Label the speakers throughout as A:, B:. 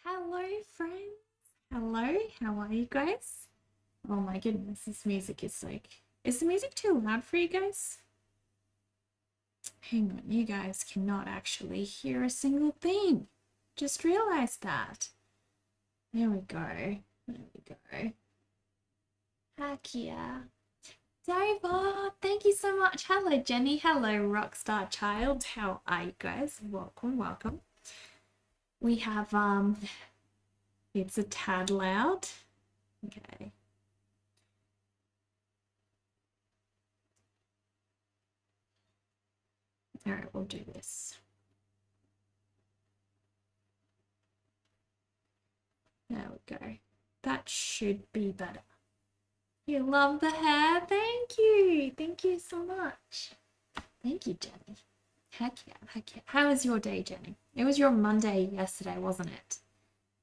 A: Hello, friends. Hello, how are you guys? Oh my goodness, this music is like. Is the music too loud for you guys? Hang on, you guys cannot actually hear a single thing. Just realized that. There we go. There we go. Heck yeah. Diva, thank you so much. Hello, Jenny. Hello, Rockstar Child. How are you guys? Welcome, welcome. We have it's a tad loud. Okay. All right, we'll do this. There we go. That should be better. You love the hair? Thank you. Thank you so much. Thank you, Jenny. Heck yeah, heck yeah. How was your day, Jenny? It was your Monday yesterday, wasn't it?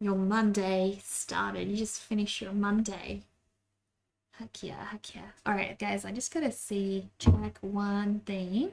A: Your Monday started. You just finished your Monday. Heck yeah, heck yeah. All right, guys, I just gotta check one thing.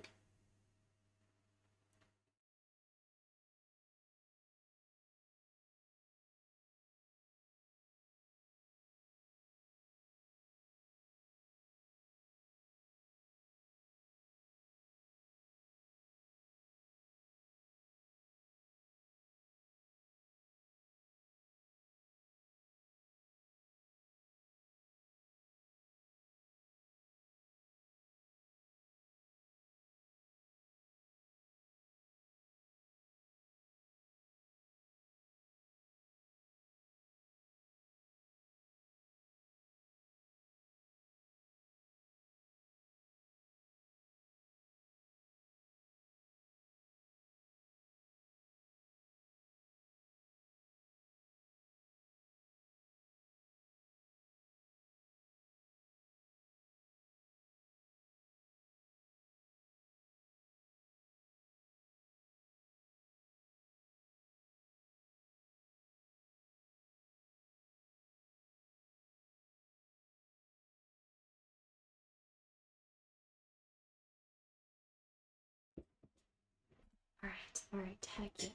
A: All right, heck yes.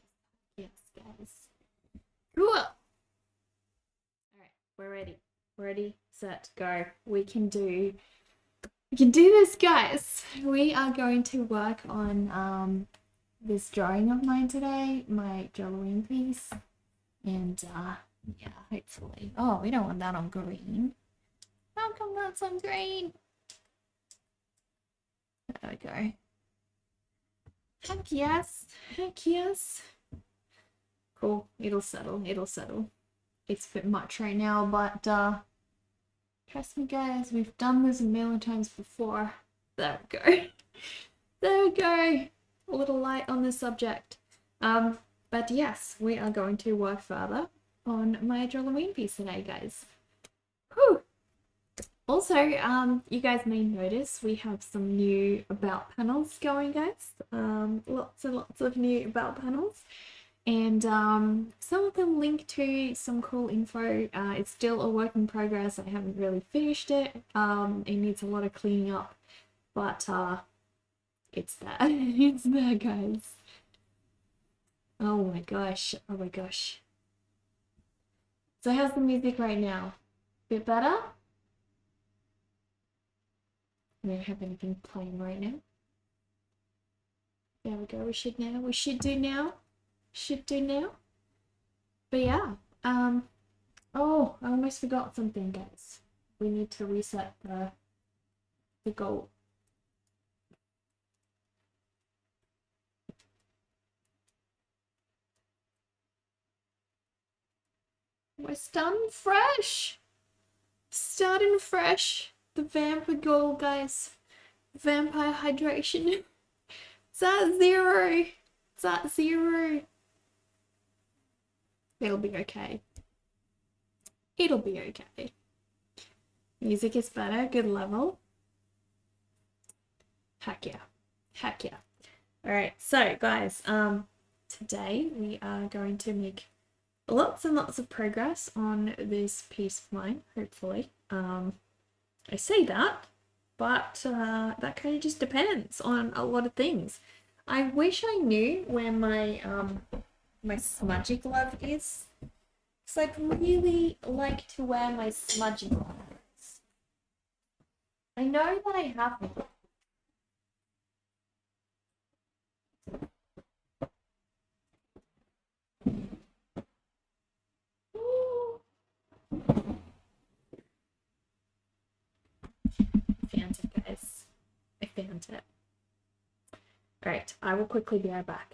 A: Yes, guys. Cool. All right, we're ready. Ready, set, go. We can do this, guys. We are going to work on this drawing of mine today, my Drawloween piece. And yeah, hopefully. Oh, we don't want that on green. How come that's on green? There we go. Heck yes. Heck yes. Cool. It'll settle. It'll settle. It's a bit much right now, but trust me, guys, we've done this a million times before. There we go. There we go. A little light on the subject. But yes, we are going to work further on my Drawloween piece today, guys. Whew. Also, you guys may notice we have some new about panels going, guys. Lots and lots of new about panels. And some of them link to some cool info. It's still a work in progress. I haven't really finished it. It needs a lot of cleaning up, but it's there. It's there, guys. Oh my gosh. Oh my gosh. So how's the music right now? Bit better? We don't have anything playing right now. There we go. We should do now. Should do now. But yeah. Oh, I almost forgot something, guys. We need to reset the goal. We're starting fresh. Starting fresh. The vampire goal, guys. Vampire hydration. It's at 0. It's at 0. It'll be okay. It'll be okay. Music is better. Good level. Heck yeah. Heck yeah. Alright, so guys, today we are going to make lots and lots of progress on this piece of mine, hopefully. I say that, but that kind of just depends on a lot of things. I wish I knew where my my smudgy glove is, Because I'd really like to wear my smudgy glasses. I know that I have them. I found it, guys. I found it. Alright, I will quickly be right back.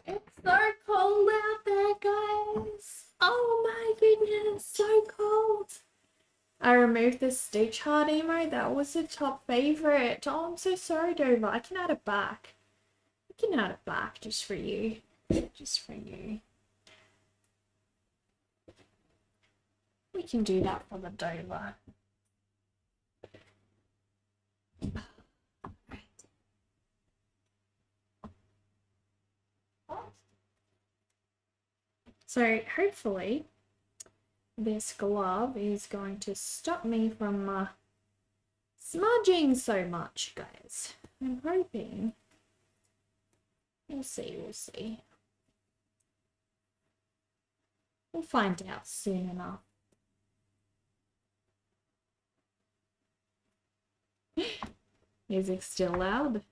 A: It's so cold out there, guys. Oh my goodness, so cold. I removed the Stitch Heart emo. That was a top favorite. Oh, I'm so sorry, Dover. I can add it back. I can add it back just for you. Just for you. We can do that for the Dover. So hopefully this glove is going to stop me from smudging so much, guys. I'm hoping. We'll see, we'll see. We'll find out soon enough. Music's still loud.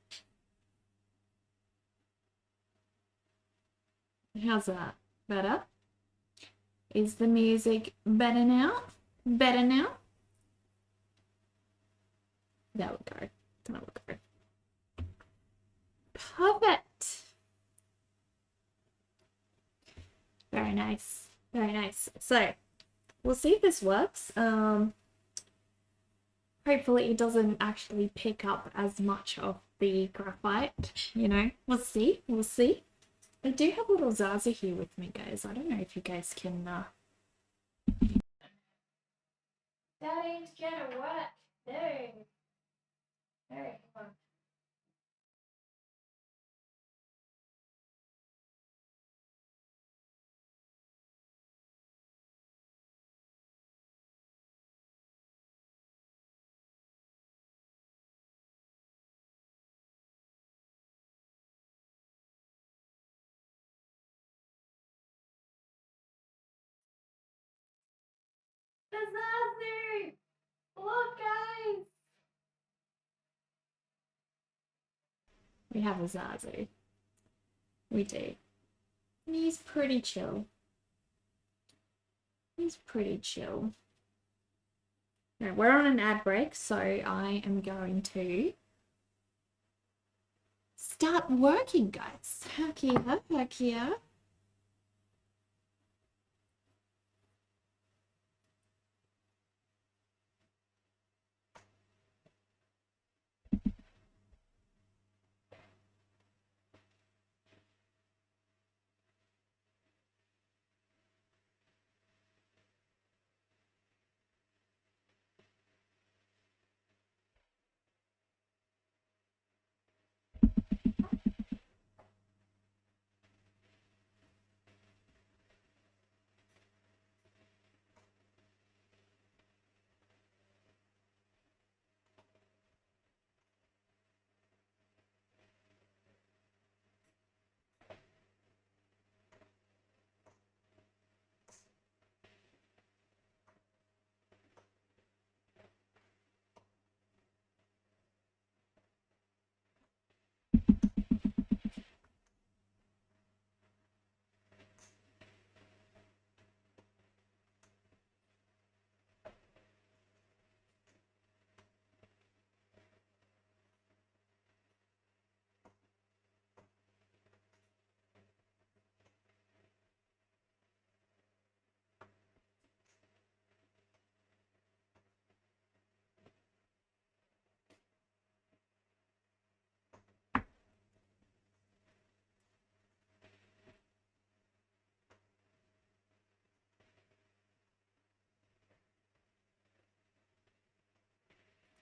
A: How's that? Better? Is the music better now? Better now? There we go. There we go. Perfect. Very nice. Very nice. So, we'll see if this works. Hopefully it doesn't actually pick up as much of the graphite, you know. We'll see. We'll see. I do have a little Zaza here with me, guys. I don't know if you guys can that ain't gonna work. No. Alright, come on. Zazu! Look, guys! We have a Zazu. We do. And he's pretty chill. He's pretty chill. Right, we're on an ad break, so I am going to start working, guys. Heck yeah, heck yeah.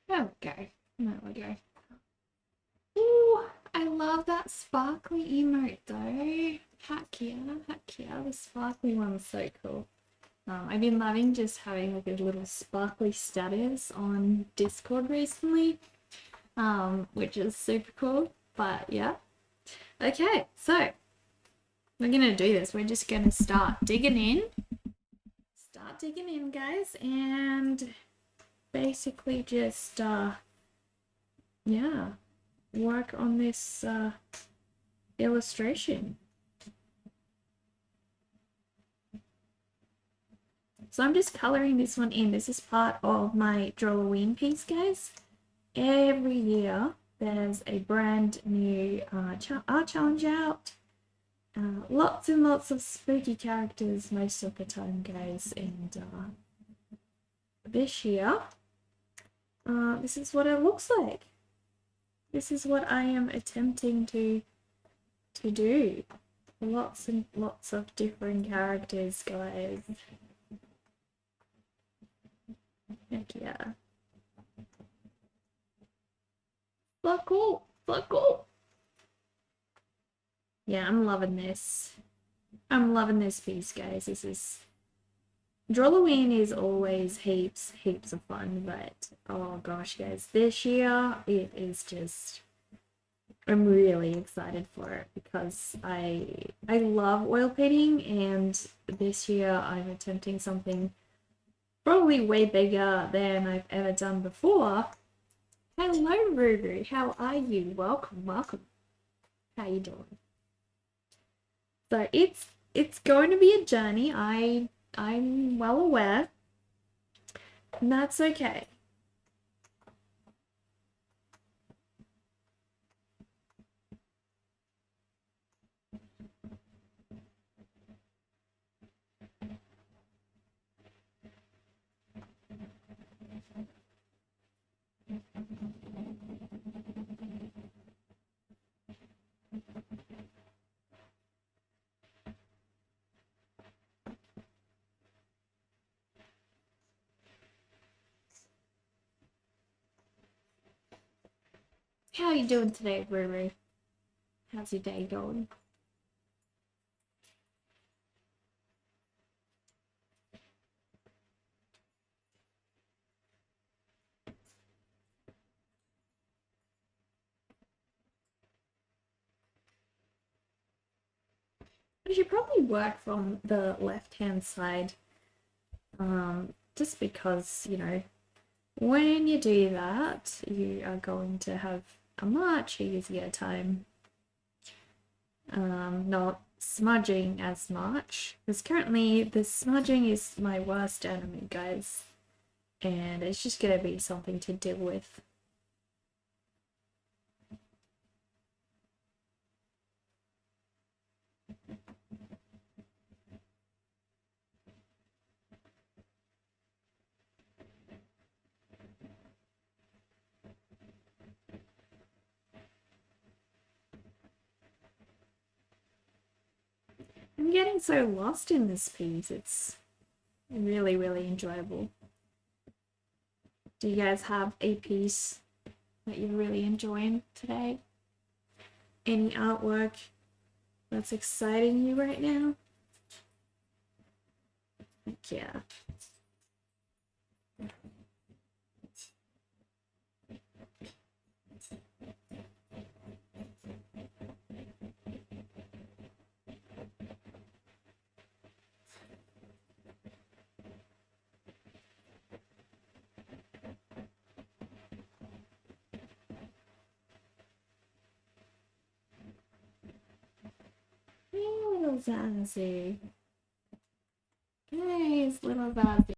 A: There we go. There we go. Ooh, I love that sparkly emote though. Heck yeah, heck yeah. The sparkly one's so cool. I've been loving just having like a little sparkly status on Discord recently, which is super cool. But yeah. Okay, so we're gonna do this. We're just gonna start digging in. Start digging in, guys, and basically just yeah, work on this illustration. So I'm just coloring this one in. This is part of my Drawloween piece, guys. Every year there's a brand new art challenge out. Lots and lots of spooky characters most of the time, guys. And this year, this is what it looks like. This is what I am attempting to do. Lots and lots of different characters, guys. Heck yeah. So cool. So cool. Yeah, I'm loving this. I'm loving this piece, guys. This is... Drawloween is always heaps of fun, but oh gosh, guys, this year it is just... I'm really excited for it because I love oil painting, and this year I'm attempting something probably way bigger than I've ever done before. Hello, Ruru. How are you? Welcome, welcome. How you doing? So it's going to be a journey. I'm well aware, and that's okay. How are you doing today, Ruru? How's your day going? I should probably work from the left-hand side, just because, you know, when you do that, you are going to have a much easier time not smudging as much. Because currently the smudging is my worst enemy, guys. And it's just gonna be something to deal with. I'm getting so lost in this piece. It's really, really enjoyable. Do you guys have a piece that you're really enjoying today? Any artwork that's exciting you right now? Heck yeah. Hey, little Zazzy. Nice, little Zazzy.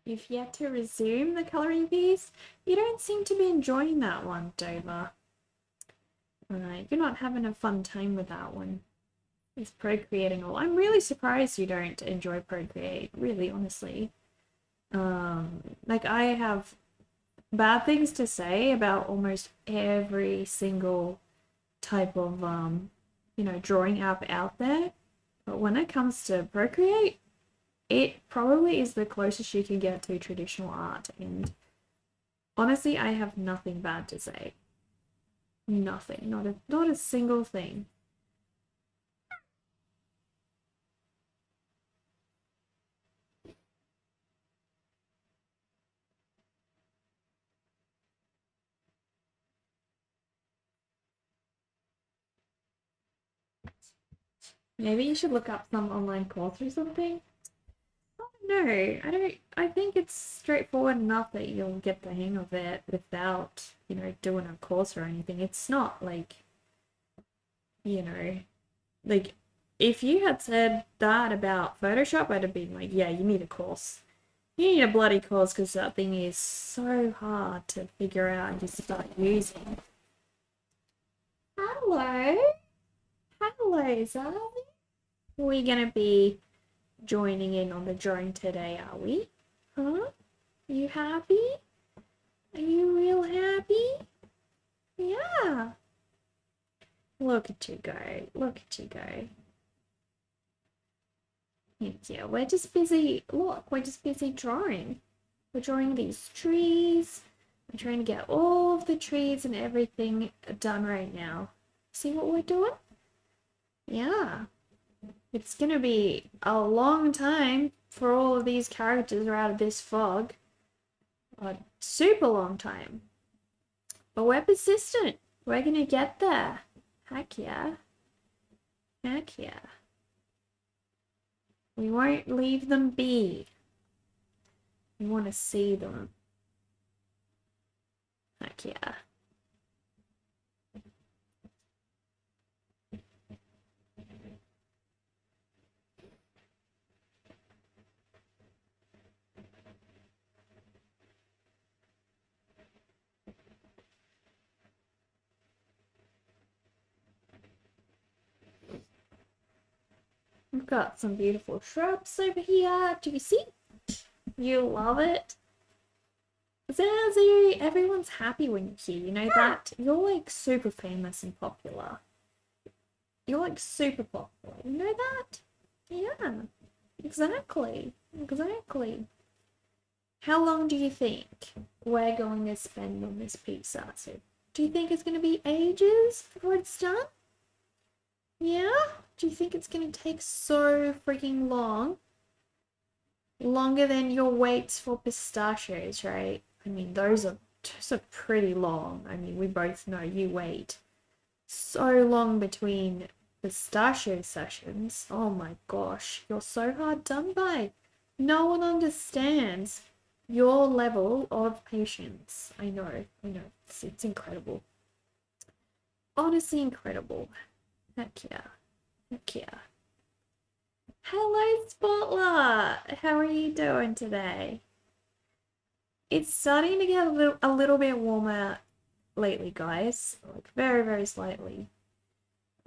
A: You've yet to resume the coloring piece? You don't seem to be enjoying that one, Dover. You're not having a fun time with that one. It's procreating all. I'm really surprised you don't enjoy procreate, really, honestly. Like I have bad things to say about almost every single type of drawing app out there. But when it comes to Procreate, it probably is the closest you can get to traditional art. And honestly, I have nothing bad to say. Nothing. Not a single thing. Maybe you should look up some online course or something. No, I don't. I think it's straightforward enough that you'll get the hang of it without, doing a course or anything. It's not like, you know, like if you had said that about Photoshop, I'd have been like, yeah, you need a course. You need a bloody course because that thing is so hard to figure out and just start using. Hello? Hello, Zara. We're gonna be joining in on the drone today, are we? Huh? You happy? Are you real happy? Yeah. Look at you go. Look at you go. Thank you. We're just busy. Look, we're just busy drawing. We're drawing these trees. We're trying to get all of the trees and everything done right now. See what we're doing? Yeah. It's gonna be a long time for all of these characters are out of this fog. A super long time. But we're persistent. We're gonna get there. Heck yeah. Heck yeah. We won't leave them be. We want to see them. Heck yeah. We've got some beautiful shrubs over here. Do you see? You love it. Zazu, everyone's happy when you're here. You know that? You're like super famous and popular. You're like super popular. You know that? Yeah. Exactly. Exactly. How long do you think we're going to spend on this piece, Zazu? Do you think it's going to be ages before it's done? Yeah? Do you think it's going to take so freaking long? Longer than your waits for pistachios, right? I mean, those are pretty long. I mean, we both know you wait so long between pistachio sessions. Oh my gosh, you're so hard done by. No one understands your level of patience. I know. It's incredible. Honestly, incredible. Heck yeah. Heck yeah. Hello, Spotler. How are you doing today? It's starting to get a little bit warmer lately, guys. Like very, very slightly.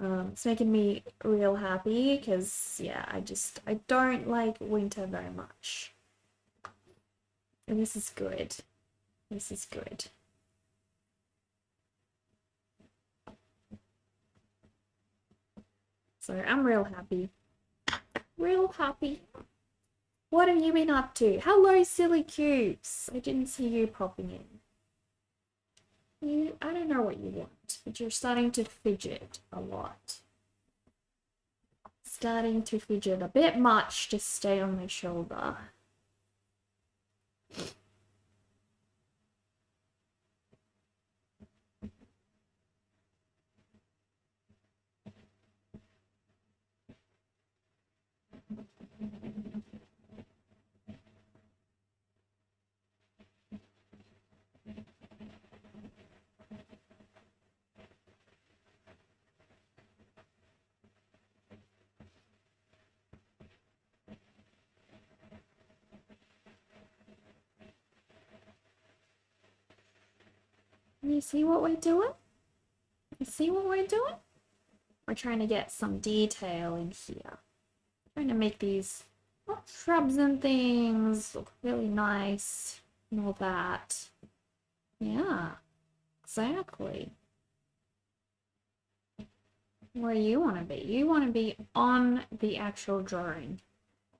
A: It's making me real happy because, yeah, I don't like winter very much. And this is good. This is good. So I'm real happy. Real happy. What have you been up to? Hello, Silly Cubes. I didn't see you popping in. I don't know what you want, but you're starting to fidget a lot. Starting to fidget a bit much to stay on my shoulder. You see what we're doing? You see what we're doing? We're trying to get some detail in here. Trying to make these shrubs and things look really nice and all that. Yeah, exactly. Where you want to be. You want to be on the actual drawing.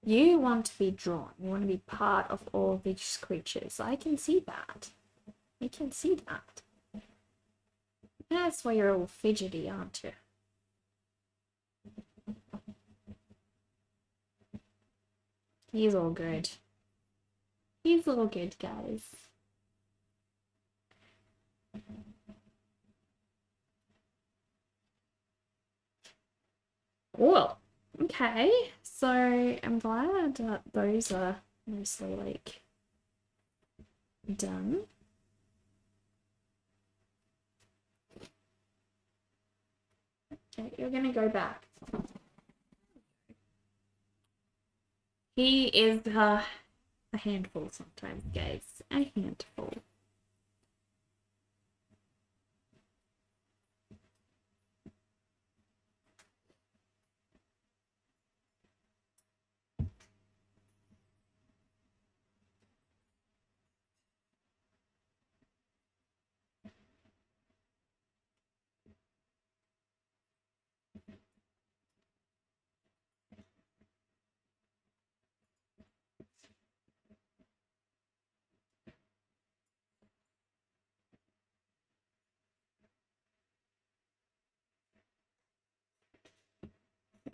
A: You want to be drawn. You want to be part of all these creatures. I can see that. I can see that. That's why you're a little fidgety, aren't you? He's all good. He's all good, guys. Cool. Okay, so I'm glad that those are mostly like done. Okay, you're gonna go back. He is a handful sometimes, guys. A handful.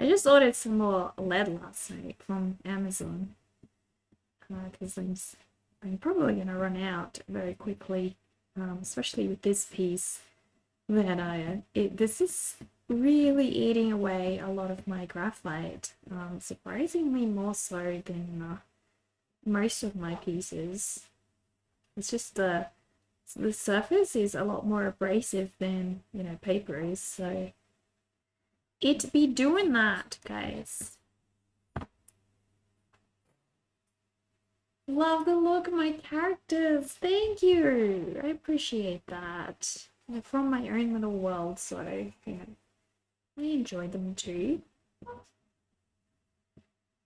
A: I just ordered some more lead last night from Amazon because I'm probably gonna run out very quickly, especially with this piece that this is really eating away a lot of my graphite, surprisingly more so than most of my pieces. It's just the surface is a lot more abrasive than, you know, paper is, so it be doing that, guys. Love the look of my characters. Thank you. I appreciate that. They're from my own little world, so, you know, I enjoy them too.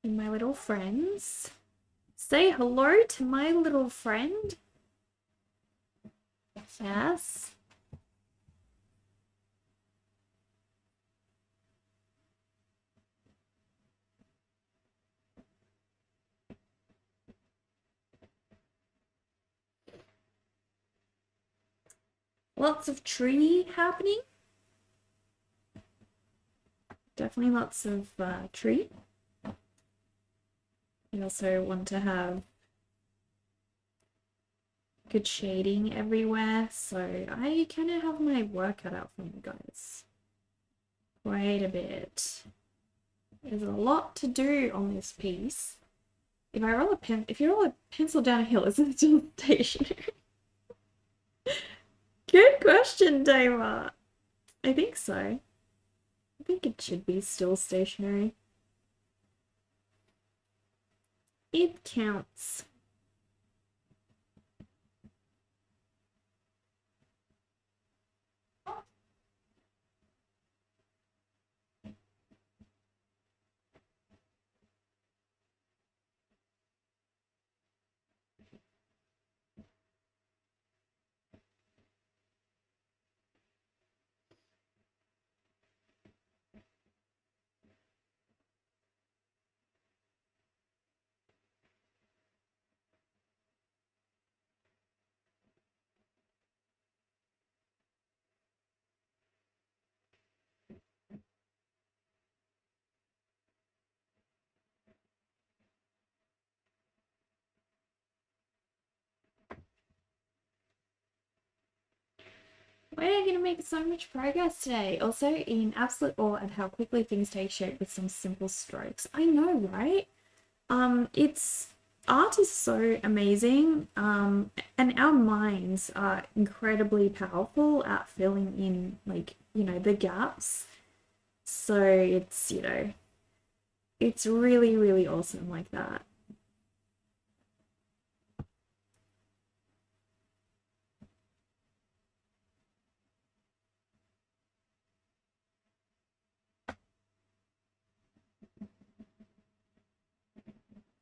A: And my little friends. Say hello to my little friend. Yes. Lots of tree happening. Definitely lots of tree. I also want to have good shading everywhere, so I kind of have my work cut out for me, guys. Quite a bit. There's a lot to do on this piece. If you roll a pencil down a hill, is it still stationary? Good question, Dama. I think so. I think it should be still stationary. It counts. We're gonna make so much progress today. Also, in absolute awe at how quickly things take shape with some simple strokes. I know, right? It's art is so amazing. And our minds are incredibly powerful at filling in, like, you know, the gaps. So it's, you know, it's really, really awesome like that.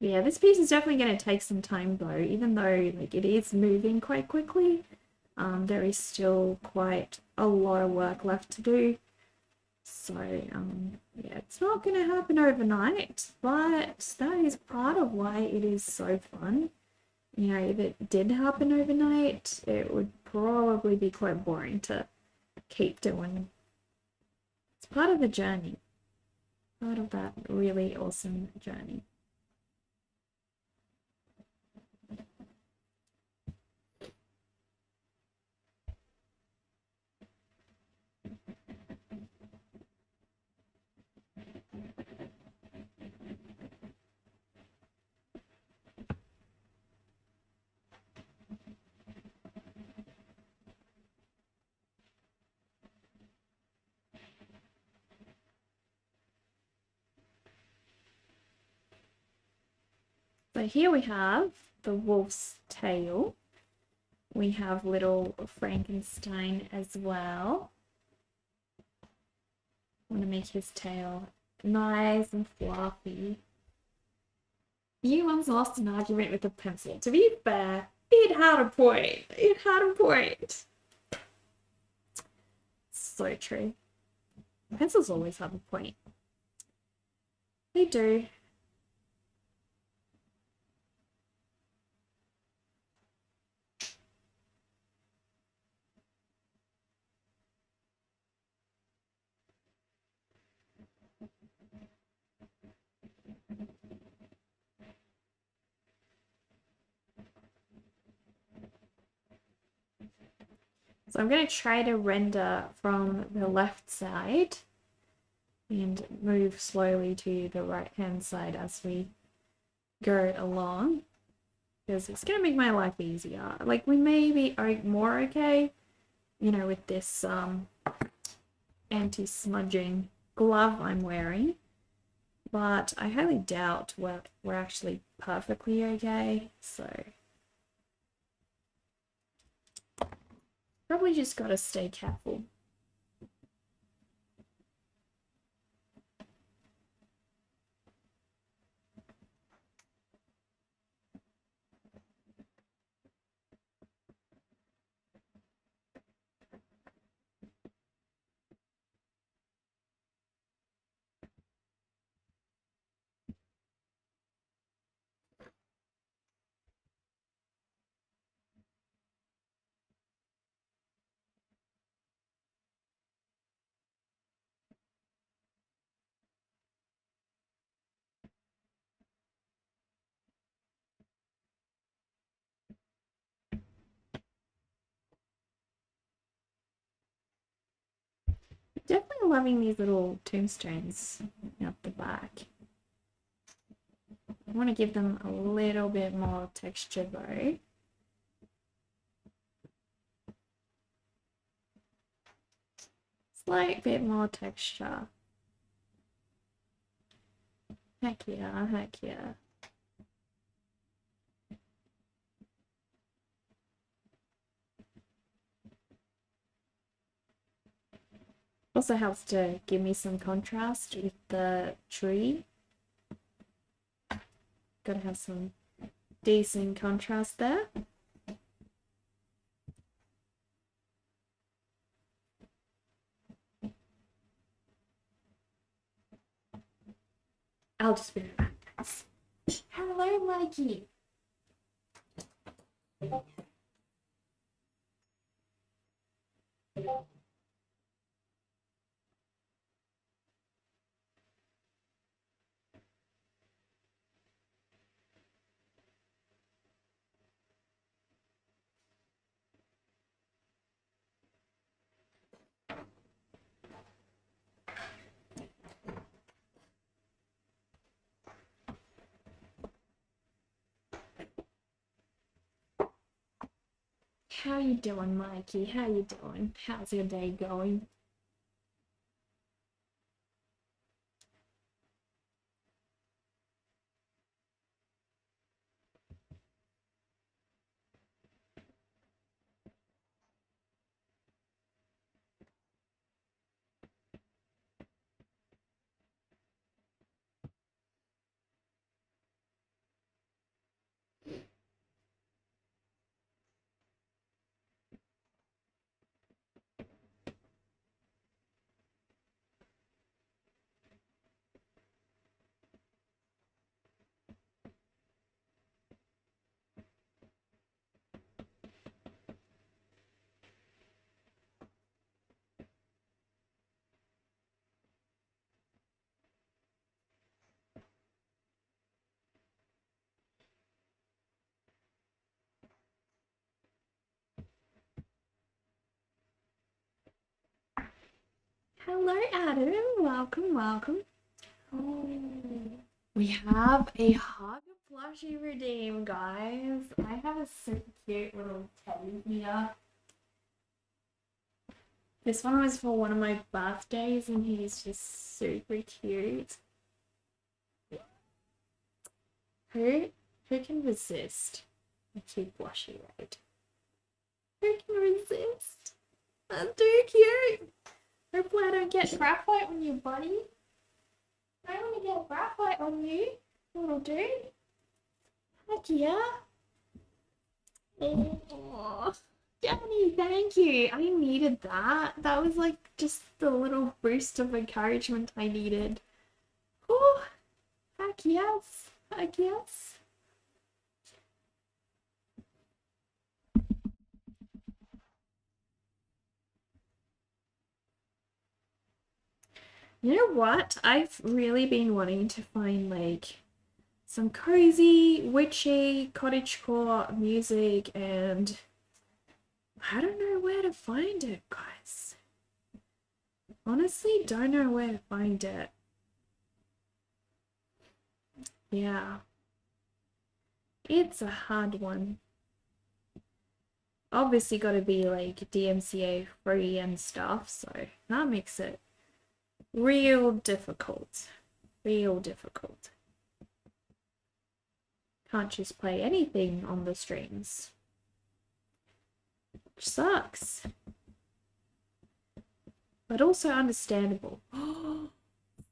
A: Yeah, this piece is definitely going to take some time though, even though like it is moving quite quickly. There is still quite a lot of work left to do. So, yeah, it's not going to happen overnight, but that is part of why it is so fun. You know, if it did happen overnight, it would probably be quite boring to keep doing. It's part of the journey, part of that really awesome journey. So here we have the wolf's tail. We have little Frankenstein as well. I want to make his tail nice and fluffy. You once lost an argument with a pencil. To be fair, it had a point. It had a point. So true. Pencils always have a point. They do. So I'm going to try to render from the left side and move slowly to the right hand side as we go along, because it's going to make my life easier. Like, we may be more okay, you know, with this anti-smudging glove I'm wearing, but I highly doubt we're actually perfectly okay, so probably just gotta stay careful. Definitely loving these little tombstones up the back. I want to give them a little bit more texture though. Slight bit more texture. Heck yeah, heck yeah. Also helps to give me some contrast with the tree. Gotta have some decent contrast there. I'll just be right back, guys. Hello, Mikey. How you doing, Mikey? How you doing? How's your day going? Hello, Adam. Welcome, welcome. Oh, we have a hug plushie redeem, guys. I have a super cute little teddy here. This one was for one of my birthdays, and he's just super cute. Who can resist a cute plushie, right? Who can resist? That's too cute. Hopefully I don't get graphite on you, buddy. I don't want to get graphite on you, little dude. Heck yeah. Oh, Danny, thank you. I needed that. That was like just the little boost of encouragement I needed. Oh, heck yes. Heck yes. You know what? I've really been wanting to find like some cozy, witchy, cottagecore music, and I don't know where to find it, guys. Honestly, don't know where to find it. Yeah. It's a hard one. Obviously got to be like DMCA free and stuff, so that makes it real difficult. Real difficult. Can't just play anything on the streams. Which sucks. But also understandable.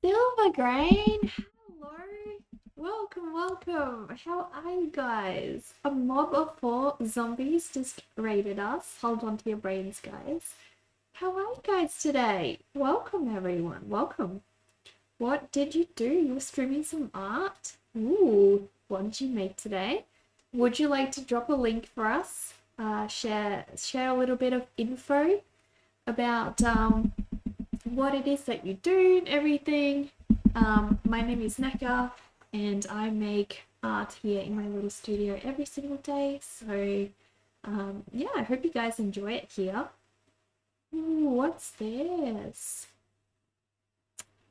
A: Silver Grain! Hello! Welcome, welcome! How are you guys? A mob of 4 zombies just raided us. Hold on to your brains, guys. How are you guys today? Welcome, everyone. Welcome. What did you do? You were streaming some art? Ooh, what did you make today? Would you like to drop a link for us? Share a little bit of info about what it is that you do and everything. My name is Neka, and I make art here in my little studio every single day. So yeah, I hope you guys enjoy it here. Ooh, what's this?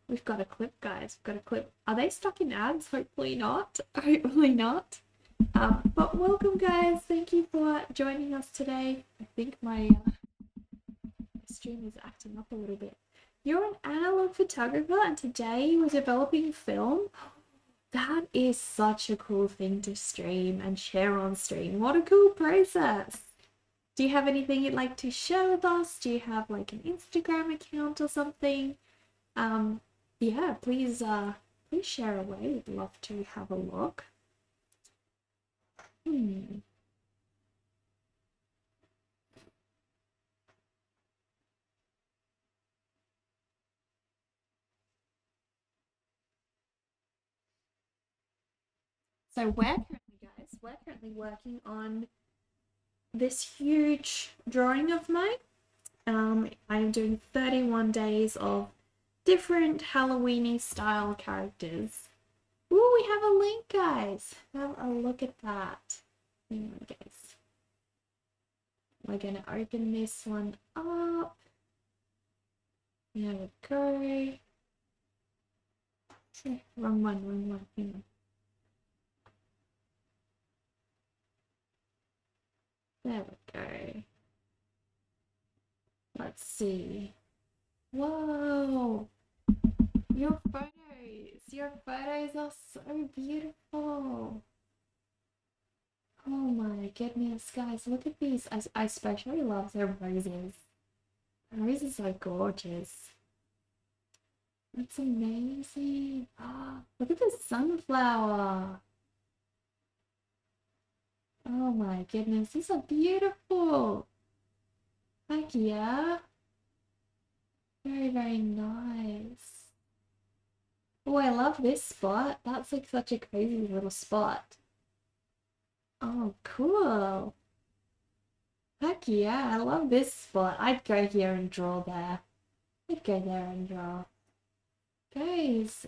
A: We've got a clip, guys. We've got a clip. Are they stuck in ads? Hopefully not. Hopefully not. But welcome, guys. Thank you for joining us today. I think my stream is acting up a little bit. You're an analog photographer, and today we're developing film. That is such a cool thing to stream and share on stream. What a cool process. Do you have anything you'd like to share with us? Do you have like an Instagram account or something? Yeah, please share away. We'd love to have a look. So we're currently working on this huge drawing of mine. I am doing 31 days of different Halloweeny style characters. Ooh, we have a link, guys. Have a look at that. Hang on, guys. We're gonna open this one up. There we go. Wrong one. Hang on. There we go. Let's see. Whoa! Your photos are so beautiful. Oh my goodness, guys, look at these. I especially love their roses. The roses are gorgeous. That's amazing. Oh, look at this sunflower. Oh my goodness, these are beautiful. Heck yeah. Very, very nice. Oh, I love this spot. That's like such a crazy little spot. Oh, cool. Heck yeah, I love this spot. I'd go here and draw there. I'd go there and draw. Guys,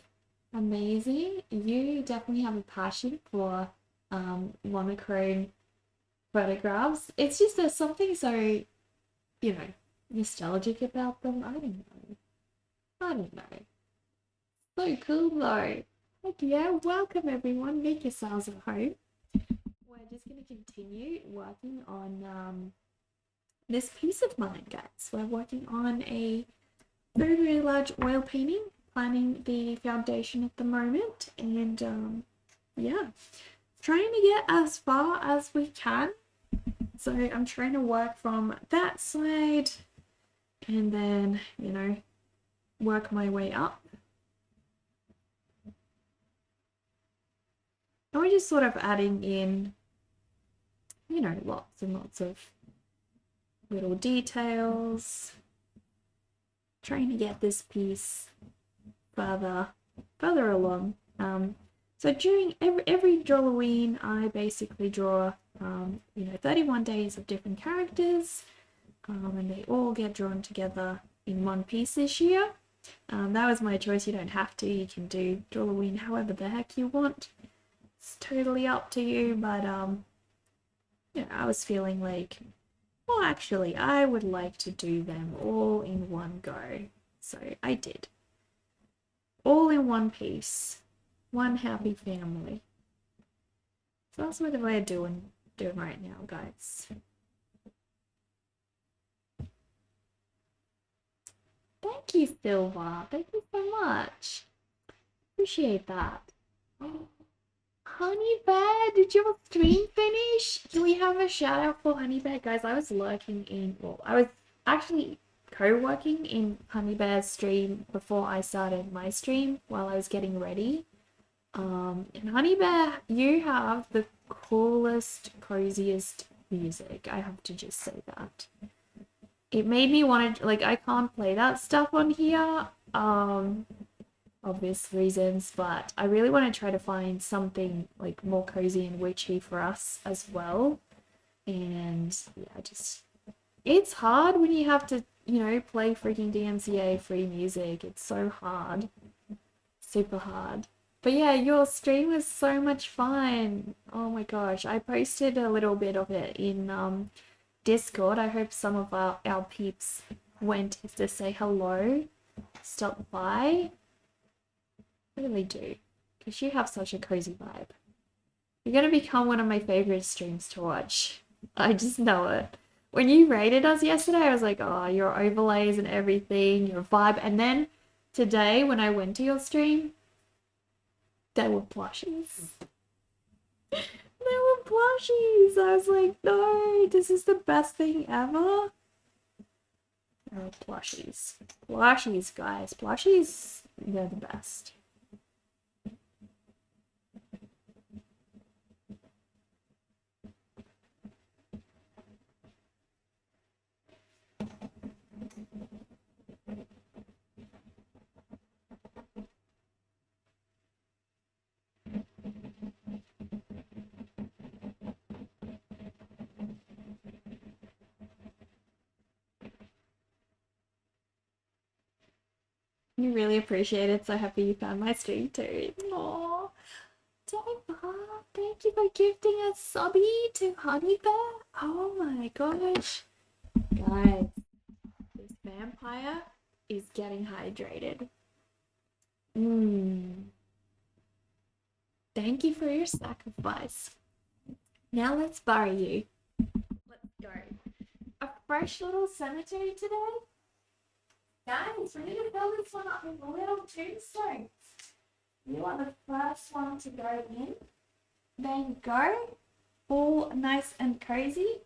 A: amazing. You definitely have a passion for monochrome photographs. It's just there's something so, nostalgic about them. I don't know. I don't know. So cool though. Heck yeah, welcome everyone. Make yourselves at home. We're just gonna continue working on this piece of mine, guys. We're working on a very, very large oil painting, planning the foundation at the moment, and yeah, trying to get as far as we can. So I'm trying to work from that side and then, you know, work my way up. And we're just sort of adding in, you know, lots and lots of little details, trying to get this piece further along. So during every Drawloween, I basically draw, you know, 31 days of different characters, and they all get drawn together in one piece this year. That was my choice. You don't have to. You can do Drawloween however the heck you want. It's totally up to you. But yeah, I was feeling like, well, actually, I would like to do them all in one go. So I did. All in one piece. One happy family. So that's what we're doing right now, guys. Thank you, Silva. Thank you so much. Appreciate that. Honey Bear, did your stream finish? Can we have a shout out for Honey Bear? Guys, I was lurking in, well, I was actually co-working in Honey Bear's stream before I started my stream while I was getting ready. And Honey Bear, you have the coolest, coziest music. I have to just say that. It made me want to, like, I can't play that stuff on here, obvious reasons, but I really want to try to find something, like, more cozy and witchy for us as well. And, yeah, just, it's hard when you have to, you know, play freaking DMCA free music. It's so hard. Super hard. But yeah, your stream was so much fun. Oh my gosh. I posted a little bit of it in Discord. I hope some of our peeps went to say hello, stop by. I really do. Because you have such a cozy vibe. You're going to become one of my favorite streams to watch. I just know it. When you rated us yesterday, I was like, oh, your overlays and everything, your vibe. And then today, when I went to your stream, they were plushies. They were plushies. I was like, no, this is the best thing ever. Oh, plushies. Plushies, guys. Plushies, they're the best. You really appreciate it. So happy you found my stream too. Aww. Dave, thank you for gifting a subby to Honey Bear. Oh my gosh. Guys, this vampire is getting hydrated. Thank you for your sacrifice. Now let's bury you. Let's go. A fresh little cemetery today? Guys, we need to fill this one up with little tombstones. You are the first one to go in. There you go. All nice and cozy.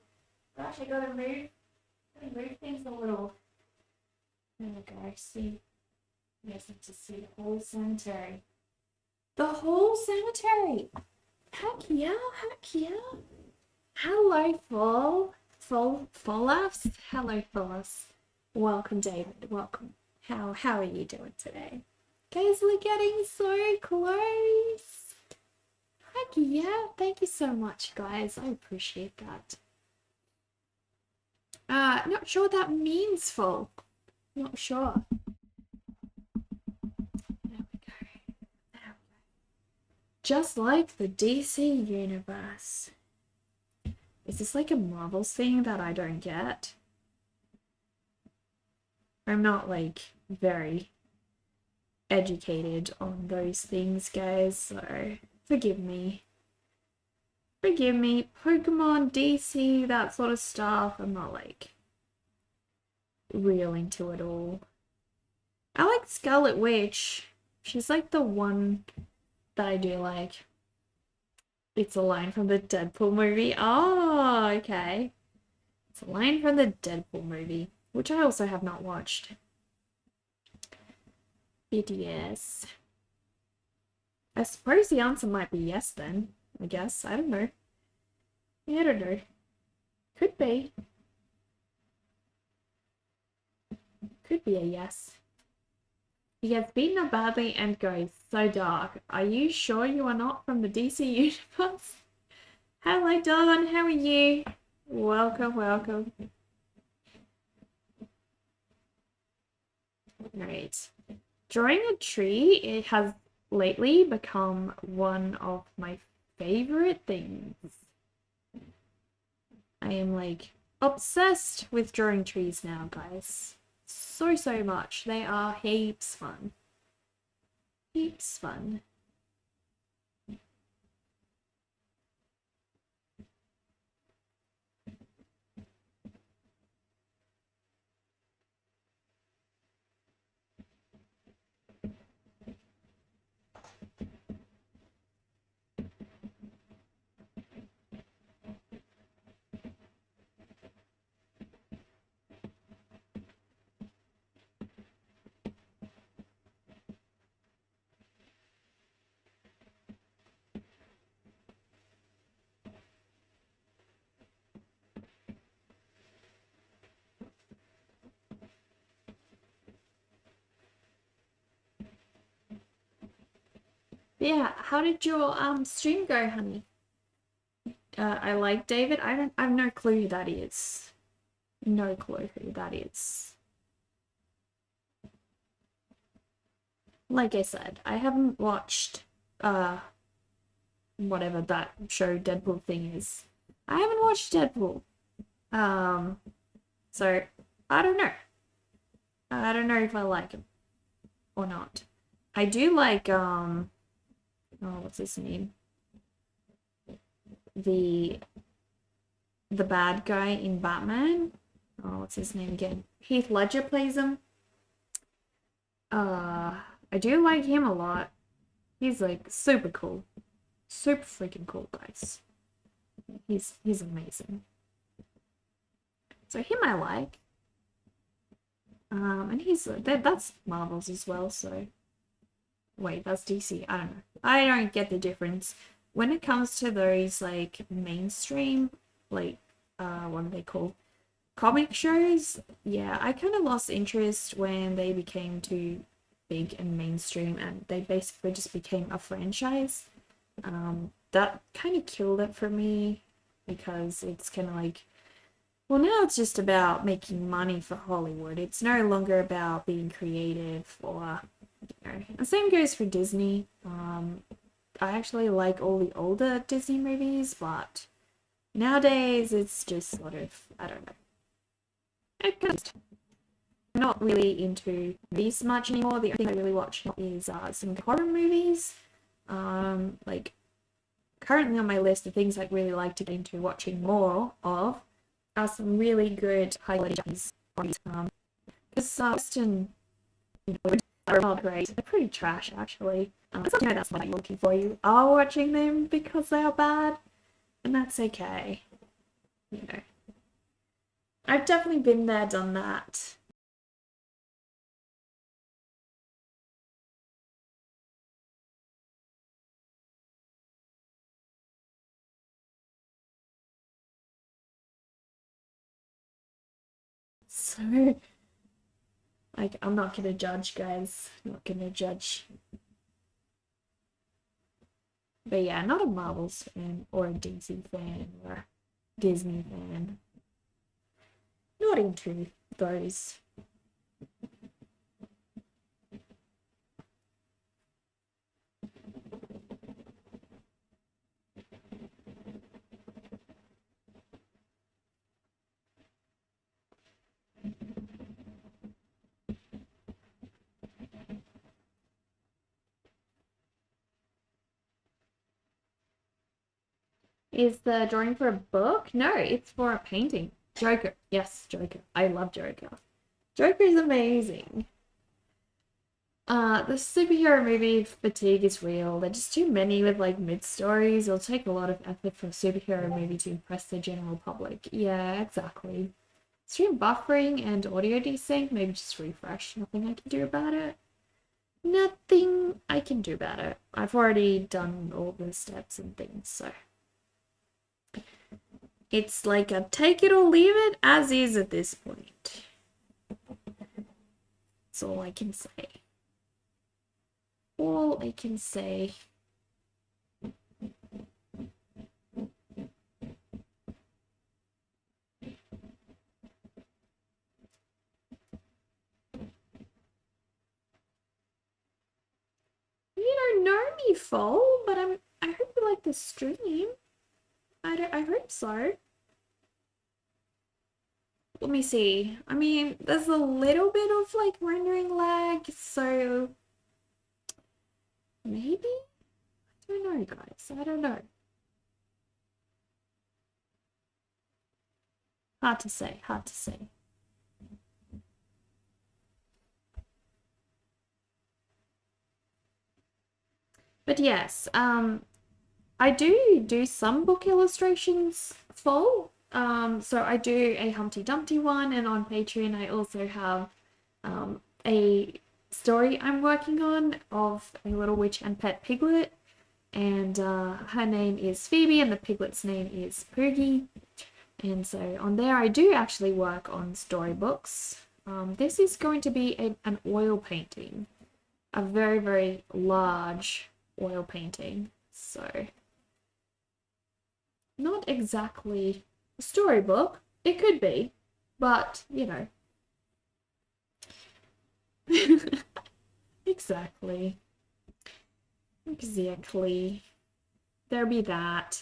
A: Gosh, I gotta move things a little. There we go. See. Yes, need to see the whole cemetery. The whole cemetery. Heck yeah, heck yeah. Hello, Fallas. Hello, Fallas. Welcome, David. Welcome. How are you doing today? Guys, we're getting so close. Heck yeah. Thank you so much, guys. I appreciate that. Not sure what that means, full. Not sure. There we go. Just like the DC universe. Is this like a Marvel's thing that I don't get? I'm not like very educated on those things, guys, so forgive me. Forgive me. Pokemon, DC, that sort of stuff, I'm not like real into it all. I like Scarlet Witch. She's like the one that I do like. It's a line from the Deadpool movie. Oh, okay. It's a line from the Deadpool movie, which I also have not watched. But yes. I suppose the answer might be yes then. I guess. I don't know. Yeah, I don't know. Could be. Could be a yes. He gets beaten up badly and goes so dark. Are you sure you are not from the DC universe? Hello, Dawn. How are you? Welcome, welcome. Right. Drawing a tree, it has lately become one of my favorite things. I am like obsessed with drawing trees now, guys. So much. They are heaps fun. Heaps fun. Yeah, how did your stream go, honey? I like David. I've no clue who that is. No clue who that is. Like I said, I haven't watched whatever that show Deadpool thing is. I haven't watched Deadpool. So I don't know. I don't know if I like him or not. I do like oh, what's his name? The bad guy in Batman. Oh, what's his name again? Heath Ledger plays him. I do like him a lot. He's like super cool. Super freaking cool, guys. He's amazing. So him I like. And that's Marvel's as well, so wait, that's DC. I don't know. I don't get the difference. When it comes to those like mainstream, like what are they called? Comic shows, yeah, I kind of lost interest when they became too big and mainstream and they basically just became a franchise. That kind of killed it for me because it's kind of like, well, now it's just about making money for Hollywood. It's no longer about being creative or, you know. The same goes for Disney. I actually like all the older Disney movies, but nowadays it's just sort of, I don't know. I'm not really into these much anymore. The only thing I really watch is some horror movies. Like currently on my list of things I'd really like to get into watching more of are some really good high quality Japanese movies. Because Western, you know, are not great. They're pretty trash actually. So you know that's what you're looking for. You are watching them because they are bad, and that's okay. You know, I've definitely been there, done that. So, like, I'm not gonna judge, guys. I'm not gonna judge. But yeah, not a Marvel's fan or a DC fan or a Disney fan. Not into those. Is the drawing for a book? No, it's for a painting. Joker. Yes, Joker. I love Joker. Joker is amazing. The superhero movie fatigue is real. There's just too many with like mid stories. It'll take a lot of effort for a superhero movie to impress the general public. Yeah, exactly. Stream buffering and audio desync, maybe just refresh. Nothing I can do about it. Nothing I can do about it. I've already done all the steps and things, so it's like a take it or leave it as is at this point. That's all I can say. All I can say. You don't know me, Foal, but I hope you like the stream. I hope so. Let me see. I mean, there's a little bit of like rendering lag, so maybe? I don't know, guys. I don't know. Hard to say, hard to say. But yes, I do some book illustrations full. So I do a Humpty Dumpty one, and on Patreon I also have a story I'm working on of a little witch and pet piglet, and her name is Phoebe, and the piglet's name is Poogie. And so on there I do actually work on storybooks. This is going to be an oil painting, a very, very large oil painting. So not exactly a storybook. It could be, but you know. Exactly. Exactly. There'll be that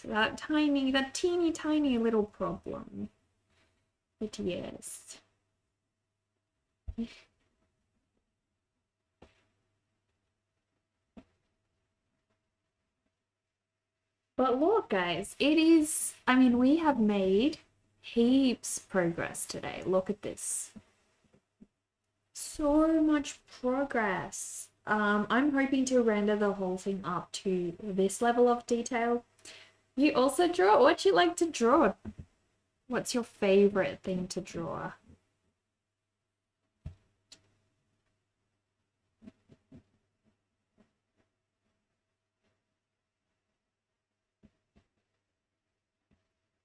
A: teeny tiny little problem. But yes. But look, guys, I mean, we have made heaps progress today. Look at this. So much progress. I'm hoping to render the whole thing up to this level of detail. You also draw? What you like to draw? What's your favorite thing to draw?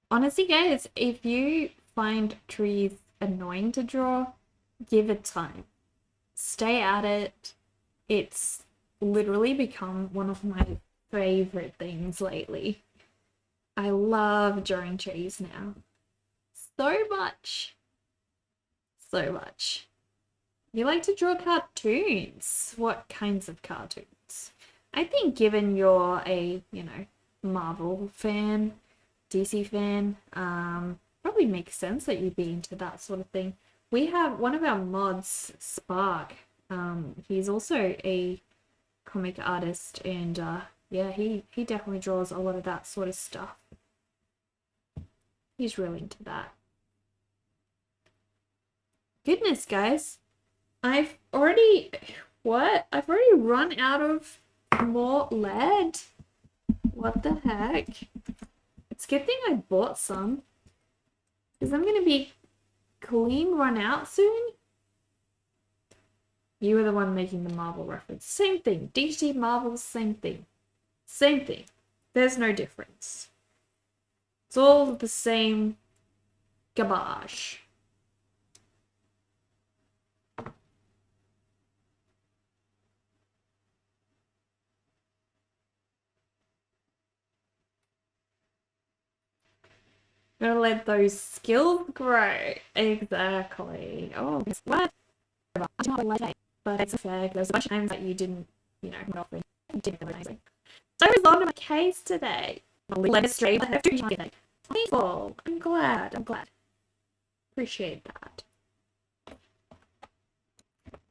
A: Honestly, guys, if you find trees annoying to draw, give it time. Stay at it. It's literally become one of my favorite things lately. I love drawing trees now. So much. So much. You like to draw cartoons? What kinds of cartoons? I think given you're a, Marvel fan, DC fan, probably makes sense that you'd be into that sort of thing. We have one of our mods, Spark. He's also a comic artist, and yeah, he definitely draws a lot of that sort of stuff. He's really into that. Goodness, guys. I've already run out of more lead. What the heck? It's a good thing I bought some, because I'm gonna be clean run out soon. You were the one making the Marvel reference. Same thing. DC, Marvel, same thing. Same thing. There's no difference. It's all the same garbage. Gotta let those skills grow. Exactly. Oh, what? But it's a fact. There's a bunch of times that you didn't, come off with. So I was on my case today. Let it straight. Let it today. Thankful. I'm glad. Appreciate that.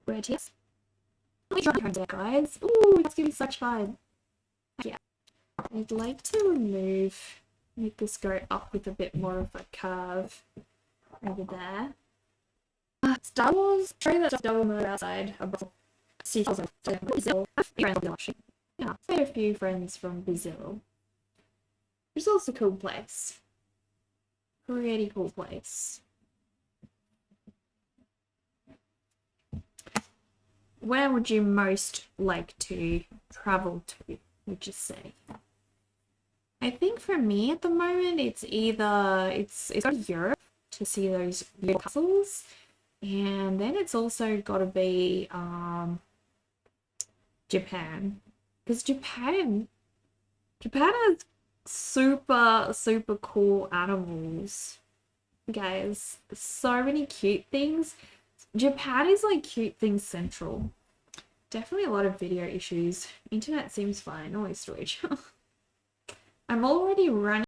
A: Word, yes. Let me try home there, guys. Ooh, that's gonna be such fun. Yeah. I'd like to remove make this go up with a bit more of a curve over there. Star Wars, showing that double mode outside above seagulls and Brazil. Yeah, I have a few friends from Brazil. It's also a cool place. Pretty cool place. Where would you most like to travel to, would you say? I think for me at the moment, it's either it's got to Europe to see those real castles, and then it's also got to be Japan, because Japan has super cool animals, guys. So many cute things. Japan is like cute things central. Definitely a lot of video issues. Internet seems fine. Always storage. I'm already running.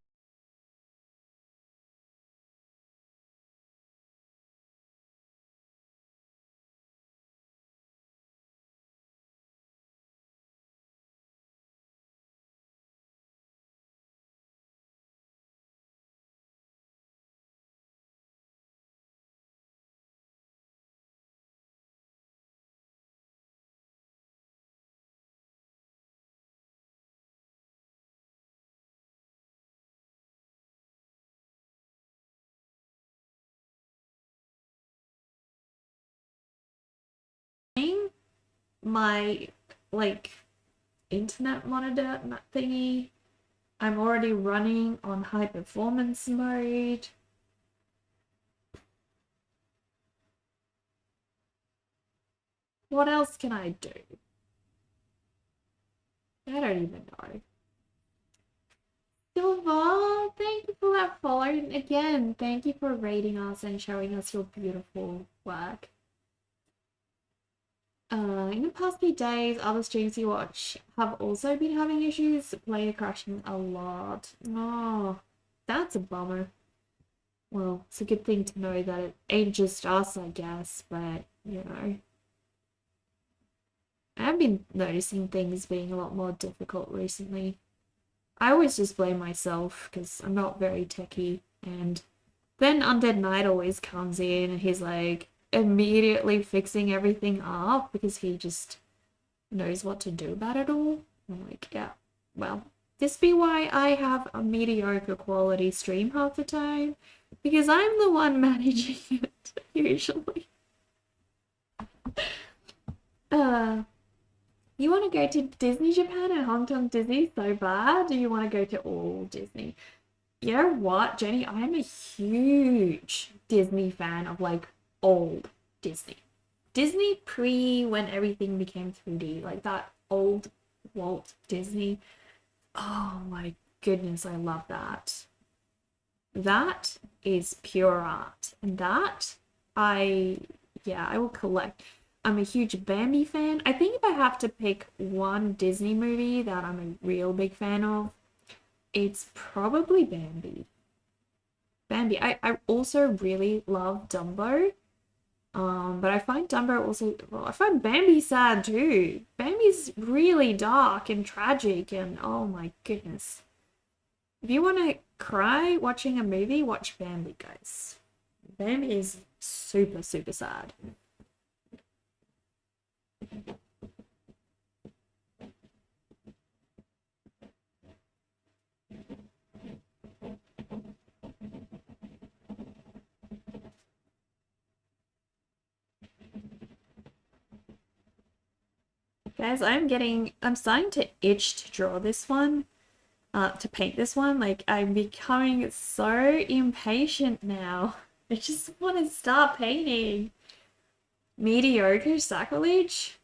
A: My like internet monitor thingy. I'm already running on high performance mode. What else can I do? I don't even know. Silva, thank you for that follow. And again, thank you for rating us and showing us your beautiful work. In the past few days, other streams you watch have also been having issues. Player crashing a lot. Oh, that's a bummer. Well, it's a good thing to know that it ain't just us, I guess, but, you know. I've been noticing things being a lot more difficult recently. I always just blame myself because I'm not very techy, and then Undead Knight always comes in and he's like immediately fixing everything up because he just knows what to do about it all. I'm like, yeah, well, this be why I have a mediocre quality stream half the time, because I'm the one managing it usually. You want to go to Disney Japan and Hong Kong Disney so bad? Do you want to go to all Disney? You know what, Jenny? I'm a huge Disney fan of like old Disney. Disney pre when everything became 3D, like that old Walt Disney. Oh my goodness, I love that. That is pure art. And that I will collect. I'm a huge Bambi fan. I think if I have to pick one Disney movie that I'm a real big fan of, it's probably Bambi. Bambi. I also really love Dumbo. But I find Dumbo also, well, I find Bambi sad too. Bambi's really dark and tragic, and oh my goodness. If you want to cry watching a movie, watch Bambi, guys. Bambi is super sad. Guys, I'm starting to itch to draw this one, to paint this one. Like, I'm becoming so impatient now. I just want to start painting. Mediocre sacrilege?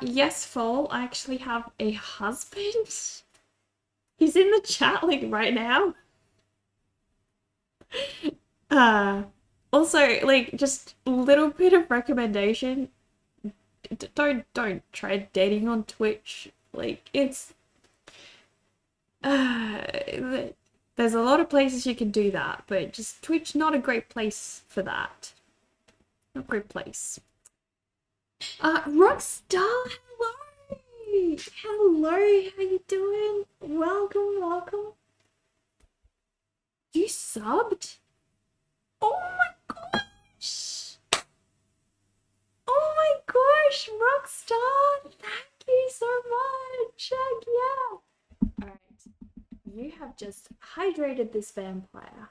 A: Yes, Fall, I actually have a husband. He's in the chat, like, right now. Also, like, just a little bit of recommendation. Don't try dating on Twitch. Like, it's there's a lot of places you can do that, but just Twitch not a great place for that. Not a great place. Rockstar, hello! Hello, how you doing? Welcome. subbed? Oh my gosh! Oh my gosh, Rockstar! Thank you so much! Heck yeah! Alright, you have just hydrated this vampire.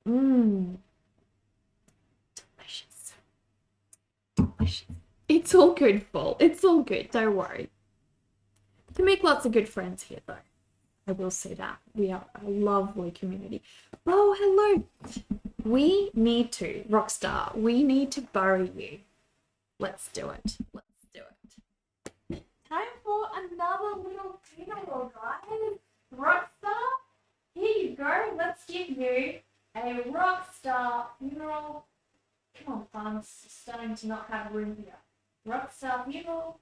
A: Mmm. Delicious. Delicious. It's all good, Fall. It's all good, don't worry. You can make lots of good friends here, though. I will say that. We are a lovely community. Oh, hello! We need to, Rockstar, we need to bury you. Let's do it. Let's do it. Time for another little funeral, guys. Rockstar, here you go. Let's give you a Rockstar funeral. Come on, fun's starting to not have room here. Rockstar funeral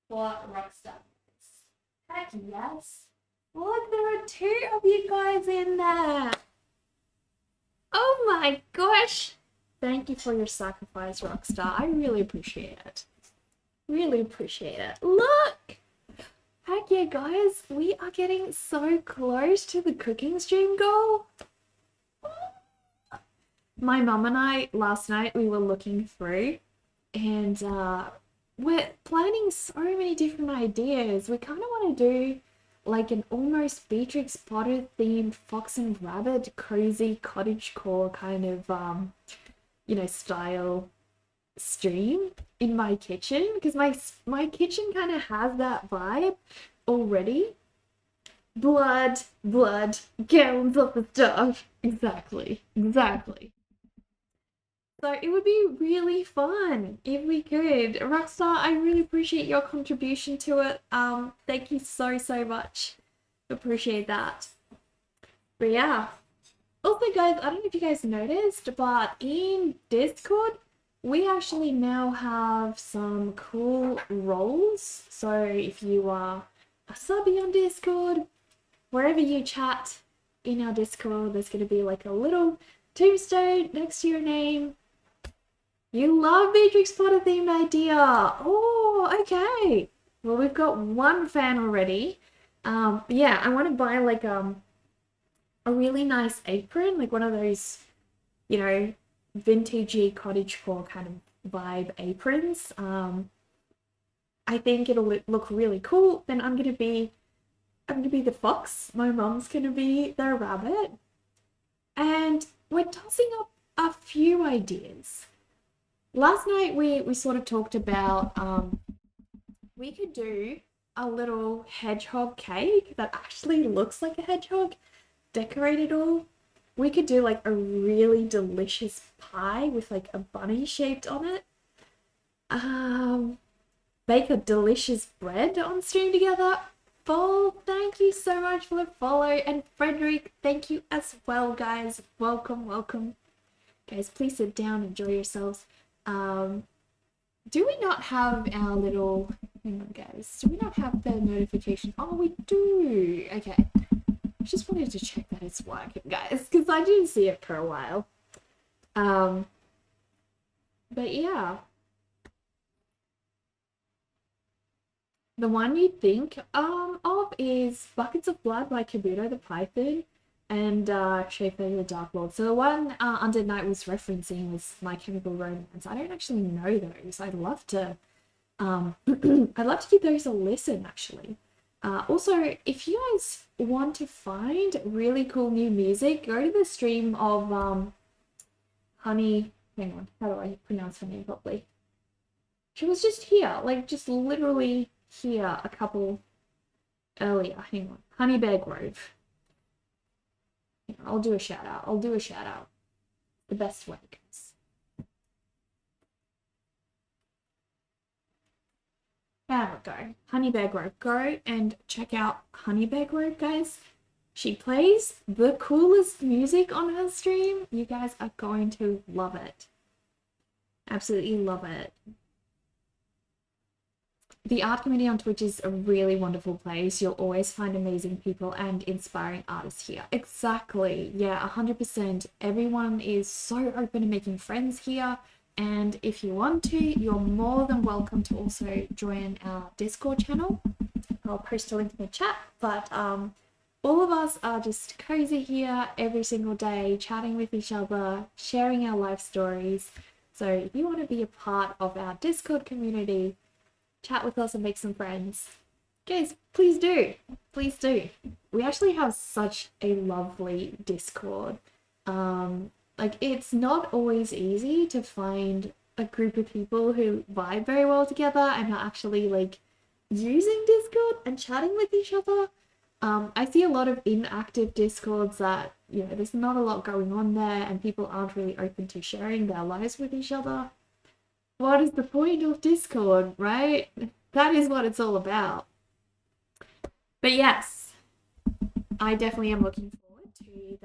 A: for Rockstar. Heck yes. Look, there are 2 of you guys in there. Oh my gosh. Thank you for your sacrifice, Rockstar. I really appreciate it. Really appreciate it. Look! Heck yeah, guys. We are getting so close to the cooking stream goal. My mum and I, last night, we were looking through and we're planning so many different ideas. We kind of want to do like an almost Beatrix Potter themed Fox and Rabbit cozy cottagecore kind of you know, style stream in my kitchen, because my kitchen kind of has that vibe already. Blood, gallons of the stuff. Exactly. So it would be really fun if we could. Rockstar, I really appreciate your contribution to it. Thank you so much. Appreciate that. But yeah. Also, guys, I don't know if you guys noticed, but in Discord, we actually now have some cool roles. So if you are a subby on Discord, wherever you chat in our Discord, there's going to be like a little tombstone next to your name. You love Beatrix Potter themed idea. Oh, okay. Well, we've got 1 fan already. Yeah, I want to buy like a really nice apron, like one of those, you know, vintagey cottagecore kind of vibe aprons. I think it'll look really cool. Then I'm gonna be the fox. My mom's gonna be the rabbit, and we're tossing up a few ideas. Last night we sort of talked about we could do a little hedgehog cake that actually looks like a hedgehog, decorated all. We could do like a really delicious pie with like a bunny shaped on it. Bake a delicious bread on stream together. Paul, thank you so much for the follow, and Frederick, thank you as well, guys. Welcome. Guys, please sit down, enjoy yourselves. Do we not have our little, hang on guys, do we not have the notification? Oh, we do. Okay. Just wanted to check that it's working, guys, because I didn't see it for a while. But yeah. The one you think of is Buckets of Blood by Kabuto the Python and Schaefer the Dark Lord. So the one Under Night was referencing was My Chemical Romance. I don't actually know those. I'd love to give those a listen, actually. Also, if you guys want to find really cool new music, go to the stream of Honey. Hang on, how do I pronounce her name properly? She was just here, like just literally here a couple earlier. Hang on, Honey Bear Grove. I'll do a shout out. The best way, guys. There we go. Honey Bear Grove. Go and check out Honey Bear Grove, guys. She plays the coolest music on her stream. You guys are going to love it. Absolutely love it. The art community on Twitch is a really wonderful place. You'll always find amazing people and inspiring artists here. Exactly. Yeah, 100%. Everyone is so open to making friends here. And if you want to, you're more than welcome to also join our Discord channel. I'll post a link in the chat. But all of us are just cozy here every single day, chatting with each other, sharing our life stories. So if you want to be a part of our Discord community, chat with us and make some friends, guys, please do. Please do. We actually have such a lovely Discord. Like it's not always easy to find a group of people who vibe very well together and are actually like using Discord and chatting with each other. I see a lot of inactive Discords that, you know, there's not a lot going on there and people aren't really open to sharing their lives with each other. What is the point of Discord, right? That is what it's all about. But yes, I definitely am looking forward to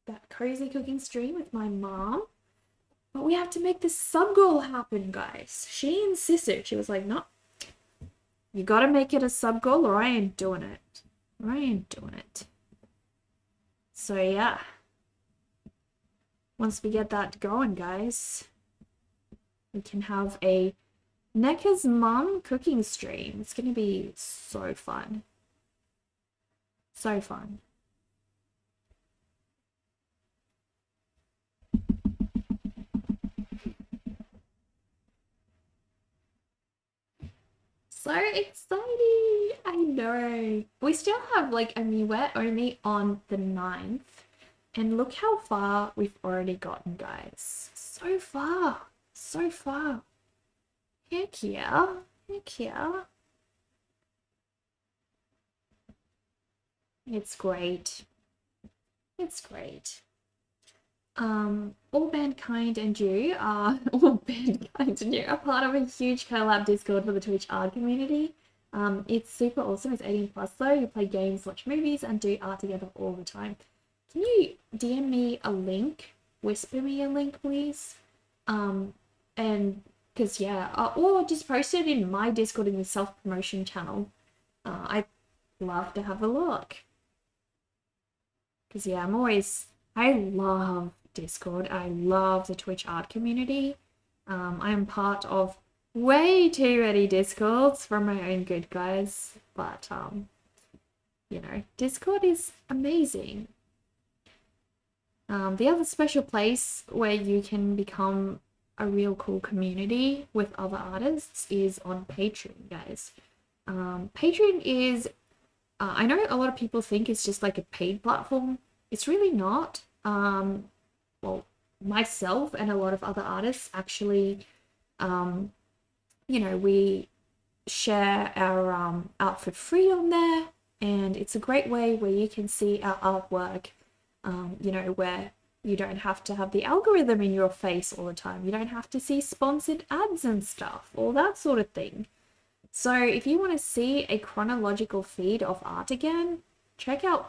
A: that cozy cooking stream with my mom. But we have to make this sub goal happen, guys. She insisted. She was like, no, you gotta make it a sub goal or I ain't doing it. Or I ain't doing it. So yeah. Once we get that going, guys, we can have a Neka's mom cooking stream. It's gonna be so fun. So fun. So exciting! I know. We still have like, I mean, we're only on the 9th. And look how far we've already gotten, guys. So far. So far. Heck yeah. Heck yeah. It's great. It's great. All Mankind and you are all Mankind and you are part of a huge collab Discord for the Twitch art community. It's super awesome. It's 18 plus though. You play games, watch movies, and do art together all the time. Can you DM me a link? Whisper me a link, please. And because yeah, or just post it in my Discord in the self-promotion channel. I'd love to have a look. Because yeah, I love Discord. I love the Twitch art community. I am part of way too many Discords for my own good, guys. But, you know, Discord is amazing. The other special place where you can become a real cool community with other artists is on Patreon, guys. Patreon is, I know a lot of people think it's just like a paid platform. It's really not. Well, myself and a lot of other artists actually, you know, we share our art for free on there, and it's a great way where you can see our artwork, you know, where you don't have to have the algorithm in your face all the time. You don't have to see sponsored ads and stuff, all that sort of thing. So if you want to see a chronological feed of art again,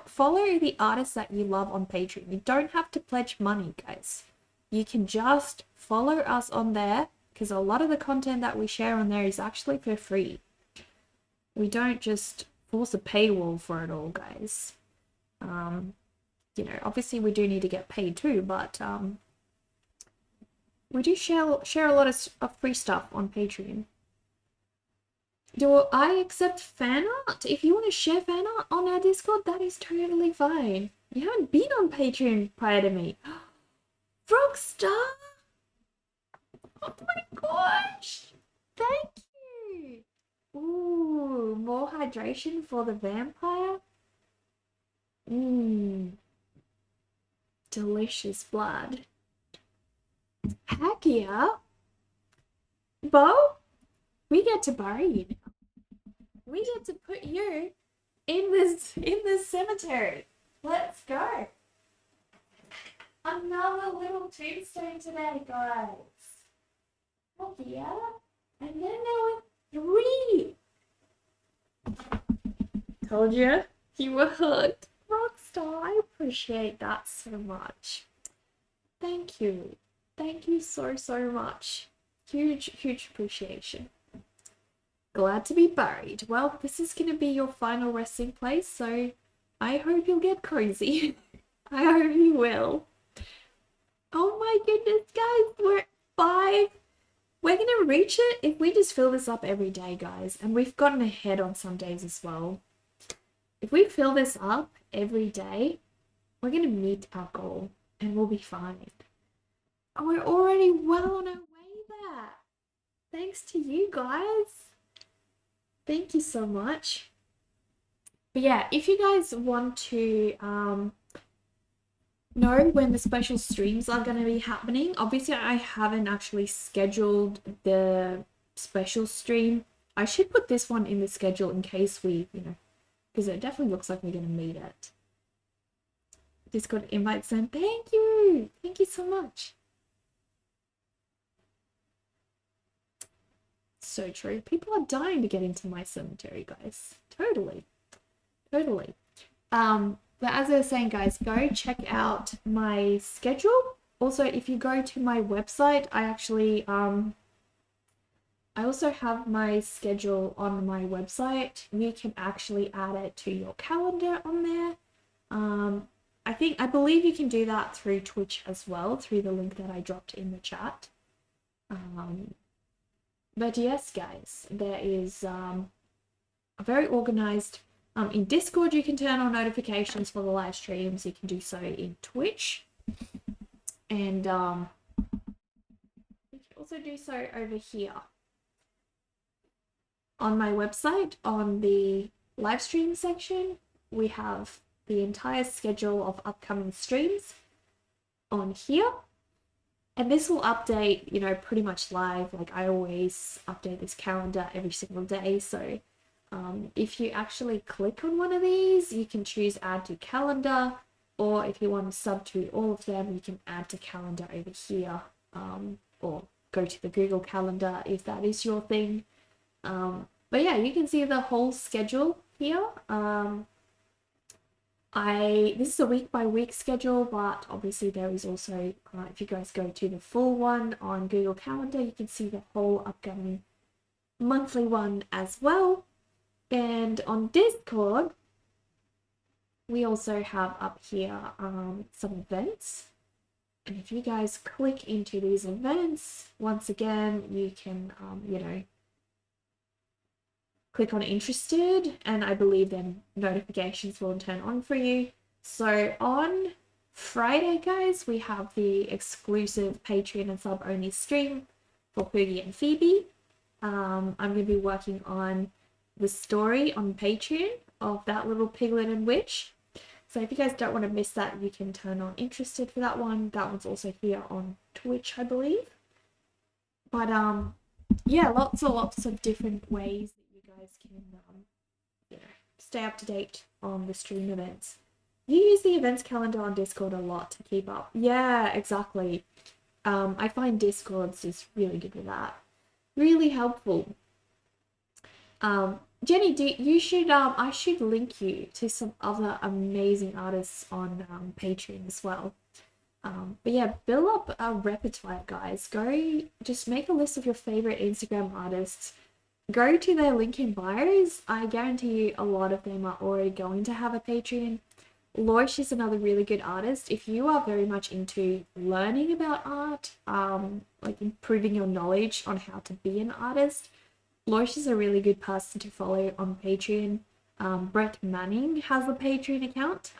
A: follow the artists that you love on Patreon. You don't have to pledge money, guys. You can just follow us on there because a lot of the content that we share on there is actually for free. We don't just force a paywall for it all, guys. You know, obviously we do need to get paid too, but we do share a lot of free stuff on Patreon. Do I accept fan art? If you want to share fan art on our Discord, that is totally fine. You haven't been on Patreon prior to me. Frogstar! Oh my gosh! Thank you! Ooh, more hydration for the vampire? Mmm. Delicious blood. Heck yeah! Bo? We get to bury you now. We get to put you in this cemetery. Let's go. Another little tombstone today, guys. Oh yeah. And then there were 3. Told you were hooked. Rockstar, I appreciate that so much. Thank you. Thank you so much. Huge appreciation. Glad to be buried. Well, this is going to be your final resting place, so I hope you'll get cozy. I hope you will. Oh my goodness, guys, we're at 5. We're going to reach it if we just fill this up every day, guys. And we've gotten ahead on some days as well. if we fill this up every day, we're gonna meet our goal and we'll be fine. And we're already well on our way there. Thanks to you guys. Thank you so much. But yeah, if you guys want to know when the special streams are going to be happening, obviously I haven't actually scheduled the special stream. I should put this one in the schedule in case we, because it definitely looks like we're going to meet it. Discord invite sent. Thank you. Thank you so much. So true. People are dying to get into my cemetery, guys. Totally. Totally. But as I was saying, guys, go check out my schedule. Also, if you go to my website, I actually I also have my schedule on my website. You can actually add it to your calendar on there. I believe you can do that through Twitch as well, through the link that I dropped in the chat. But yes, guys, there is a very organized. In Discord, you can turn on notifications for the live streams. You can do so in Twitch. And you can also do so over here. On my website, on the live stream section, we have the entire schedule of upcoming streams on here. And this will update, pretty much live. Like I always update this calendar every single day. So if you actually click on one of these, you can choose add to calendar, or if you want to sub to all of them, you can add to calendar over here, or go to the Google Calendar if that is your thing. But yeah, you can see the whole schedule here. This is a week by week schedule, but obviously there is also, if you guys go to the full one on Google Calendar, you can see the whole upcoming monthly one as well. And on Discord, we also have up here some events. And if you guys click into these events, once again, you can, click on interested, and I believe then notifications will turn on for you. So on Friday, guys, we have the exclusive Patreon and sub only stream for Poogie and Phoebe. I'm going to be working on the story on Patreon of that little piglet and witch. So if you guys don't want to miss that, you can turn on interested for that one. That one's also here on Twitch, I believe. But yeah, lots of different ways that you guys can stay up to date on the stream events. You use the events calendar on Discord a lot to keep up. Yeah, exactly. I find Discord's is really good with that. Really helpful. Jenny, I should link you to some other amazing artists on Patreon as well. But yeah, build up a repertoire, guys. Go, just make a list of your favorite Instagram artists. Go to their link in bios. I guarantee you a lot of them are already going to have a Patreon. Loish is another really good artist. If you are very much into learning about art, like improving your knowledge on how to be an artist, Loish is a really good person to follow on Patreon. Brett Manning has a Patreon account.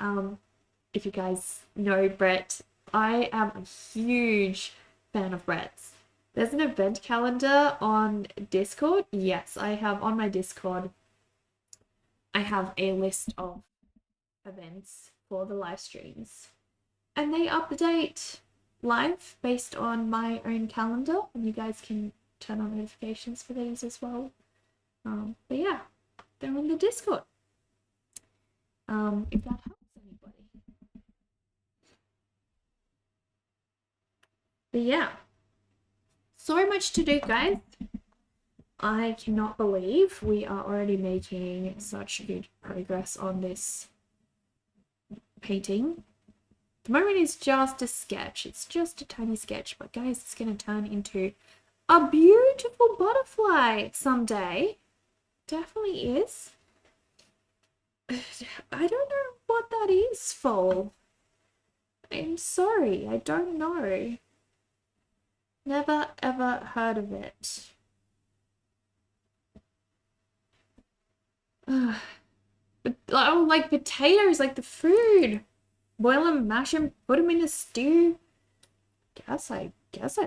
A: If you guys know Brett, I am a huge fan of Brett's. There's an event calendar on Discord. Yes, I have on my Discord. I have a list of events for the live streams. And they update live based on my own calendar. And you guys can turn on notifications for these as well. But yeah, they're on the Discord. If that helps anybody. But yeah, so much to do, guys. I cannot believe we are already making such good progress on this painting. The moment is just a sketch. It's just a tiny sketch, but guys, it's going to turn into a beautiful butterfly someday. Definitely is. I don't know what that is for. I'm sorry, I don't know. Never ever heard of it. But But oh, like potatoes, like the food. Boil them, mash them, put them in a stew. Guess I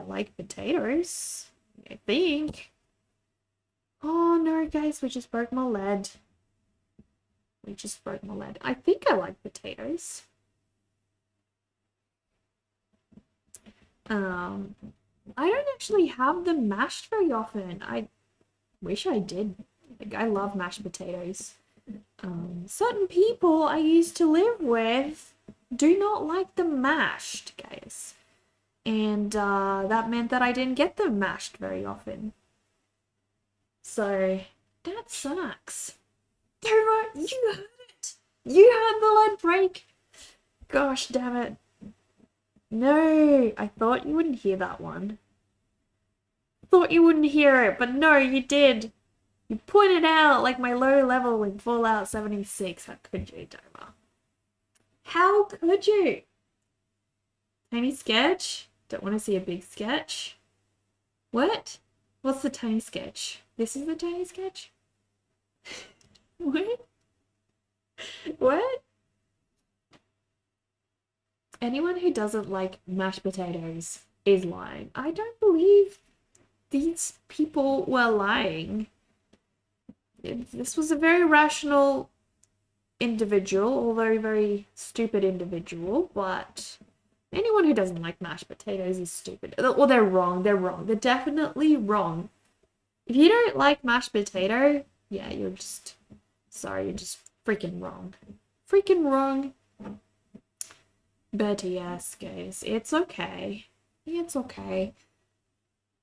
A: like potatoes. I think. Oh no, guys, we just broke my lead. We just broke my lead. I think I like potatoes. I don't actually have them mashed very often. I wish I did. Like, I love mashed potatoes. Certain people I used to live with do not like them mashed, guys. And that meant that I didn't get them mashed very often. So that sucks. You heard it. You heard the lead break. Gosh damn it. No, I thought you wouldn't hear that one. Thought you wouldn't hear it, but no, you did. You pointed out like my low level in Fallout 76. How could you, Doma? How could you? Tiny sketch? Don't want to see a big sketch. What? What's the tiny sketch? This is the tiny sketch? What? What? Anyone who doesn't like mashed potatoes is lying. I don't believe these people were lying. This was a very rational individual, although very stupid individual, but anyone who doesn't like mashed potatoes is stupid. Or they're wrong. They're wrong. They're definitely wrong. If you don't like mashed potato, yeah, you're just... Sorry, you're just freaking wrong. Freaking wrong. But yes, guys, it's okay. It's okay.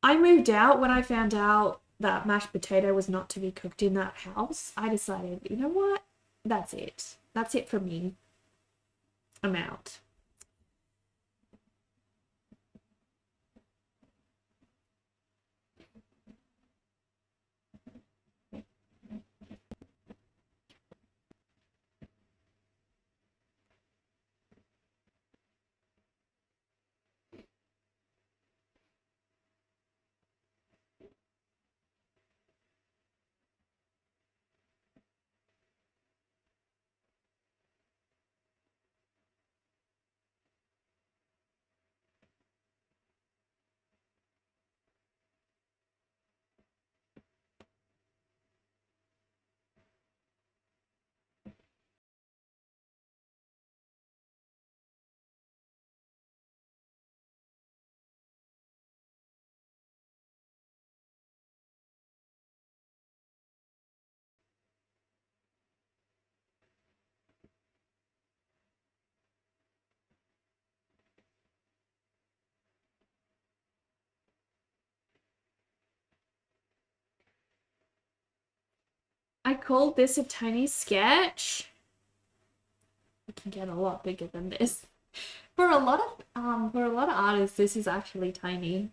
A: I moved out when I found out that mashed potato was not to be cooked in that house. I decided, you know what? That's it. That's it for me. I'm out. I called this a tiny sketch. It can get a lot bigger than this. For a lot of artists, this is actually tiny.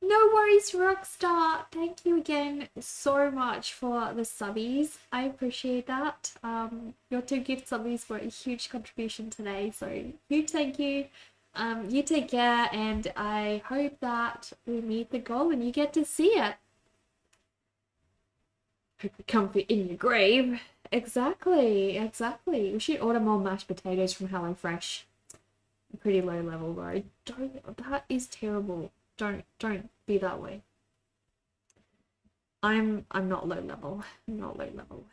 A: No worries, Rockstar. Thank you again so much for the subbies. I appreciate that. Your 2 gift subbies were a huge contribution today, so huge thank you. You take care, and I hope that we meet the goal and you get to see it. Hope you comfy in your grave. Exactly, exactly. We should order more mashed potatoes from HelloFresh. Pretty low level though. That is terrible. Don't be that way. I'm not low level. I'm not low level.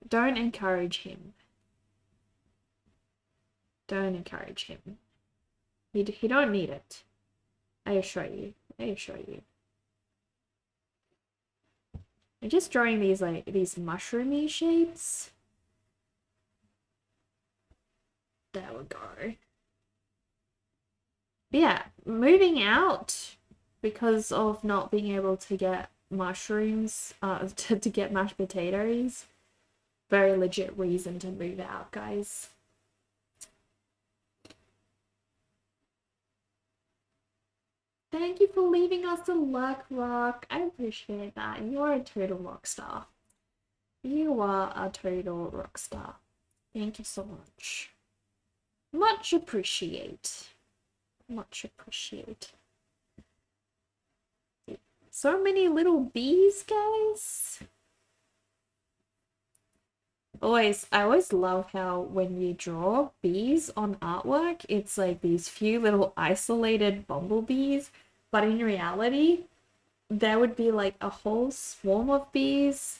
A: Don't encourage him. Don't encourage him. He don't need it. I assure you. I assure you. I'm just drawing these like these mushroomy shapes. There we go. Yeah, moving out because of not being able to get mushrooms, to get mashed potatoes. Very legit reason to move out, guys. Thank you for leaving us a luck rock. I appreciate that. You're a total rock star. You are a total rock star. Thank you so much. Much appreciate. Much appreciate. So many little bees, guys. I always love how when you draw bees on artwork, it's like these few little isolated bumblebees, but in reality, there would be like a whole swarm of bees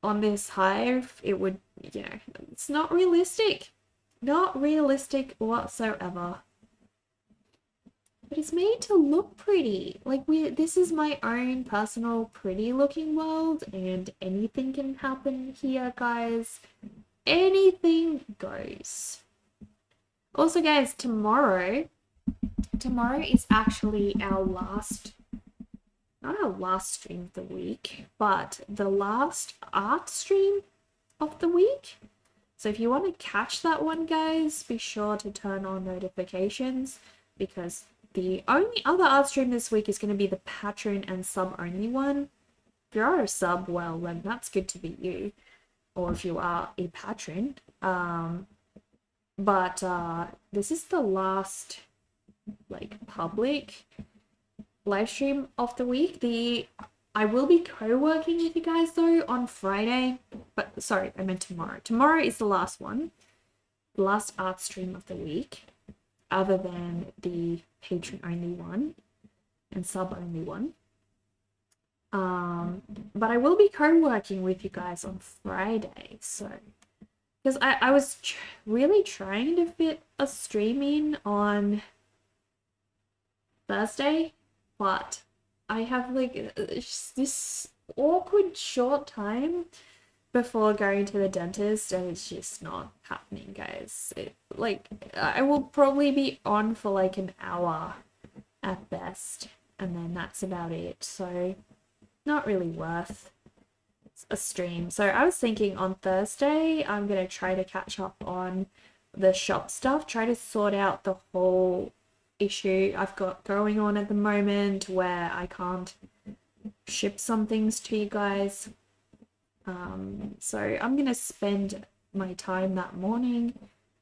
A: on this hive. It would, it's not realistic. Not realistic whatsoever. But it's made to look pretty. Like this is my own personal pretty looking world, and anything can happen here, guys. Anything goes. Also, guys, tomorrow is actually our last, not our last stream of the week, but the last art stream of the week. So if you want to catch that one, guys, be sure to turn on notifications, because the only other art stream this week is going to be the patron and sub only one. If you are a sub, well, then that's good to be you. Or if you are a patron. But this is the last, like, public live stream of the week. I will be co-working with you guys, though, on Friday. But, sorry, I meant tomorrow. Tomorrow is the last one. The last art stream of the week, other than the patron-only one and sub-only one. But I will be co-working with you guys on Friday, so... Because I was really trying to fit a stream in on Thursday, but I have, like, this awkward short time before going to the dentist, and it's just not happening, guys. I will probably be on for, like, an hour at best, and then that's about it, so not really worth a stream. So I was thinking on Thursday I'm gonna try to catch up on the shop stuff, try to sort out the whole issue I've got going on at the moment where I can't ship some things to you guys. So I'm gonna spend my time that morning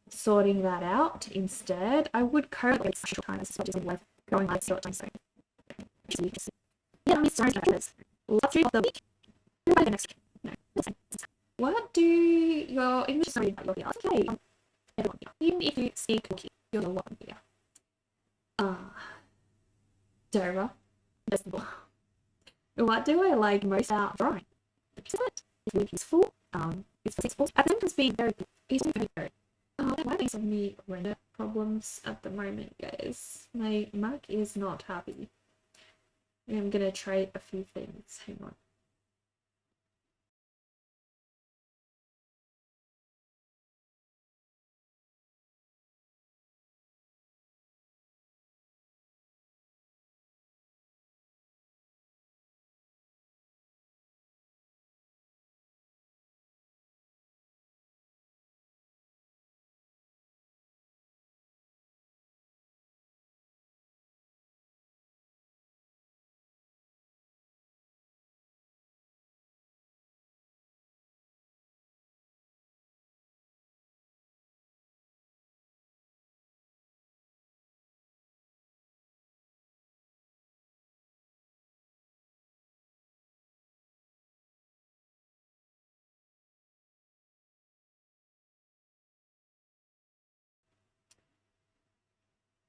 A: sorting that out instead. I would currently time as much as I'm going on short time, so yeah, I'm sorry, guys. Last stream of the week. The next no. What do your English sorry okay? Even if you speak okay, you're the one here. Dora. What do I like most about drawing? It's really useful. It's also at the same time being very easy to do. I'm having so many render problems at the moment, guys. My Mac is not happy. I'm gonna try a few things. Hang on.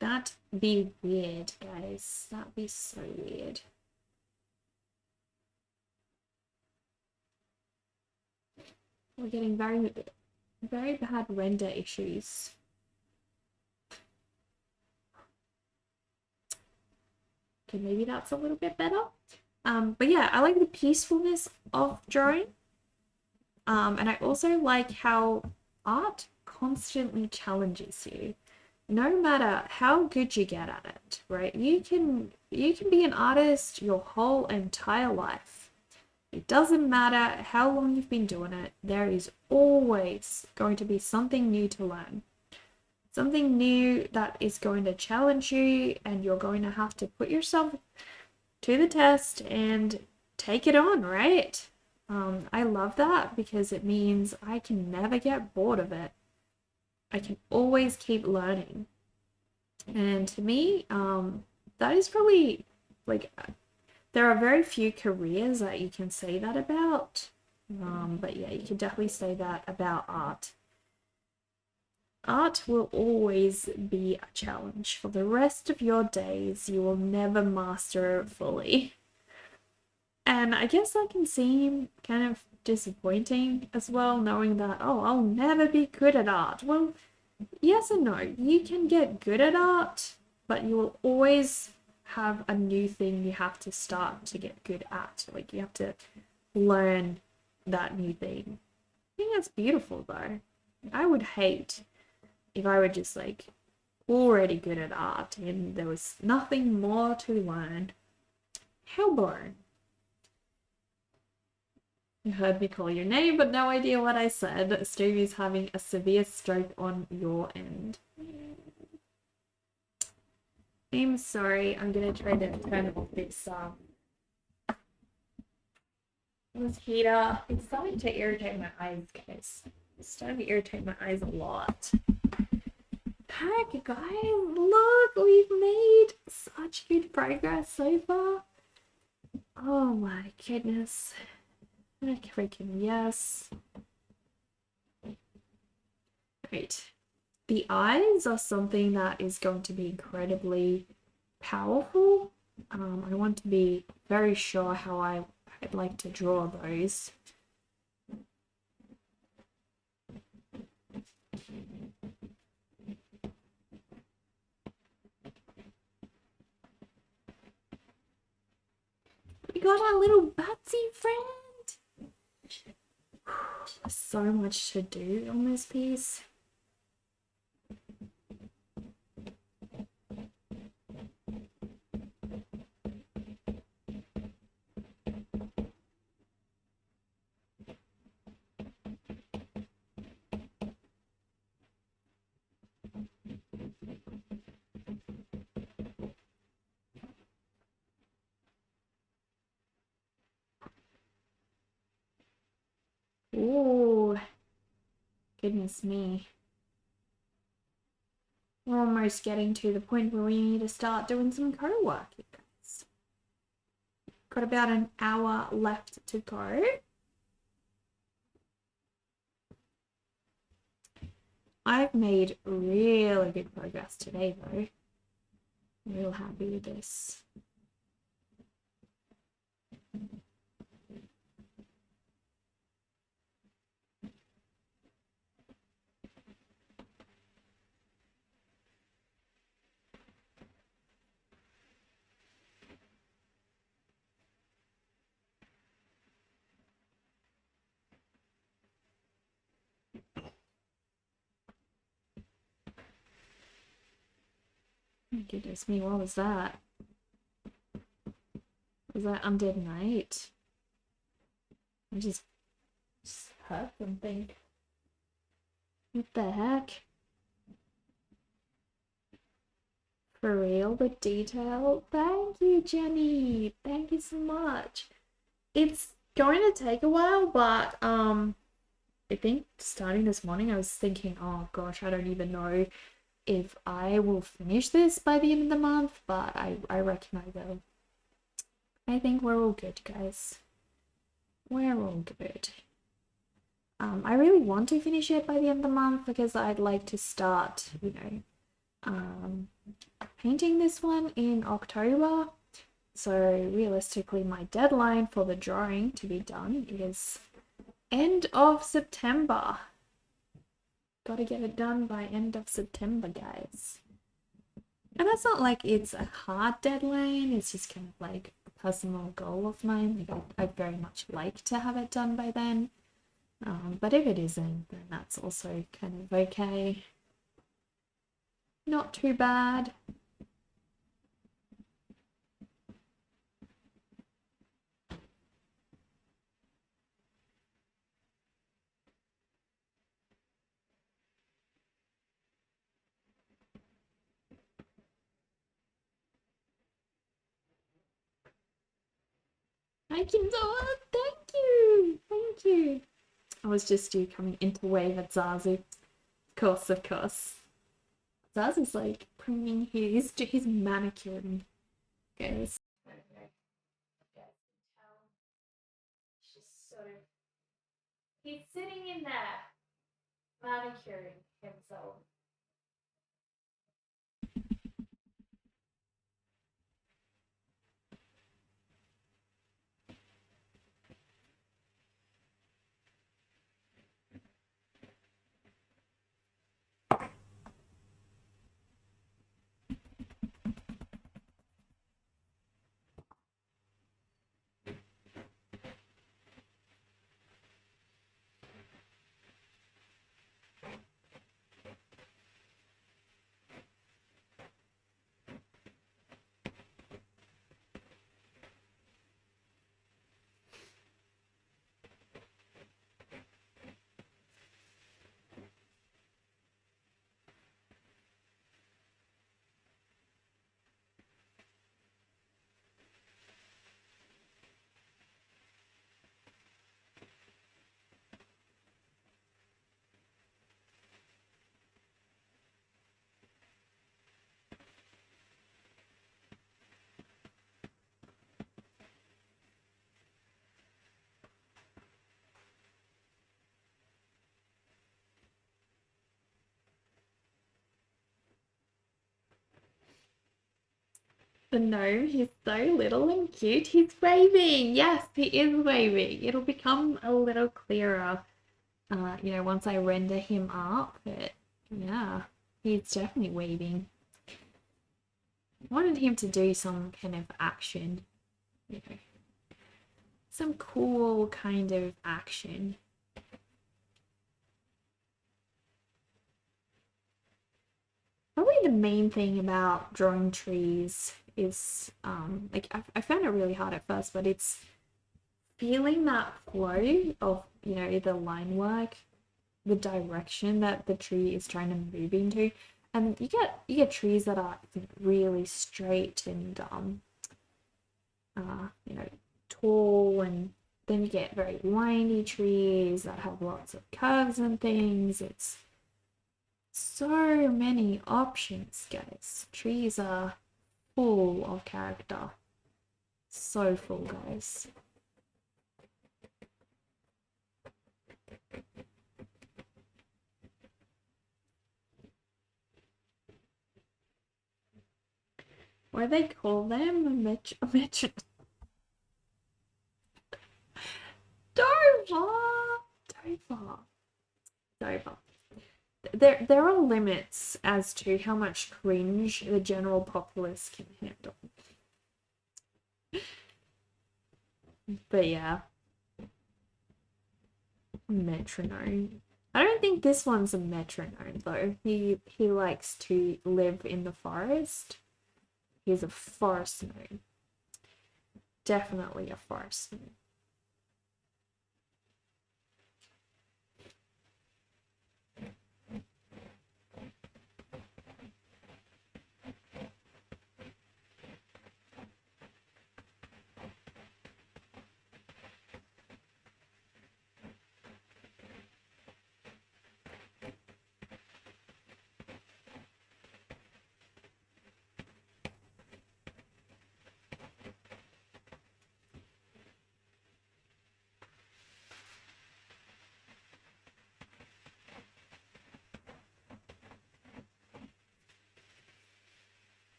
A: That'd be weird, guys. That'd be so weird. We're getting very, very bad render issues. Okay, maybe that's a little bit better. But yeah, I like the peacefulness of drawing. And I also like how art constantly challenges you. No matter how good you get at it, right? You can be an artist your whole entire life. It doesn't matter how long you've been doing it, there is always going to be something new to learn. Something new that is going to challenge you, and you're going to have to put yourself to the test and take it on, right? I love that because it means I can never get bored of it. I can always keep learning. And to me, that is probably, like, there are very few careers that you can say that about. But yeah, you could definitely say that about art. Art will always be a challenge. For the rest of your days, you will never master it fully. And I guess that can seem kind of disappointing as well, knowing that, oh, I'll never be good at art. Well, yes and no. You can get good at art, but you will always have a new thing you have to start to get good at. Like, you have to learn that new thing. I think that's beautiful, though. I would hate if I were just like already good at art and there was nothing more to learn. How boring. You heard me call your name, but no idea what I said. Stevie's having a severe stroke on your end. I'm sorry. I'm gonna try to turn off this heater. It's starting to irritate my eyes, guys. It's starting to irritate my eyes a lot. Heck, guys, look, we've made such good progress so far. Oh my goodness. Freaking yes. Great. The eyes are something that is going to be incredibly powerful. I want to be very sure how I'd like to draw those. We got our little Batsy friend. So much to do on this piece. Ooh, goodness me. We're almost getting to the point where we need to start doing some co-work, you guys. Got about an hour left to go. I've made really good progress today, though. I'm real happy with this. Oh, goodness me, what was that? Was that Undead Knight? I just heard something. What the heck? For real, the detail? Thank you, Jenny. Thank you so much. It's going to take a while, but I think starting this morning I was thinking, oh gosh, I don't even know if I will finish this by the end of the month, but I reckon I will. I think we're all good, guys. We're all good. I really want to finish it by the end of the month because I'd like to start, you know, painting this one in October. So realistically, my deadline for the drawing to be done is end of September. Gotta get it done by end of September, guys. And that's not like it's a hard deadline, it's just kind of like a personal goal of mine. Like I'd very much like to have it done by then. But if it isn't, then that's also kind of okay. Not too bad. I can do it. Thank you. Thank you. I was just you coming into wave at Zazu. Of course, of course. Zazu's like bringing his manicuring, guys. She's so He's sitting in there, manicuring himself. The gnome, he's so little and cute. He's waving. Yes, he is waving. It'll become a little clearer, once I render him up. But yeah, he's definitely waving. I wanted him to do some kind of action, some cool kind of action. Probably the main thing about drawing trees is I found it really hard at first, but it's feeling that flow of the line work, the direction that the tree is trying to move into, and you get trees that are really straight and tall, and then you get very windy trees that have lots of curves and things. It's so many options, guys. Trees are full of character. So full, guys. What do they call them? A metro. Dover. There are limits as to how much cringe the general populace can handle. But yeah. Metronome. I don't think this one's a metronome though. He likes to live in the forest. He's a forest gnome. Definitely a forest gnome.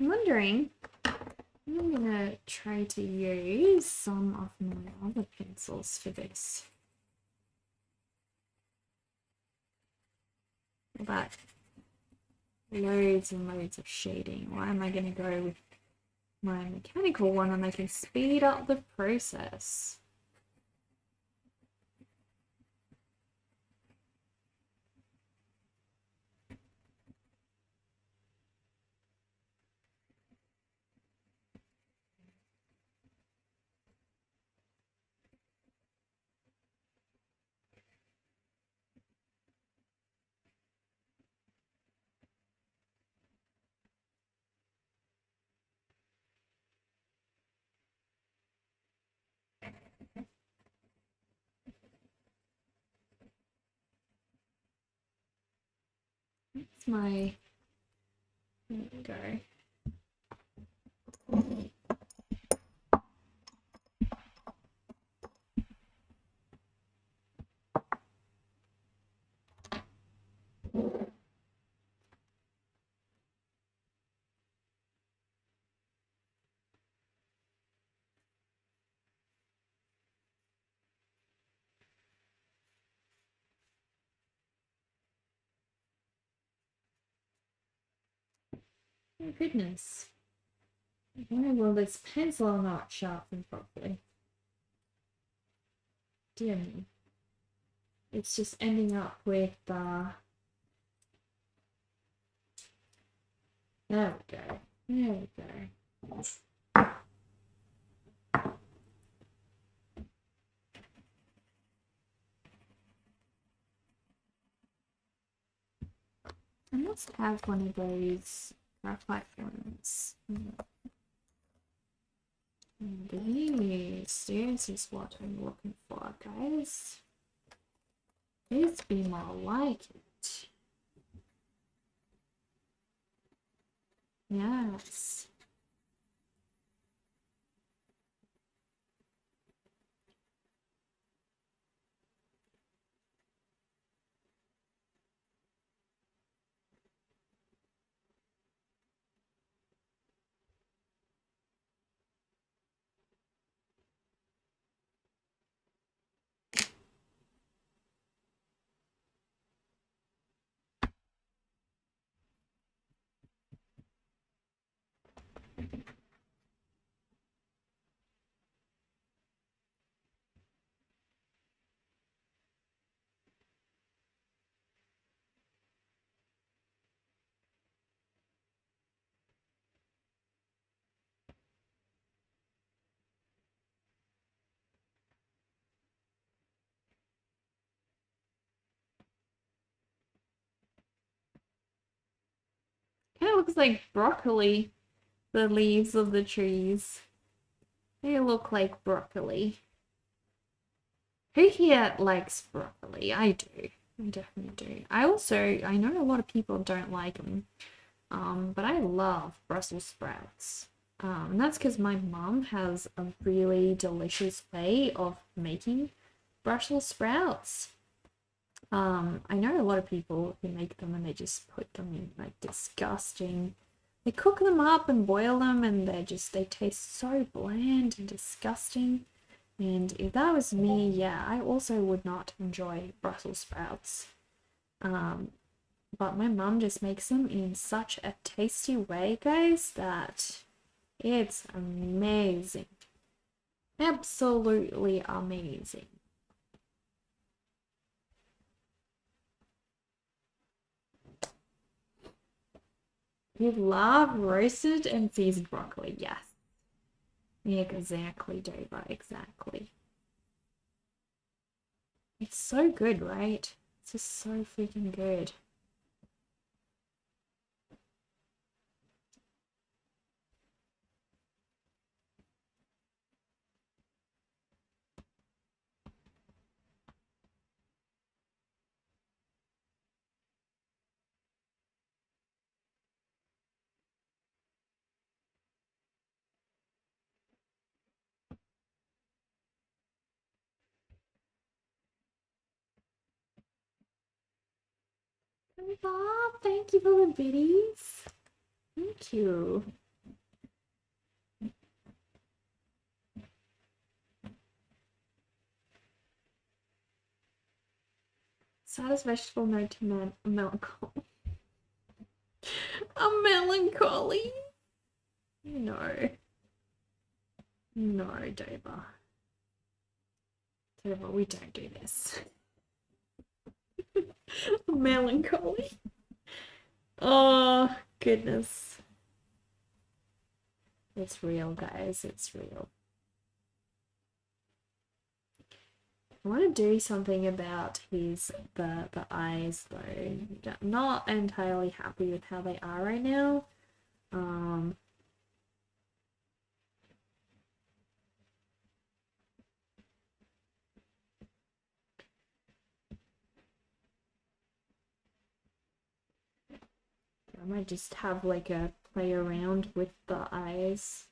A: I'm wondering, I'm gonna try to use some of my other pencils for this. But loads and loads of shading. Why am I gonna go with my mechanical one and I can speed up the process? It's my, there we go. Oh goodness. Why will this pencil not sharpen properly? Dear me. It's just ending up with there we go. There we go. I must have one of those graphite ones. This is what I'm looking for, guys. Please be more like it. Yes. Kind of looks like broccoli. The leaves of the trees. They look like broccoli. Who here likes broccoli? I do. I definitely do. I know a lot of people don't like them. But I love Brussels sprouts. And that's because my mum has a really delicious way of making Brussels sprouts. I know a lot of people who make them and they just put them in like disgusting. They cook them up and boil them and they taste so bland and disgusting. And if that was me, yeah, I also would not enjoy Brussels sprouts. But my mum just makes them in such a tasty way, guys, that it's amazing. Absolutely amazing. You love roasted and seasoned broccoli, yes. Exactly, Dover, exactly. It's so good, right? It's just so freaking good. Bob, thank you for the biddies. Thank you. Saddest vegetable known to melancholy. A melancholy? No. No, Dover. Dover, we don't do this. Melancholy. Oh, goodness. It's real, guys. It's real. I want to do something about the eyes though. I'm not entirely happy with how they are right now. I might just have like a play around with the eyes.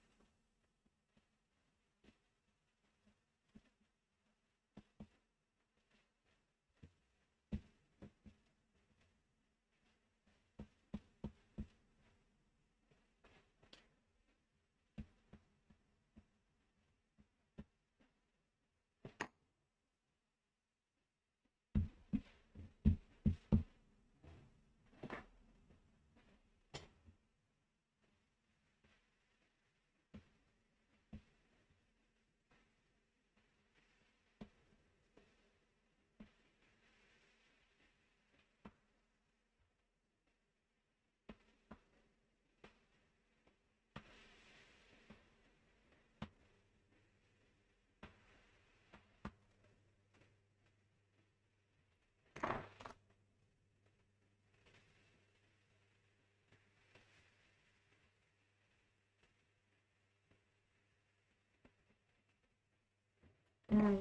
A: There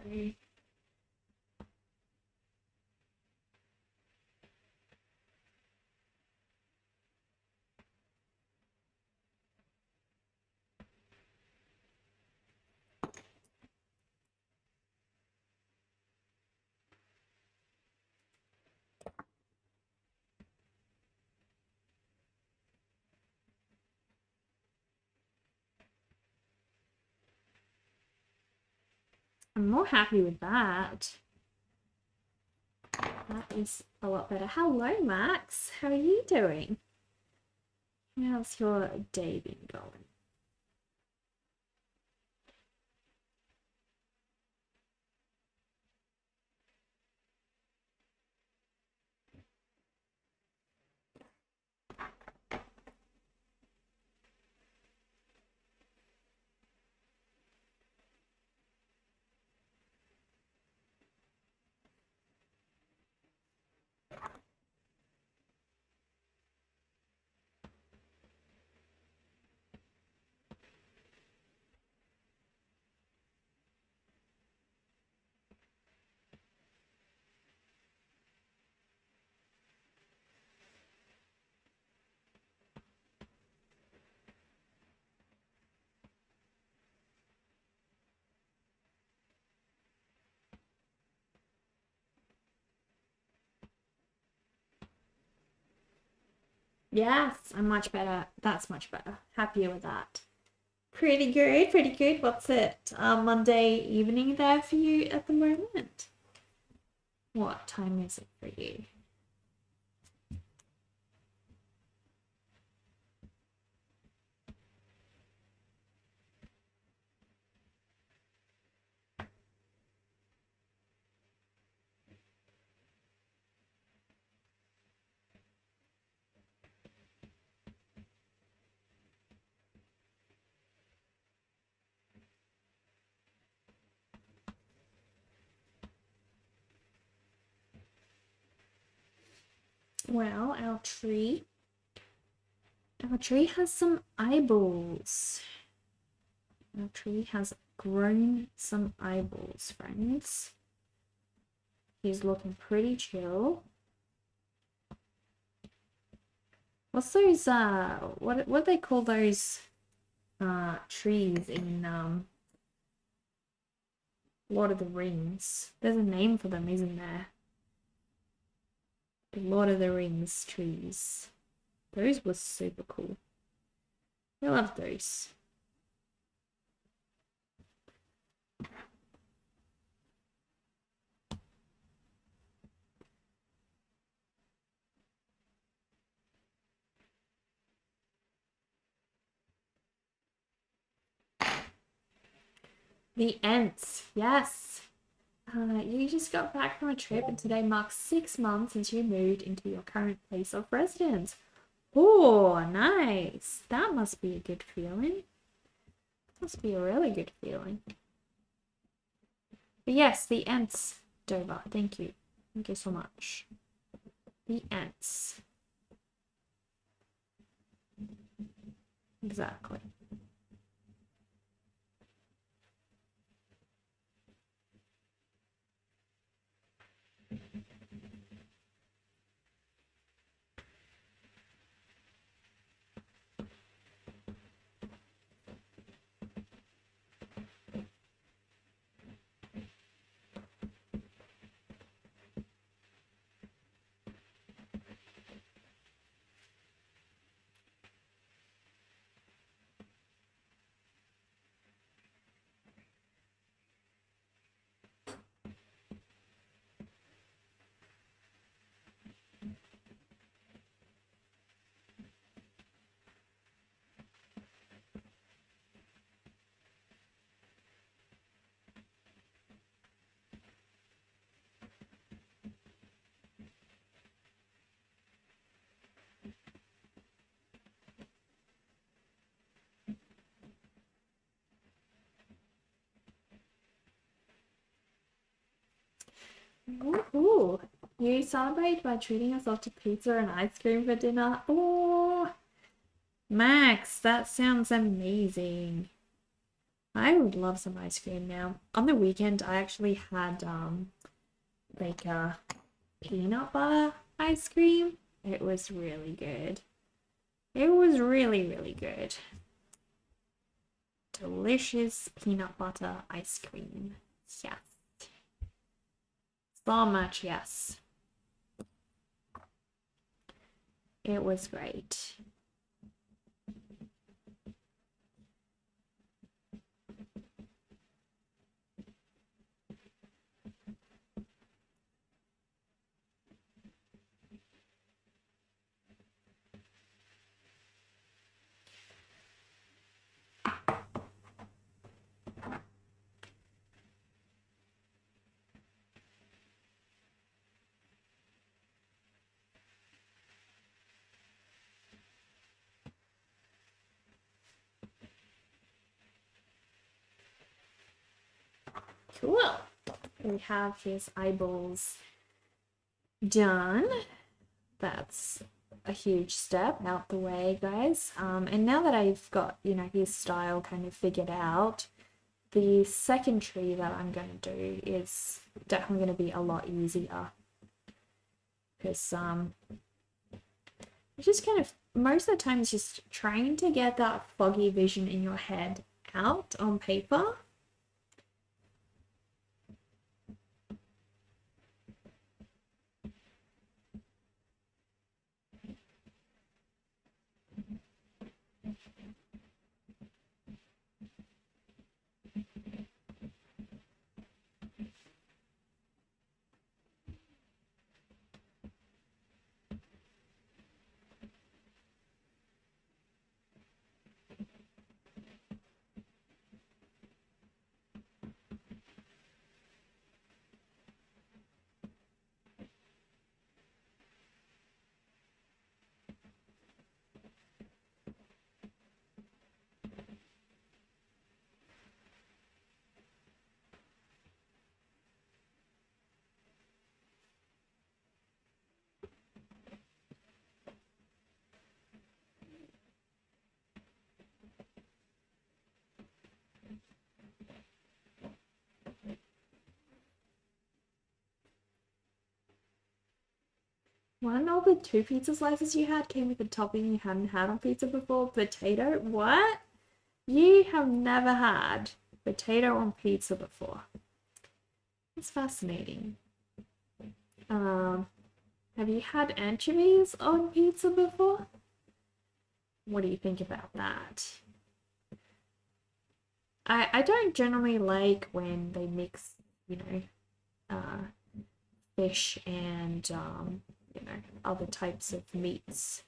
A: we go. I'm more happy with that. That is a lot better. Hello, Max. How are you doing? How's your day been going? Yes, I'm much better. That's much better. Happier with that. Pretty good, pretty good. What's it? Monday evening there for you at the moment? What time is it for you? Well, our tree has some eyeballs. Our tree has grown some eyeballs, friends. He's looking pretty chill. What's those what they call those trees in Lord of the Rings? There's a name for them, isn't there? The Lord of the Rings trees. Those were super cool. I love those. The Ents, yes. You just got back from a trip and today marks 6 months since you moved into your current place of residence. Oh, nice. That must be a good feeling. Must be a really good feeling. But yes, the Ents, Dover. Thank you. Thank you so much. The Ents. Exactly. Ooh. You celebrate by treating yourself to pizza and ice cream for dinner. Oh, Max, that sounds amazing. I would love some ice cream now. On the weekend, I actually had like a peanut butter ice cream. It was really good. It was really, really good. Delicious peanut butter ice cream. Yes. So much, yes. It was great. Cool. We have his eyeballs done. That's a huge step out the way, guys. And now that I've got, his style kind of figured out, the second tree that I'm going to do is definitely going to be a lot easier. Because it's just kind of, most of the time it's just trying to get that foggy vision in your head out on paper. One of the two pizza slices you had came with a topping you hadn't had on pizza before, potato. What? You have never had potato on pizza before. That's fascinating. Have you had anchovies on pizza before? What do you think about that? I don't generally like when they mix, fish and other types of meats.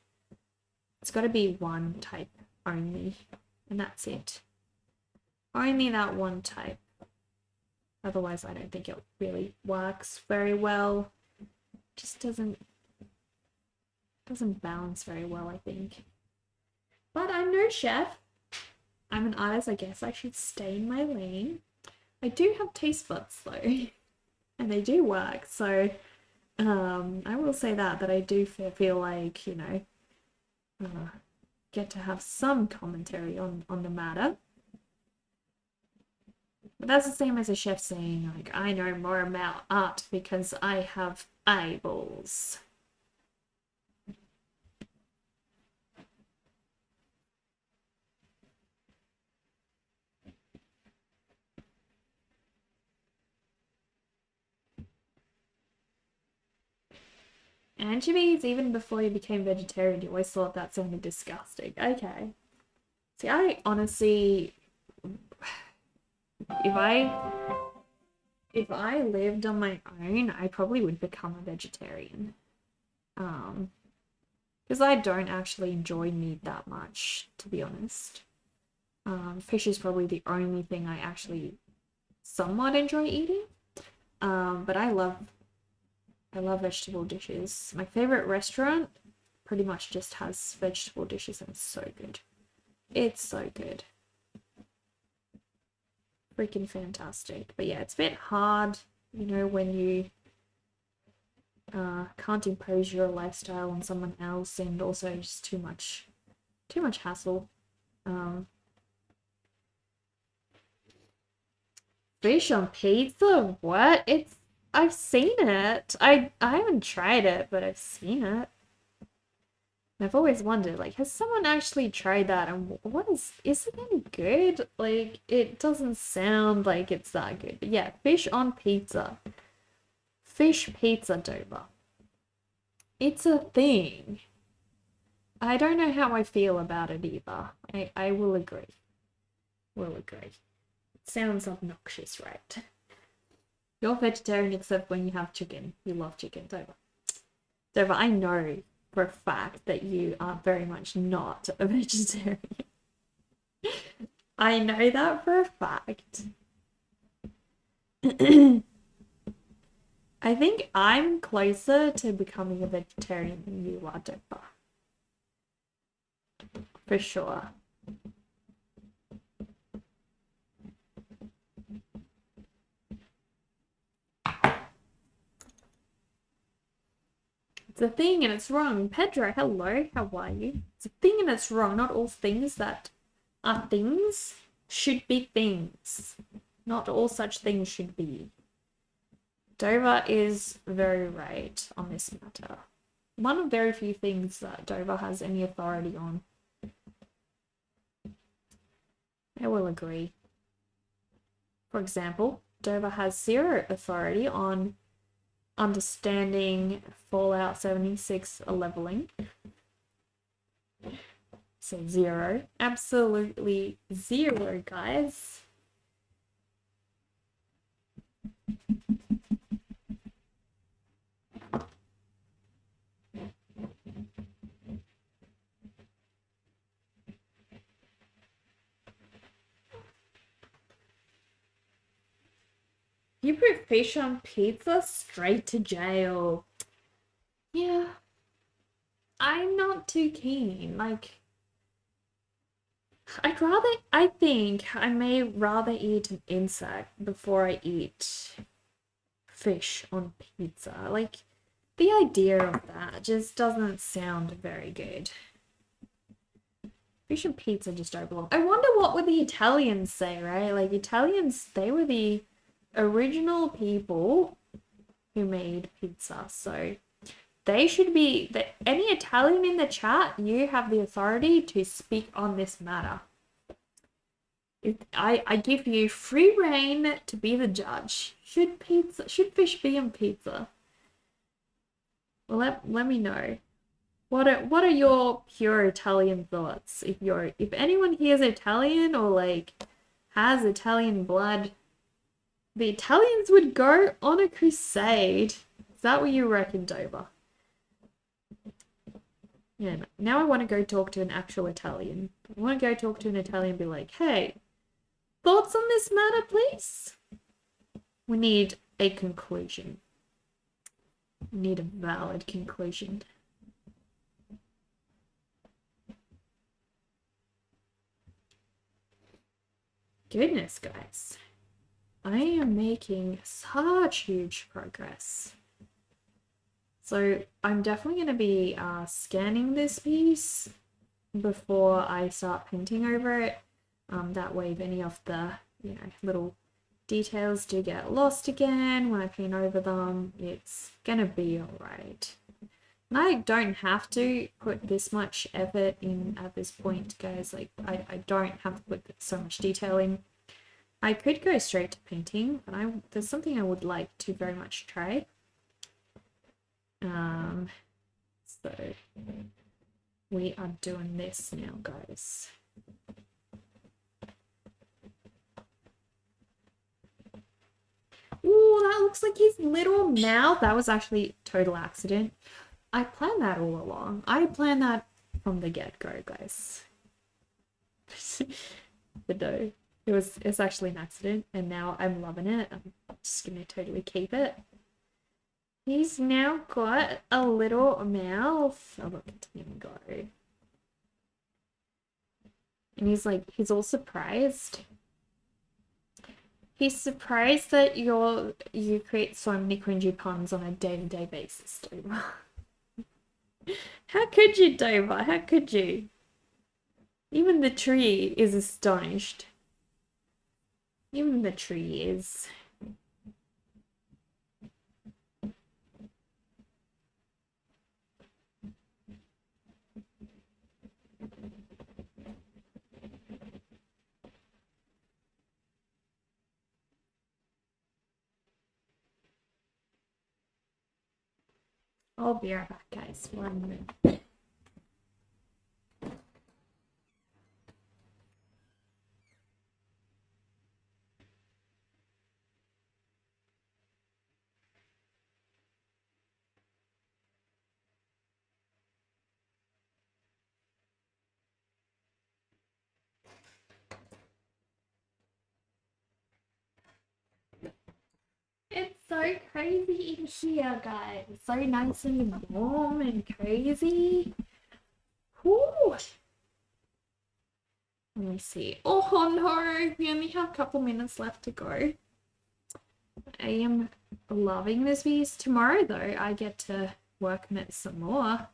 A: It's got to be one type only, and that's it. Only that one type. Otherwise, I don't think it really works very well. Just doesn't balance very well, I think. But I'm no chef. I'm an artist. I guess I should stay in my lane. I do have taste buds though, and they do work. So I will say that I do feel like get to have some commentary on the matter. But that's the same as a chef saying, like, I know more about art because I have eyeballs. Anchovies, even before you became vegetarian, you always thought that sounded disgusting. Okay. See, I honestly, if I lived on my own, I probably would become a vegetarian. Because I don't actually enjoy meat that much, to be honest. Fish is probably the only thing I actually somewhat enjoy eating. But I love vegetable dishes. My favorite restaurant pretty much just has vegetable dishes and it's so good. It's so good. Freaking fantastic. But yeah, it's a bit hard, when you can't impose your lifestyle on someone else, and also just too much hassle. Fish on pizza? What? I've seen it. I haven't tried it, but I've seen it. I've always wondered, like, has someone actually tried that and is it any good? Like, it doesn't sound like it's that good. But yeah, fish on pizza. Fish pizza Dover. It's a thing. I don't know how I feel about it either. I will agree. Will agree. It sounds obnoxious, right? You're vegetarian except when you have chicken. You love chicken, Dover. Dover, I know for a fact that you are very much not a vegetarian. I know that for a fact. I think I'm closer to becoming a vegetarian than you are, Dover. For sure. It's a thing and it's wrong. Pedro, hello, how are you? It's a thing and it's wrong. Not all things that are things should be things. Not all such things should be. Dover is very right on this matter. One of very few things that Dover has any authority on. I will agree. For example, Dover has zero authority on understanding Fallout 76 leveling. So zero. Absolutely zero, guys. You put fish on pizza, straight to jail. Yeah. I'm not too keen. Like, I think I may rather eat an insect before I eat fish on pizza. Like, the idea of that just doesn't sound very good. Fish and pizza just don't belong. I wonder what would the Italians say, right? Like, Italians, they were the original people who made pizza, so they should be any Italian in the chat, you have the authority to speak on this matter. I give you free reign to be the judge. Should fish be on pizza? Well, let me know. What are your pure Italian thoughts? If anyone here is Italian or like has Italian blood, the Italians would go on a crusade. Is that what you reckon, Dover? Yeah, now I want to go talk to an actual Italian. I want to go talk to an Italian and be like, hey, thoughts on this matter, please? We need a conclusion. We need a valid conclusion. Goodness, guys. I am making such huge progress. So I'm definitely going to be scanning this piece before I start painting over it. That way, if any of the little details do get lost again when I paint over them, it's going to be alright. And I don't have to put this much effort in at this point, guys. Like, I don't have to put so much detail in. I could go straight to painting, but there's something I would like to very much try. So we are doing this now, guys. Ooh, that looks like his little mouth. That was actually total accident. I planned that all along. I planned that from the get-go, guys. But no, it's actually an accident, and now I'm loving it. I'm just gonna totally keep it. He's now got a little mouth. Oh, look at him go. And he's all surprised. He's surprised that you create so many cringy puns on a day-to-day basis, Dover. How could you, Dover? How could you? Even the tree is astonished. Even the tree is. I'll be right back, guys. 1 minute. It's so crazy in here, guys. So nice and warm and crazy. Whoo! Let me see. Oh no, we only have a couple minutes left to go. I am loving this piece. Tomorrow, though, I get to work on it some more.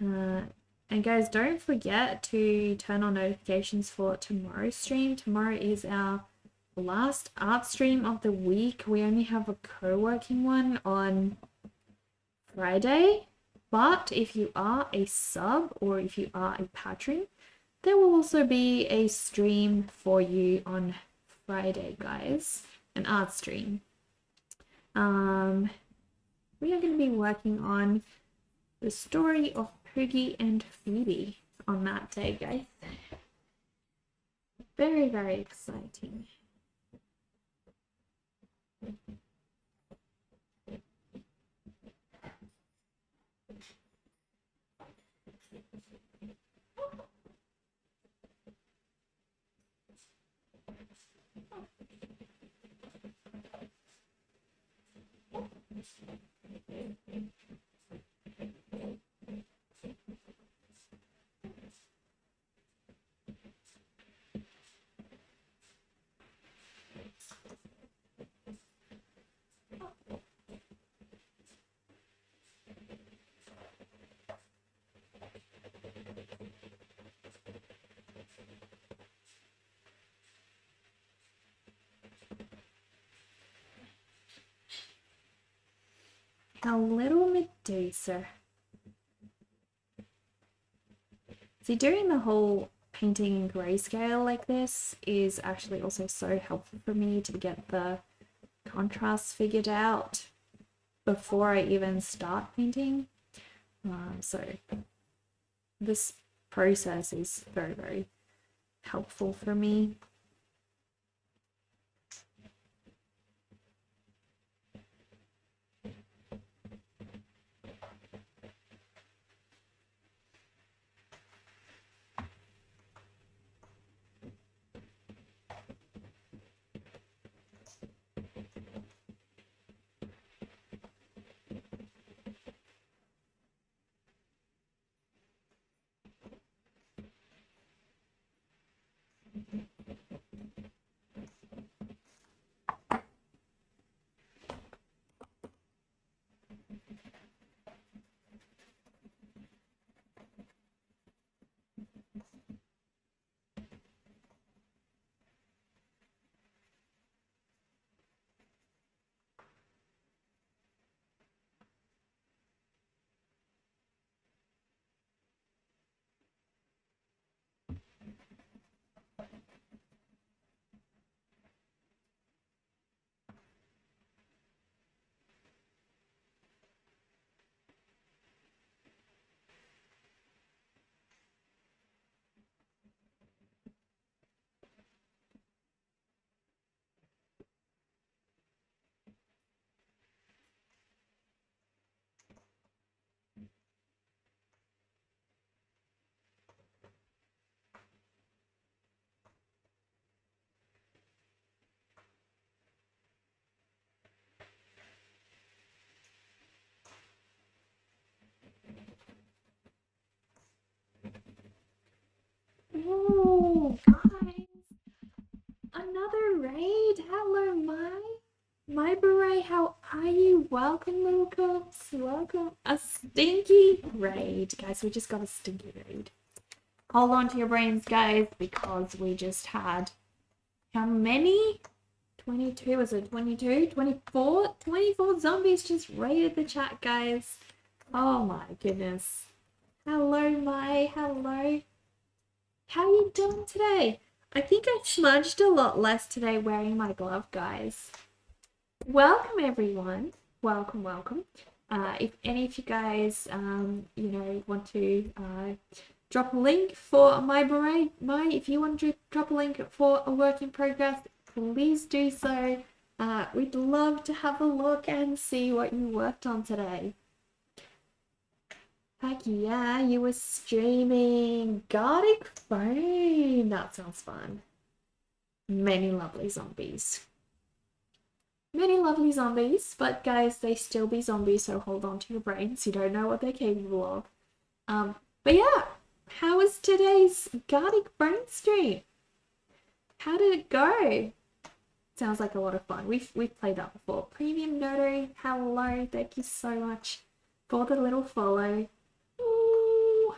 A: And guys, don't forget to turn on notifications for tomorrow's stream. Tomorrow is our last art stream of the week. We only have a co-working one on Friday. But if you are a sub or if you are a patron, there will also be a stream for you on Friday, guys. An art stream. We are going to be working on the story of Poogie and Phoebe on that day, guys. Very, very exciting. A little Medusa. See, doing the whole painting in grayscale like this is actually also so helpful for me to get the contrast figured out before I even start painting. So this process is very, very helpful for me. Oh, guys, another raid. Hello, my beret. How are you? Welcome, little cubs. Welcome. A stinky raid, guys. We just got a stinky raid. Hold on to your brains, guys, because we just had How many? 22, was it 22? 24? 24 zombies just raided the chat, guys. Oh my goodness. Hello, Mai. Hello. How are you doing today? I think I smudged a lot less today wearing my glove, guys. Welcome, everyone. Welcome, welcome. If any of you guys, want to drop a link for my beret, if you want to drop a link for a work in progress, please do so. We'd love to have a look and see what you worked on today. Heck yeah, you were streaming Garlic Phone. That sounds fun. Many lovely zombies. Many lovely zombies, but guys, they still be zombies, so hold on to your brains. You don't know what they're capable of. But yeah, how was today's Garlic Phone stream? How did it go? Sounds like a lot of fun. We've played that before. Premium Notary, hello. Thank you so much for the little follow. Ooh,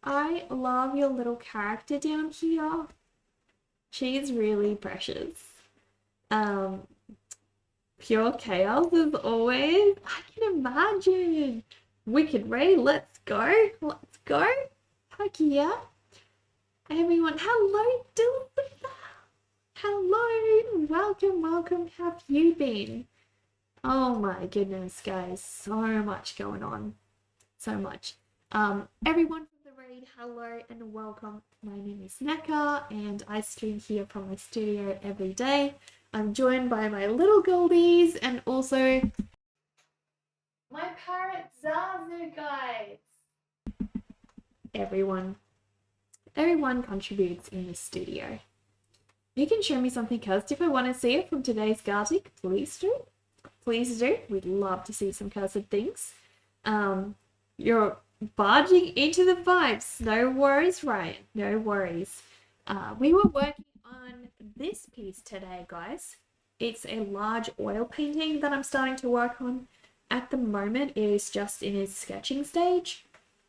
A: I love your little character down here. She's really precious. Pure chaos as always. I can imagine. Wicked Ray, let's go. Let's go. Heck yeah. Everyone, hello, Dulce. Hello, welcome, welcome. How have you been? Oh my goodness, guys, so much going on. So much. Everyone from the raid, hello and welcome. My name is Neka and I stream here from my studio every day. I'm joined by my little goldies and also my parrot Zazu, guys. Everyone contributes in the studio. You can show me something cursed if I want to see it from today's Gartic. Please do. Please do. We'd love to see some cursed things. You're barging into the vibes. No worries, Ryan. No worries. We were working on this piece today, guys. It's a large oil painting that I'm starting to work on. At the moment, it is just in its sketching stage.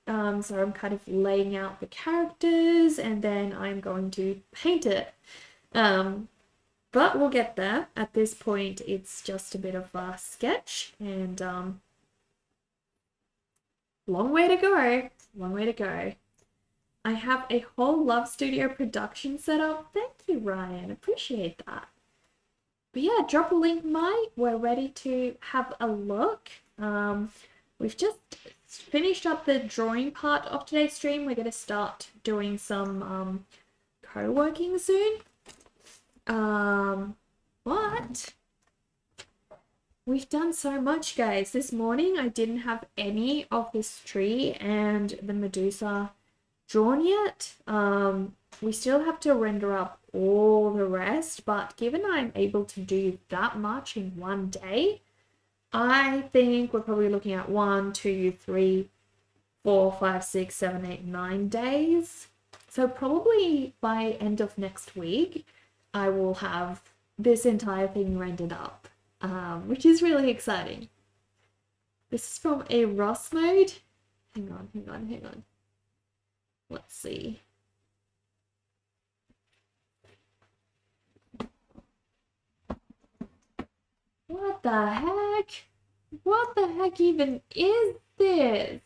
A: So I'm kind of laying out the characters and then I'm going to paint it. But we'll get there. At this point, it's just a bit of a sketch and long way to go. Long way to go. I have a whole Love Studio production set up. Thank you, Ryan. Appreciate that. But yeah, drop a link, Mai. We're ready to have a look. We've just finished up the drawing part of today's stream. We're going to start doing some co-working soon. What? We've done so much, guys. This morning I didn't have any of this tree and the Medusa drawn yet. We still have to render up all the rest, but given I'm able to do that much in one day, I think we're probably looking at 1, 2, 3, 4, 5, 6, 7, 8, 9 days. So probably by end of next week, I will have this entire thing rendered up, which is really exciting. This is from a Ross mode. Hang on. Let's see. What the heck? What the heck even is this?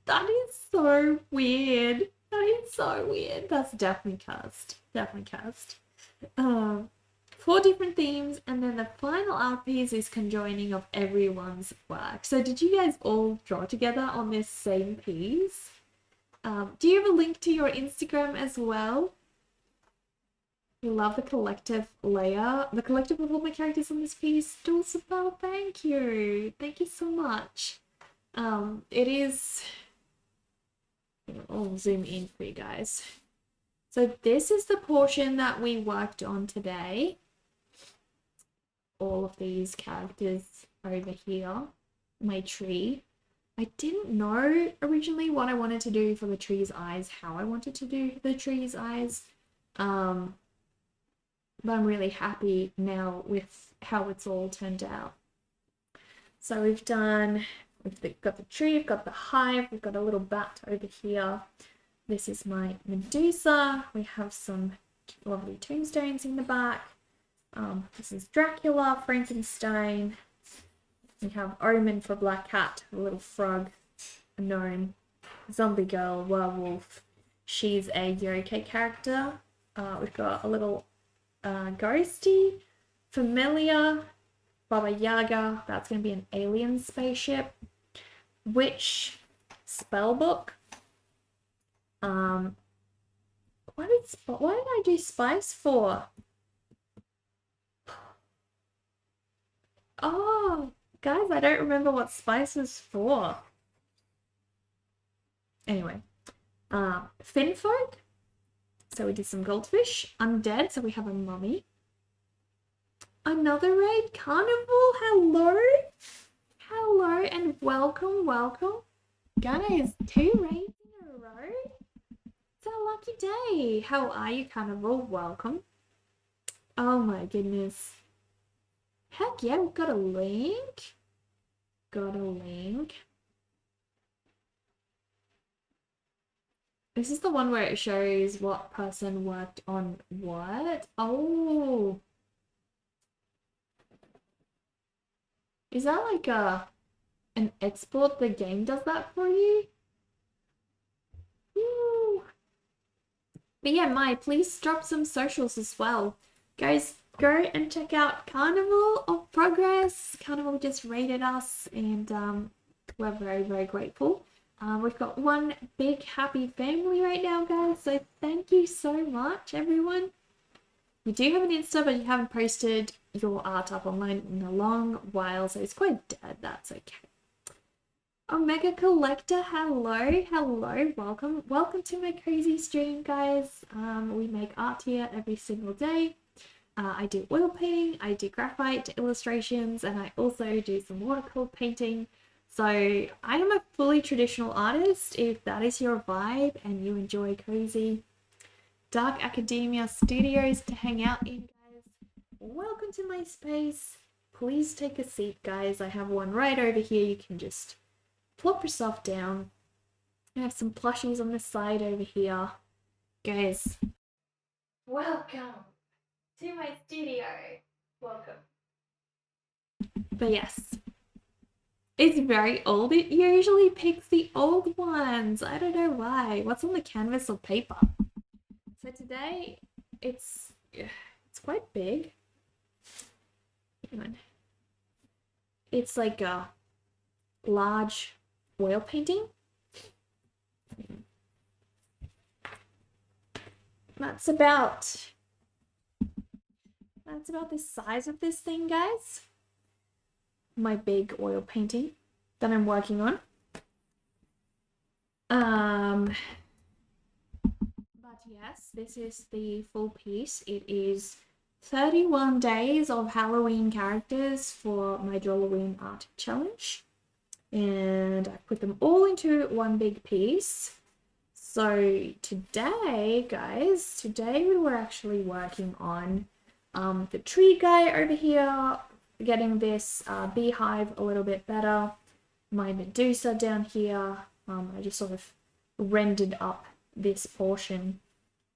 A: That is so weird. That is so weird. That's definitely cast. Definitely cast. 4 different themes, and then the final art piece is conjoining of everyone's work. So did you guys all draw together on this same piece? Do you have a link to your Instagram as well? We love the collective layer. The collective of all my characters on this piece. Dulcibel, thank you. Thank you so much. It is... I'll zoom in for you guys. So this is the portion that we worked on today. All of these characters over here. My tree. I didn't know originally what I wanted to do for the tree's eyes, how I wanted to do the tree's eyes. But I'm really happy now with how it's all turned out. So we've got the tree, we've got the hive, we've got a little bat over here. This is my Medusa. We have some lovely tombstones in the back. This is Dracula, Frankenstein. We have Omen for Black Cat, a little frog, a gnome, zombie girl, werewolf. She's a yokai character. We've got a little ghosty, familiar, Baba Yaga. That's going to be an alien spaceship. Witch, spellbook. What did I do spice for? Oh, guys, I don't remember what spice was for. Anyway, Finfolk. So we did some goldfish. Undead, so we have a mummy. Another raid. Carnival, hello. Hello and welcome, welcome. Guys, 2 raids in a row. It's our lucky day. How are you, Carnival? Welcome. Oh my goodness. Heck yeah, we've got a link. Got a link. This is the one where it shows what person worked on what. Oh. Is that like an export? The game does that for you? Woo. But yeah, please drop some socials as well. Guys, go and check out Carnival of Progress. Carnival just raided us and we're very, very grateful. We've got one big happy family right now, guys. So thank you so much, everyone. We do have an Insta, but you haven't posted your art up online in a long while, so it's quite dead. That's okay. Omega Collector, hello, welcome to my crazy stream, guys. We make art here every single day. I do oil painting, I do graphite illustrations, and I also do some watercolor painting. So I am a fully traditional artist. If that is your vibe and you enjoy cozy dark academia studios to hang out in, guys, welcome to my space. Please take a seat, guys. I have one right over here. You can just plop yourself down. I have some plushies on the side over here. Guys, welcome to my studio. Welcome. But yes, it's very old. It usually picks the old ones. I don't know why. What's on the canvas or paper? So today, it's quite big. Hang on. It's like a large oil painting. That's about the size of this thing, guys. My big oil painting that I'm working on. But yes, this is the full piece. It is 31 days of Halloween characters for my Drawloween art challenge. And I put them all into one big piece. So today, guys, we were actually working on the tree guy over here, getting this beehive a little bit better. My Medusa down here. I just sort of rendered up this portion.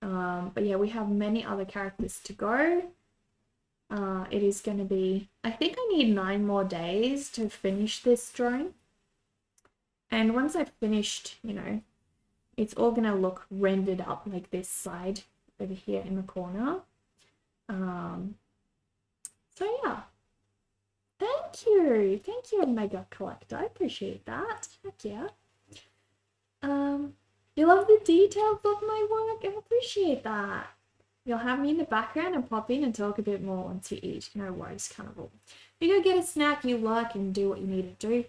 A: But yeah, we have many other characters to go. It is going to be, I think I need 9 more days to finish this drawing. And once I've finished, you know, it's all going to look rendered up like this side over here in the corner. So yeah. Thank you, Omega Collector. I appreciate that. Heck yeah. You love the details of my work. I appreciate that. You'll have me in the background and pop in and talk a bit more once you eat. No worries, Carnival. You go get a snack, you lurk, and do what you need to do.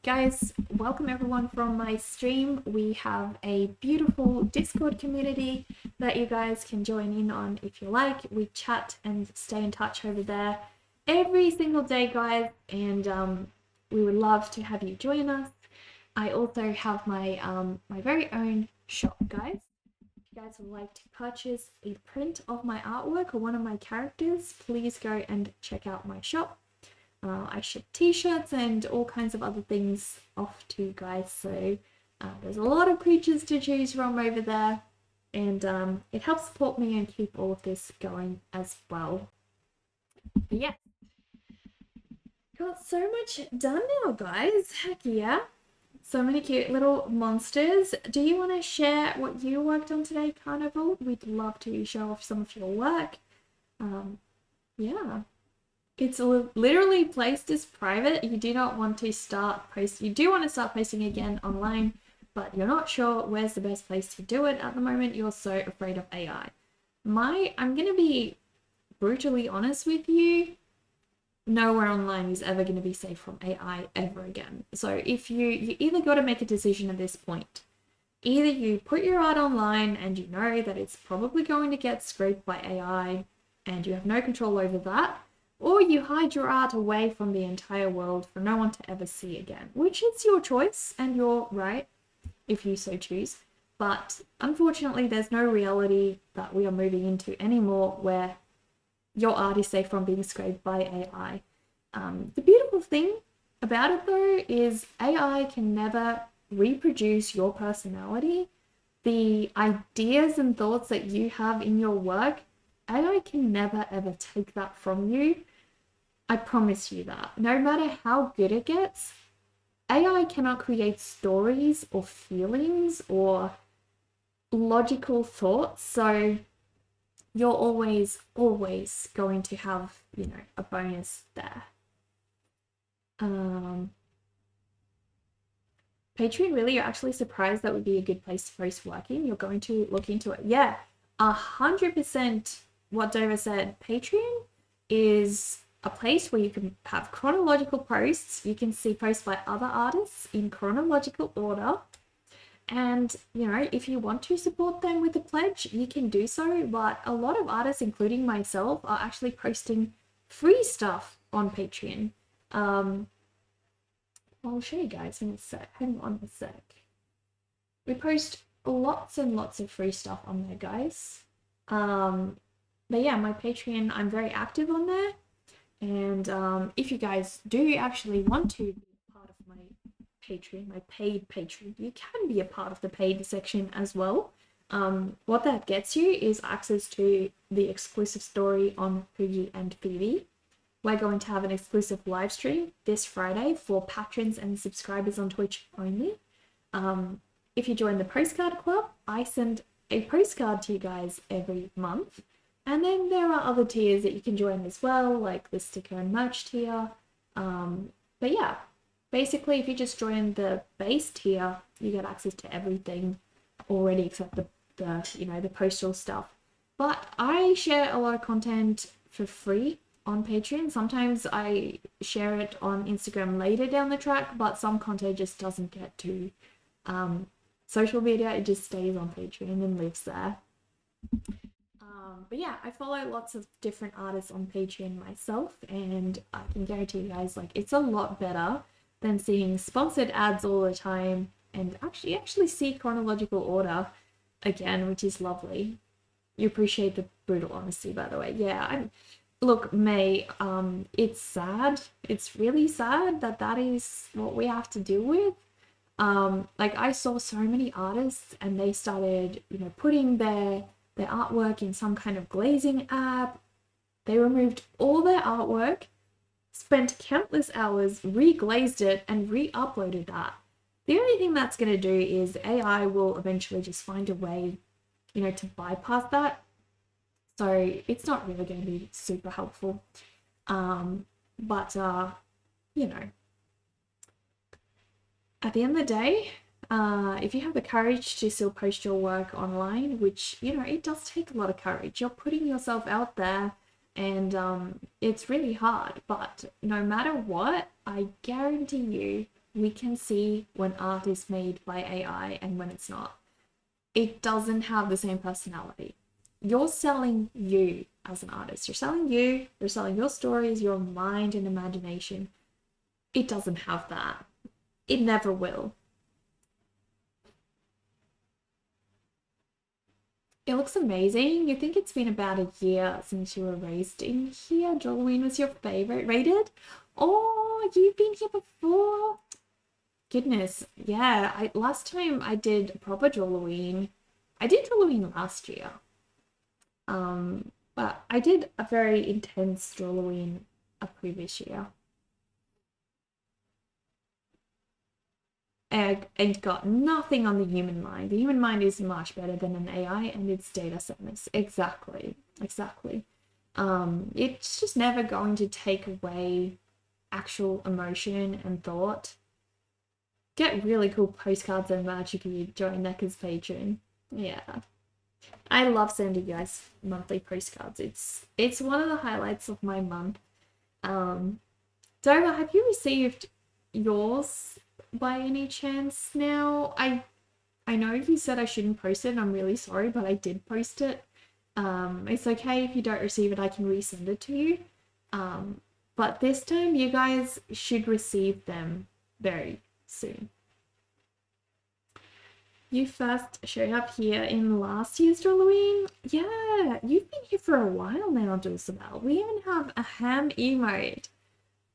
A: Guys, welcome everyone from my stream. We have a beautiful Discord community that you guys can join in on if you like. We chat and stay in touch over there every single day, guys, and we would love to have you join us. I also have my my very own shop, guys. If you guys would like to purchase a print of my artwork or one of my characters, please go and check out my shop. I ship t-shirts and all kinds of other things off to you guys, so There's a lot of creatures to choose from over there, and it helps support me and keep all of this going as well. But yeah, got so much done now, guys. Heck yeah. So many cute little monsters. Do you want to share what you worked on today, Carnival? We'd love to show off some of your work. Yeah. It's literally placed as private. You do not want to start posting. You do want to start posting again online, but you're not sure where's the best place to do it at the moment. You're so afraid of AI. I'm going to be brutally honest with you. Nowhere online is ever going to be safe from AI ever again. So if you either got to make a decision at this point. Either you put your art online and you know that it's probably going to get scraped by AI and you have no control over that, or you hide your art away from the entire world for no one to ever see again, which is your choice and your right if you so choose. But unfortunately, there's no reality that we are moving into anymore where your art is safe from being scraped by AI. The beautiful thing about it though is AI can never reproduce your personality. The ideas and thoughts that you have in your work, AI can never ever take that from you. I promise you that. No matter how good it gets, AI cannot create stories or feelings or logical thoughts. So you're always going to have, a bonus there. Patreon, really? You're actually surprised that would be a good place to post working? You're going to look into it? Yeah, 100% what Dover said. Patreon is a place where you can have chronological posts. You can see posts by other artists in chronological order. And, if you want to support them with a pledge, you can do so. But a lot of artists, including myself, are actually posting free stuff on Patreon. I'll show you guys in a sec. Hang on a sec. We post lots and lots of free stuff on there, guys. But yeah, my Patreon, I'm very active on there. And if you guys do actually want to be part of my Patreon, my paid Patreon, you can be a part of the paid section as well. What that gets you is access to the exclusive story on Poogie and Phoebe. We're going to have an exclusive live stream this Friday for patrons and subscribers on Twitch only. If you join the postcard club, I send a postcard to you guys every month. And then there are other tiers that you can join as well, like the sticker and merch tier. But yeah, basically, if you just join the base tier, you get access to everything already except the postal stuff. But I share a lot of content for free on Patreon. Sometimes I share it on Instagram later down the track, but some content just doesn't get to social media. It just stays on Patreon and lives there. But yeah, I follow lots of different artists on Patreon myself, and I can guarantee you guys, it's a lot better than seeing sponsored ads all the time, and actually see chronological order again, which is lovely. You appreciate the brutal honesty, by the way. Yeah, look, May, it's sad. It's really sad that is what we have to deal with. I saw so many artists and they started, putting their artwork in some kind of glazing app. They removed all their artwork, spent countless hours, re-glazed it, and re-uploaded that. The only thing that's going to do is AI will eventually just find a way, to bypass that. So it's not really going to be super helpful. But at the end of the day, if you have the courage to still post your work online, which, it does take a lot of courage. You're putting yourself out there and it's really hard. But no matter what, I guarantee you, we can see when art is made by AI and when it's not. It doesn't have the same personality. You're selling you as an artist. You're selling your stories, your mind and imagination. It doesn't have that. It never will. It looks amazing. You think it's been about a year since you were raised in here. Drawloween was your favorite rated? Oh, you've been here before? Goodness, yeah. Last time I did proper Drawloween. I did Drawloween last year. But I did a very intense Drawloween a previous year. And got nothing on the human mind. The human mind is much better than an AI and its data centers. Exactly. Exactly. It's just never going to take away actual emotion and thought. Get really cool postcards and merch if you join Necker's Patreon. Yeah. I love sending you guys monthly postcards. It's one of the highlights of my month. Dover, have you received yours by any chance now? I know you said I shouldn't post it, and I'm really sorry, but I did post it. It's okay if you don't receive it, I can resend it to you. But this time you guys should receive them very soon. You first showed up here in last year's Drawloween? Yeah, you've been here for a while now, Dulcibel. We even have a ham emote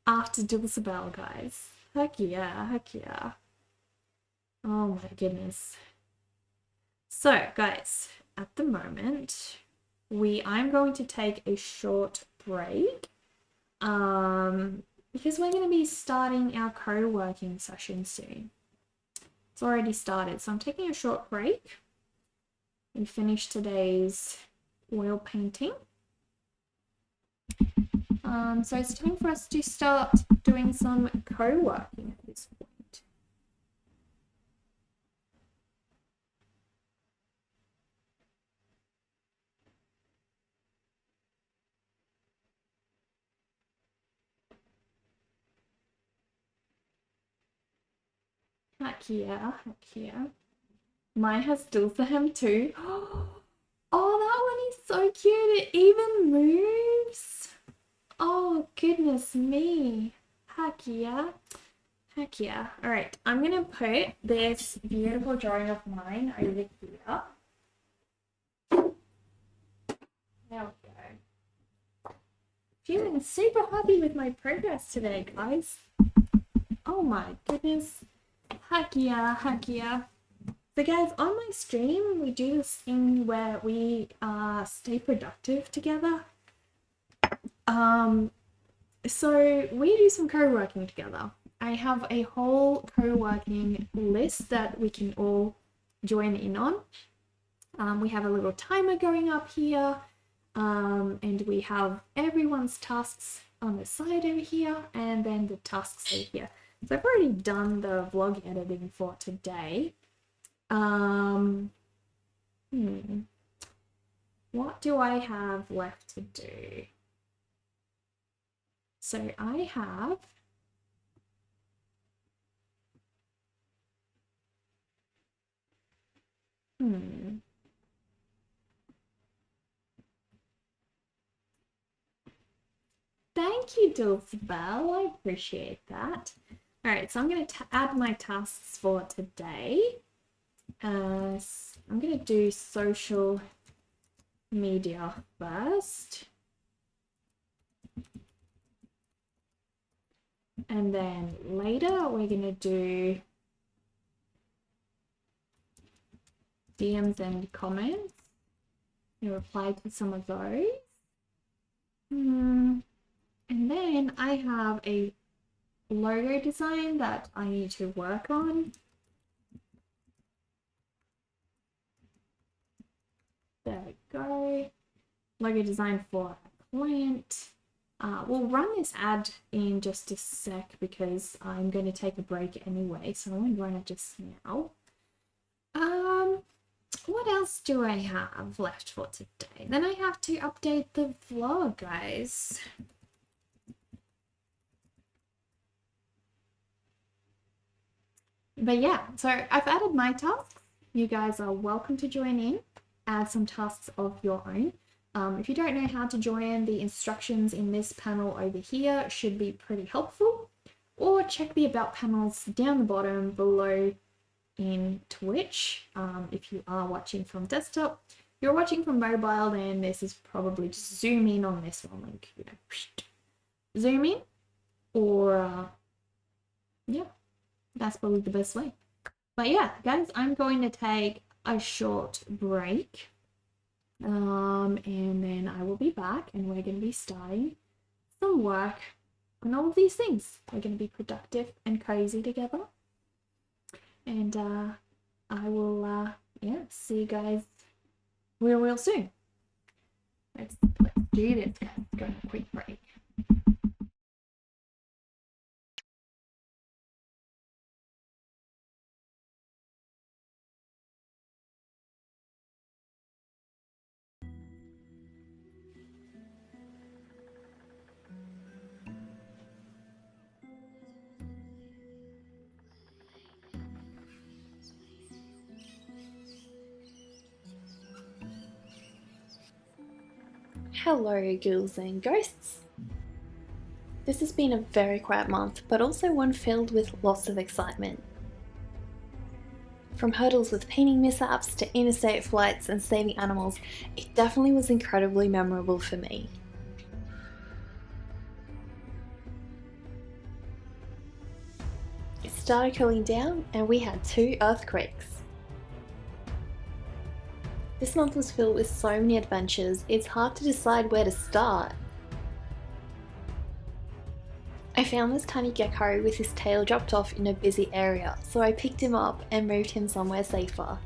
A: after Dulcibel, guys. Heck yeah, heck yeah. Oh my goodness. So, guys, at the moment, I'm going to take a short break. Because we're going to be starting our co-working session soon. It's already started, so I'm taking a short break. We finished today's oil painting. So it's time for us to start doing some co-working at this point. Heck yeah, heck yeah. Mine has Dulciham too. Oh, that one is so cute. It even moves. Oh, goodness me. Heck yeah. Heck yeah. All right, I'm going to put this beautiful drawing of mine over here. There we go. Feeling super happy with my progress today, guys. Oh my goodness. Heck yeah, heck yeah. So guys, on my stream, we do this thing where we stay productive together. So we do some co-working together. I have a whole co-working list that we can all join in on. We have a little timer going up here, and we have everyone's tasks on the side over here, and then the tasks over here. So I've already done the vlog editing for today. What do I have left to do? So I have Thank you, Dulcibel. I appreciate that. All right, so I'm going to add my tasks for today. I'm going to do social media first. And then later we're going to do DMs and comments. You reply to some of those. And then I have a logo design that I need to work on. There we go. Logo design for a client. We'll run this ad in just a sec because I'm going to take a break anyway, so I won't run it just now. What else do I have left for today? Then I have to update the vlog, guys. But yeah, so I've added my tasks. You guys are welcome to join in, add some tasks of your own. If you don't know how to join, the instructions in this panel over here should be pretty helpful. Or check the about panels down the bottom below in Twitch. If you are watching from desktop, if you're watching from mobile, then this is probably just zoom in on this one, like, you know, zoom in, or yeah, That's probably the best way. But yeah, guys, I'm going to take a short break. And then I will be back and we're going to be starting some work on all of these things. We're going to be productive and cozy together. And I will, see you guys real soon. Let's do this, guys. Let's go on a quick break.
B: Hello, ghouls and ghosts. This has been a very quiet month, but also one filled with lots of excitement. From hurdles with painting mishaps to interstate flights and saving animals, it definitely was incredibly memorable for me. It started cooling down and we had 2 earthquakes. This month was filled with so many adventures, it's hard to decide where to start. I found this tiny gecko with his tail dropped off in a busy area, so I picked him up and moved him somewhere safer.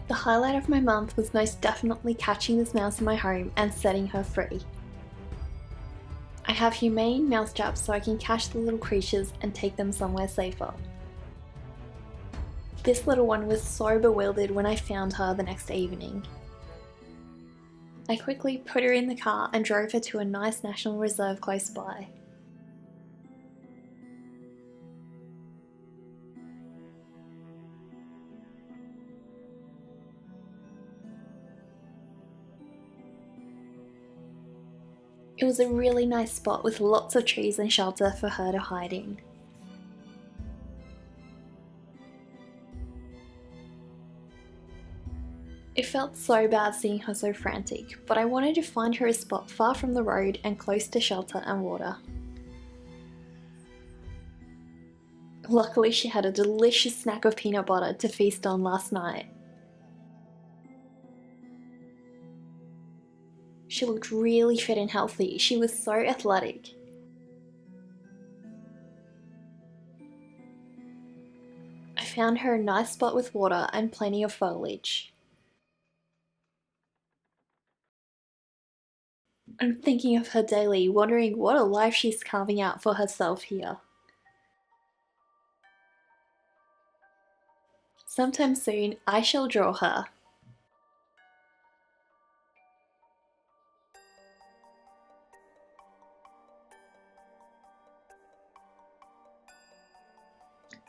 B: The highlight of my month was most definitely catching this mouse in my home and setting her free. I have humane mouse traps so I can catch the little creatures and take them somewhere safer. This little one was so bewildered when I found her the next evening. I quickly put her in the car and drove her to a nice national reserve close by. It was a really nice spot with lots of trees and shelter for her to hide in. It felt so bad seeing her so frantic, but I wanted to find her a spot far from the road and close to shelter and water. Luckily, she had a delicious snack of peanut butter to feast on last night. She looked really fit and healthy. She was so athletic. I found her a nice spot with water and plenty of foliage. I'm thinking of her daily, wondering what a life she's carving out for herself here. Sometime soon, I shall draw her.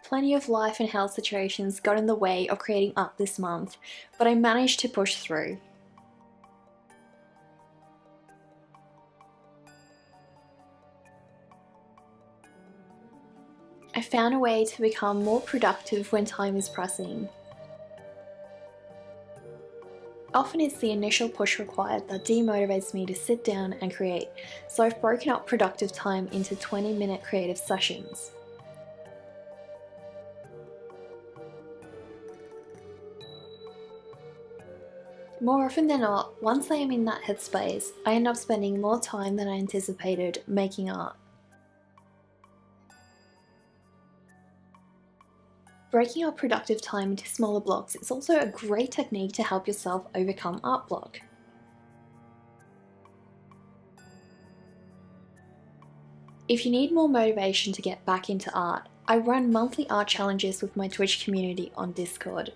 B: Plenty of life and health situations got in the way of creating art this month, but I managed to push through. I found a way to become more productive when time is pressing. Often it's the initial push required that demotivates me to sit down and create, so I've broken up productive time into 20-minute creative sessions. More often than not, once I am in that headspace, I end up spending more time than I anticipated making art. Breaking up productive time into smaller blocks is also a great technique to help yourself overcome art block. If you need more motivation to get back into art, I run monthly art challenges with my Twitch community on Discord.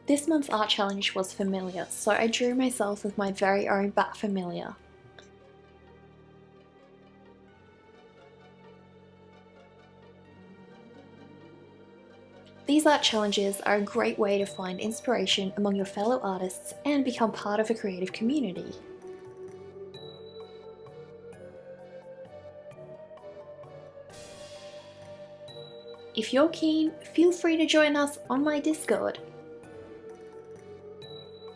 B: This month's art challenge was familiar, so I drew myself with my very own bat familiar. These art challenges are a great way to find inspiration among your fellow artists and become part of a creative community. If you're keen, feel free to join us on my Discord.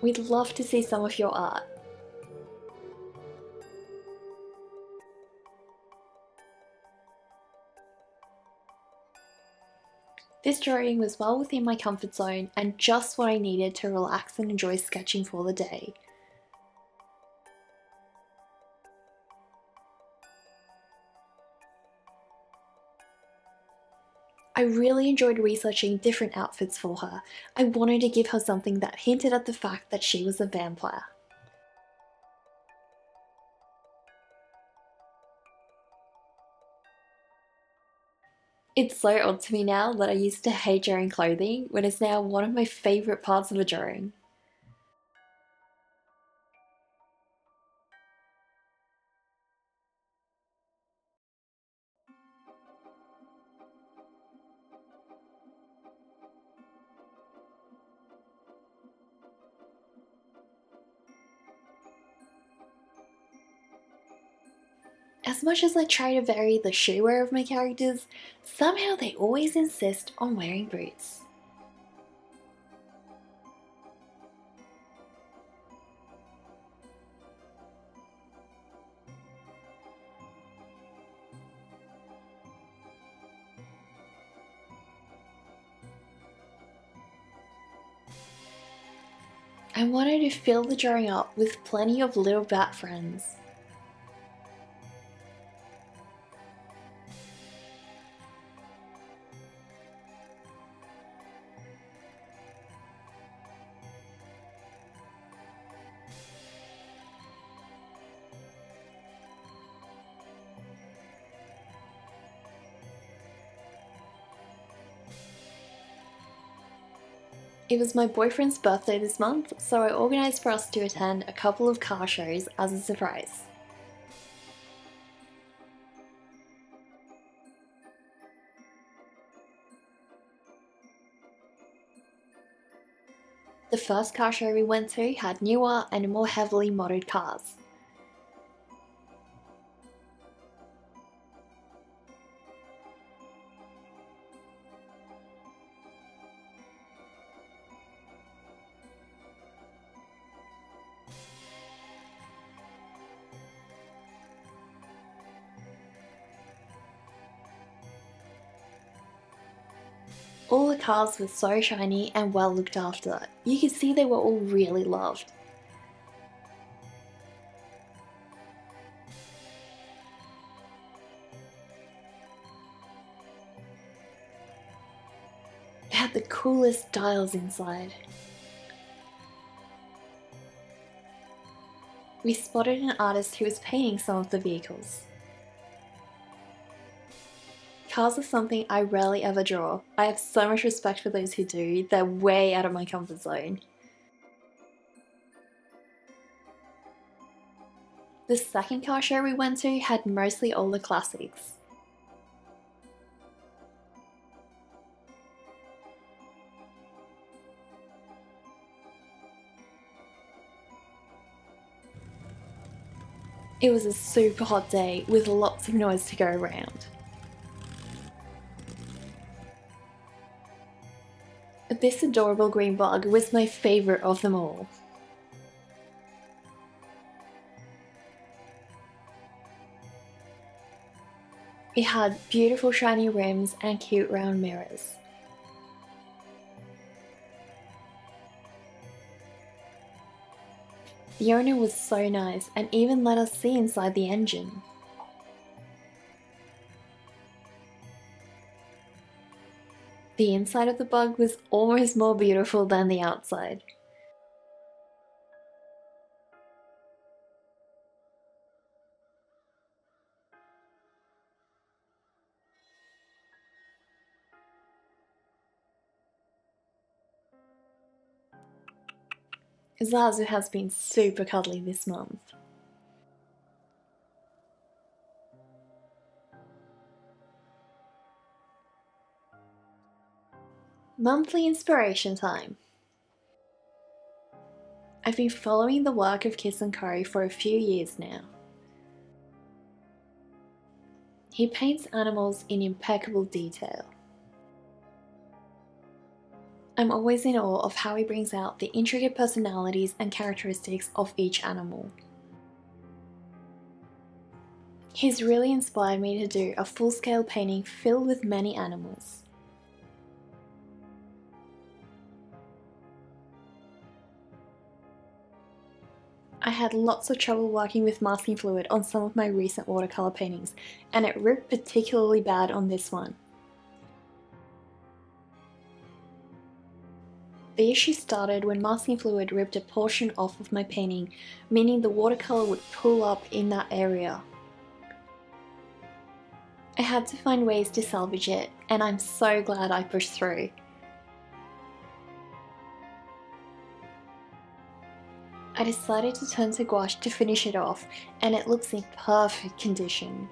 B: We'd love to see some of your art. This drawing was well within my comfort zone and just what I needed to relax and enjoy sketching for the day. I really enjoyed researching different outfits for her. I wanted to give her something that hinted at the fact that she was a vampire. It's so odd to me now that I used to hate drawing clothing when it's now one of my favourite parts of a drawing. As much as I try to vary the shoe wear of my characters, somehow they always insist on wearing boots. I wanted to fill the drawing up with plenty of little bat friends. It was my boyfriend's birthday this month, so I organised for us to attend a couple of car shows as a surprise. The first car show we went to had newer and more heavily modded cars. All the cars were so shiny and well looked after. You could see they were all really loved. It had the coolest dials inside. We spotted an artist who was painting some of the vehicles. Cars are something I rarely ever draw. I have so much respect for those who do, they're way out of my comfort zone. The second car show we went to had mostly all the classics. It was a super hot day with lots of noise to go around. This adorable green bug was my favourite of them all. It had beautiful shiny rims and cute round mirrors. The owner was so nice and even let us see inside the engine. The inside of the bug was almost more beautiful than the outside. Zazu has been super cuddly this month. Monthly inspiration time. I've been following the work of Kiss & Co for a few years now. He paints animals in impeccable detail. I'm always in awe of how he brings out the intricate personalities and characteristics of each animal. He's really inspired me to do a full-scale painting filled with many animals. I had lots of trouble working with masking fluid on some of my recent watercolour paintings, and it ripped particularly bad on this one. The issue started when masking fluid ripped a portion off of my painting, meaning the watercolour would pool up in that area. I had to find ways to salvage it, and I'm so glad I pushed through. I decided to turn to gouache to finish it off, and it looks in perfect condition.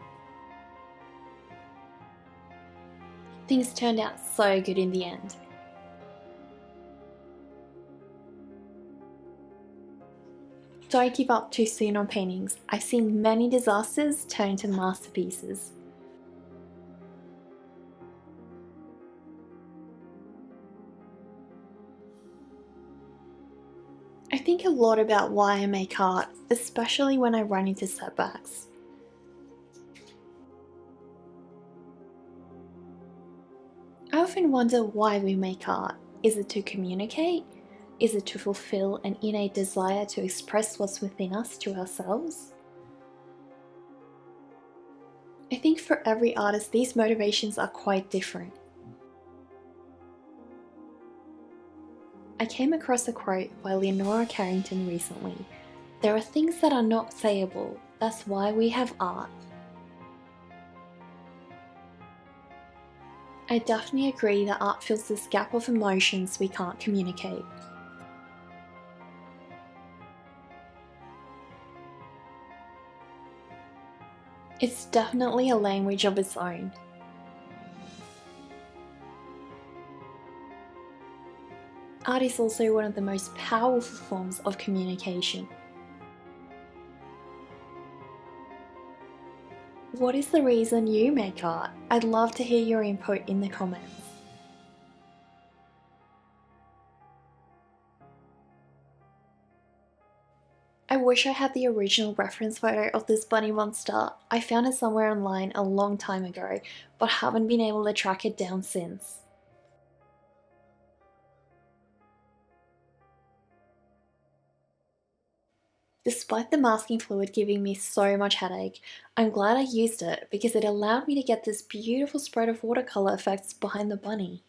B: Things turned out so good in the end. Don't give up too soon on paintings. I've seen many disasters turn into masterpieces. I think a lot about why I make art, especially when I run into setbacks. I often wonder why we make art. Is it to communicate? Is it to fulfill an innate desire to express what's within us to ourselves? I think for every artist, these motivations are quite different. I came across a quote by Leonora Carrington recently. There are things that are not sayable, that's why we have art. I definitely agree that art fills this gap of emotions we can't communicate. It's definitely a language of its own. Art is also one of the most powerful forms of communication. What is the reason you make art? I'd love to hear your input in the comments. I wish I had the original reference photo of this bunny monster. I found it somewhere online a long time ago, but haven't been able to track it down since. Despite the masking fluid giving me so much headache, I'm glad I used it because it allowed me to get this beautiful spread of watercolour effects behind the bunny.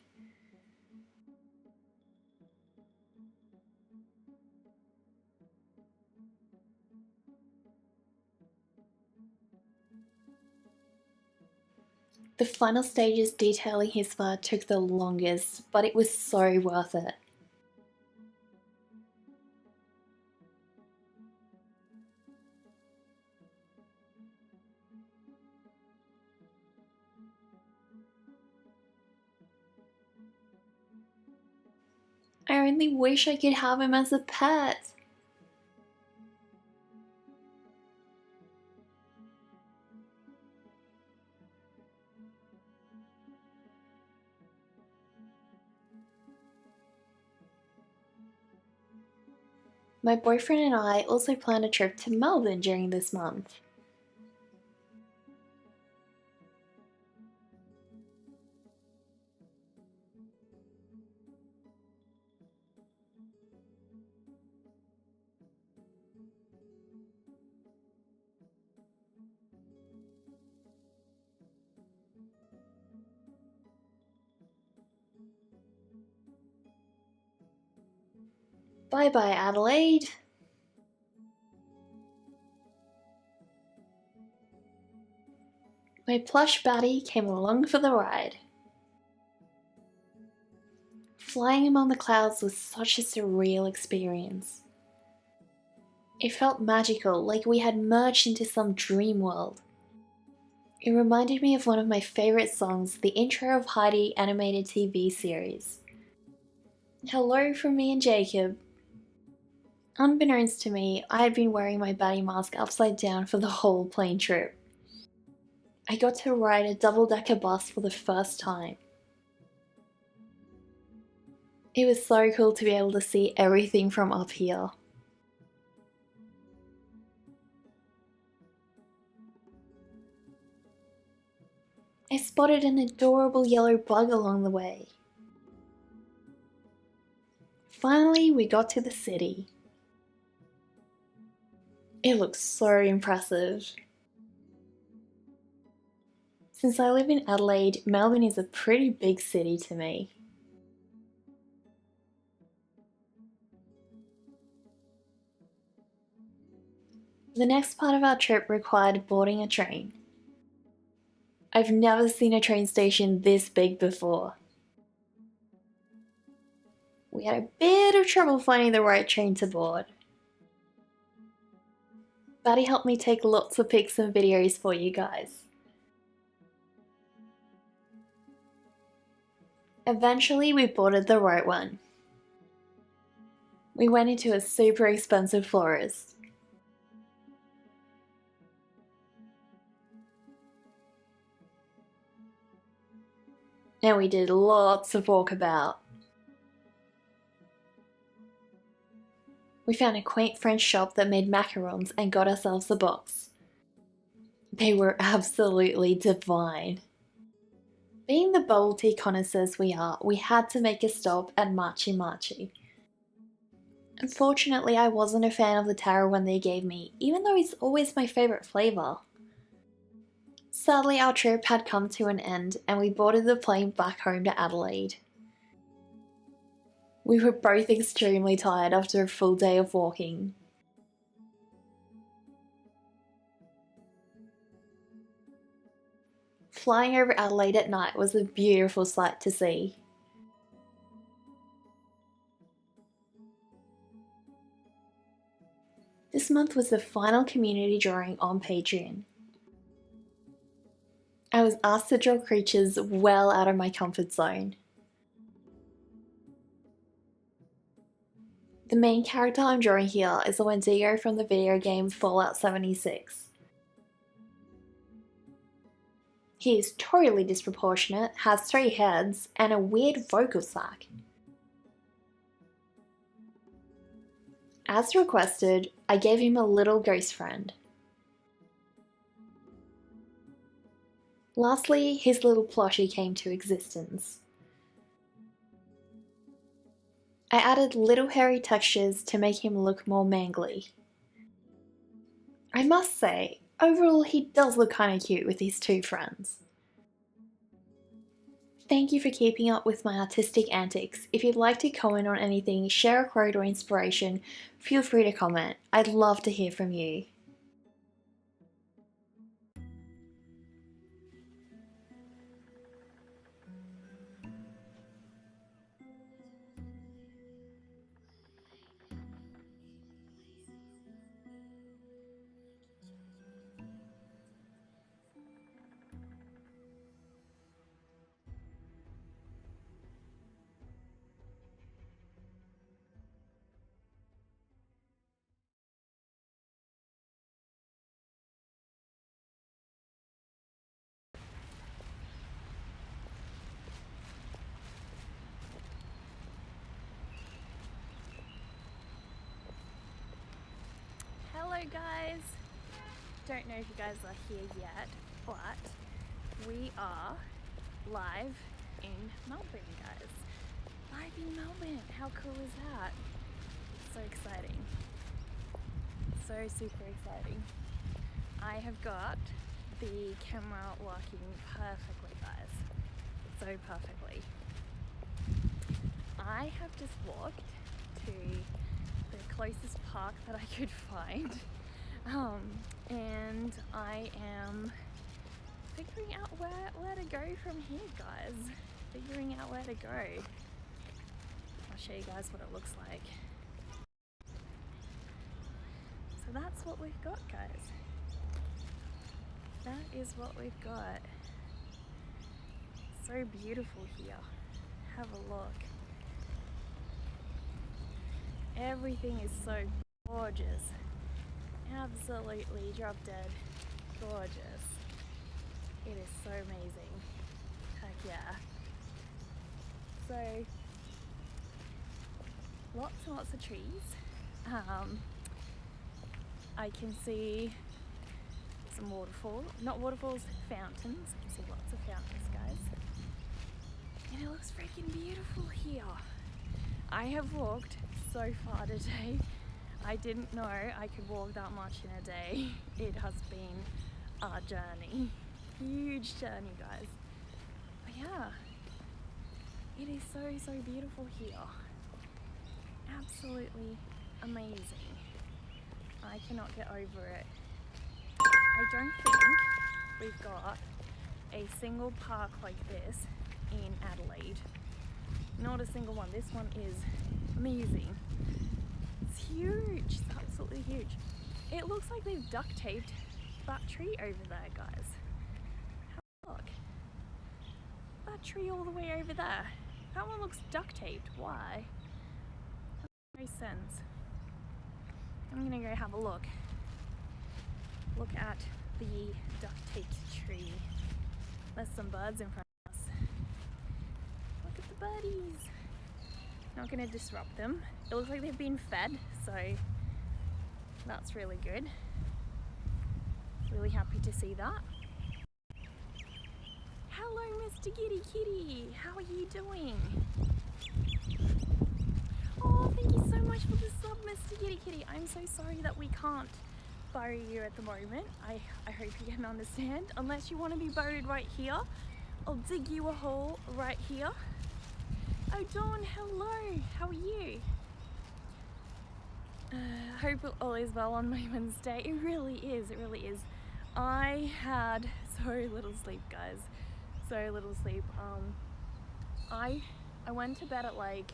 B: The final stages detailing his fur took the longest, but it was so worth it. I only wish I could have him as a pet. My boyfriend and I also planned a trip to Melbourne during this month. Bye bye, Adelaide. My plush baddie came along for the ride. Flying among the clouds was such a surreal experience. It felt magical, like we had merged into some dream world. It reminded me of one of my favourite songs, the intro of Heidi animated TV series. Hello from me and Jacob. Unbeknownst to me, I had been wearing my baddie mask upside down for the whole plane trip. I got to ride a double-decker bus for the first time. It was so cool to be able to see everything from up here. I spotted an adorable yellow bug along the way. Finally, we got to the city. It looks so impressive. Since I live in Adelaide, Melbourne is a pretty big city to me. The next part of our trip required boarding a train. I've never seen a train station this big before. We had a bit of trouble finding the right train to board. Buddy helped me take lots of pics and videos for you guys. Eventually we boarded the right one. We went into a super expensive florist. And we did lots of walkabout. We found a quaint French shop that made macarons and got ourselves a box. They were absolutely divine. Being the bubble tea connoisseurs we are, we had to make a stop at Machi Machi. Unfortunately, I wasn't a fan of the taro one they gave me, even though it's always my favourite flavour. Sadly, our trip had come to an end and we boarded the plane back home to Adelaide. We were both extremely tired after a full day of walking. Flying over Adelaide at night was a beautiful sight to see. This month was the final community drawing on Patreon. I was asked to draw creatures well out of my comfort zone. The main character I'm drawing here is the Wendigo from the video game Fallout 76. He is totally disproportionate, has 3 heads, and a weird vocal sack. As requested, I gave him a little ghost friend. Lastly, his little plushie came to existence. I added little hairy textures to make him look more mangly. I must say, overall he does look kinda cute with his 2 friends. Thank you for keeping up with my artistic antics. If you'd like to comment on anything, share a quote or inspiration, feel free to comment. I'd love to hear from you.
A: Hello guys! Don't know if you guys are here yet, but we are live in Melbourne, guys. Live in Melbourne! How cool is that? So exciting. So super exciting. I have got the camera working perfectly, guys. So perfectly. I have just walked to the closest park that I could find, and I am figuring out where to go from here, guys. Figuring out where to go. I'll show you guys what it looks like. So that's what we've got, guys. That is what we've got. So beautiful here. Have a look. Everything is so gorgeous. Absolutely drop dead gorgeous. It is so amazing. Heck yeah. So lots and lots of trees. I can see some waterfall, not waterfalls, fountains. I can see lots of fountains, guys. And it looks freaking beautiful here. I have walked so far today.
C: I didn't know I could walk that much in a day. It has been a journey. Huge journey, guys. But yeah, it is so beautiful here. Absolutely amazing. I cannot get over it. I don't think we've got a single park like this in Adelaide. Not a single one. This one is amazing. It's huge. It's absolutely huge. It looks like they've duct taped that tree over there, guys. Have a look. That tree all the way over there. That one looks duct taped. Why? That makes no sense. I'm gonna go have a look. Look at the duct taped tree. There's some birds in front of us. Look at the birdies. Not gonna disrupt them. It looks like they've been fed, so that's really good. Really happy to see that. Hello, Mr. Giddy Kitty. How are you doing? Oh, thank you so much for the sub, Mr. Giddy Kitty. I'm so sorry that we can't bury you at the moment. I hope you can understand. Unless you want to be buried right here, I'll dig you a hole right here. Oh, Dawn, hello. How are you? Hope all is well on my Wednesday. It really is. It really is. I had so little sleep, guys. So little sleep. I went to bed at like,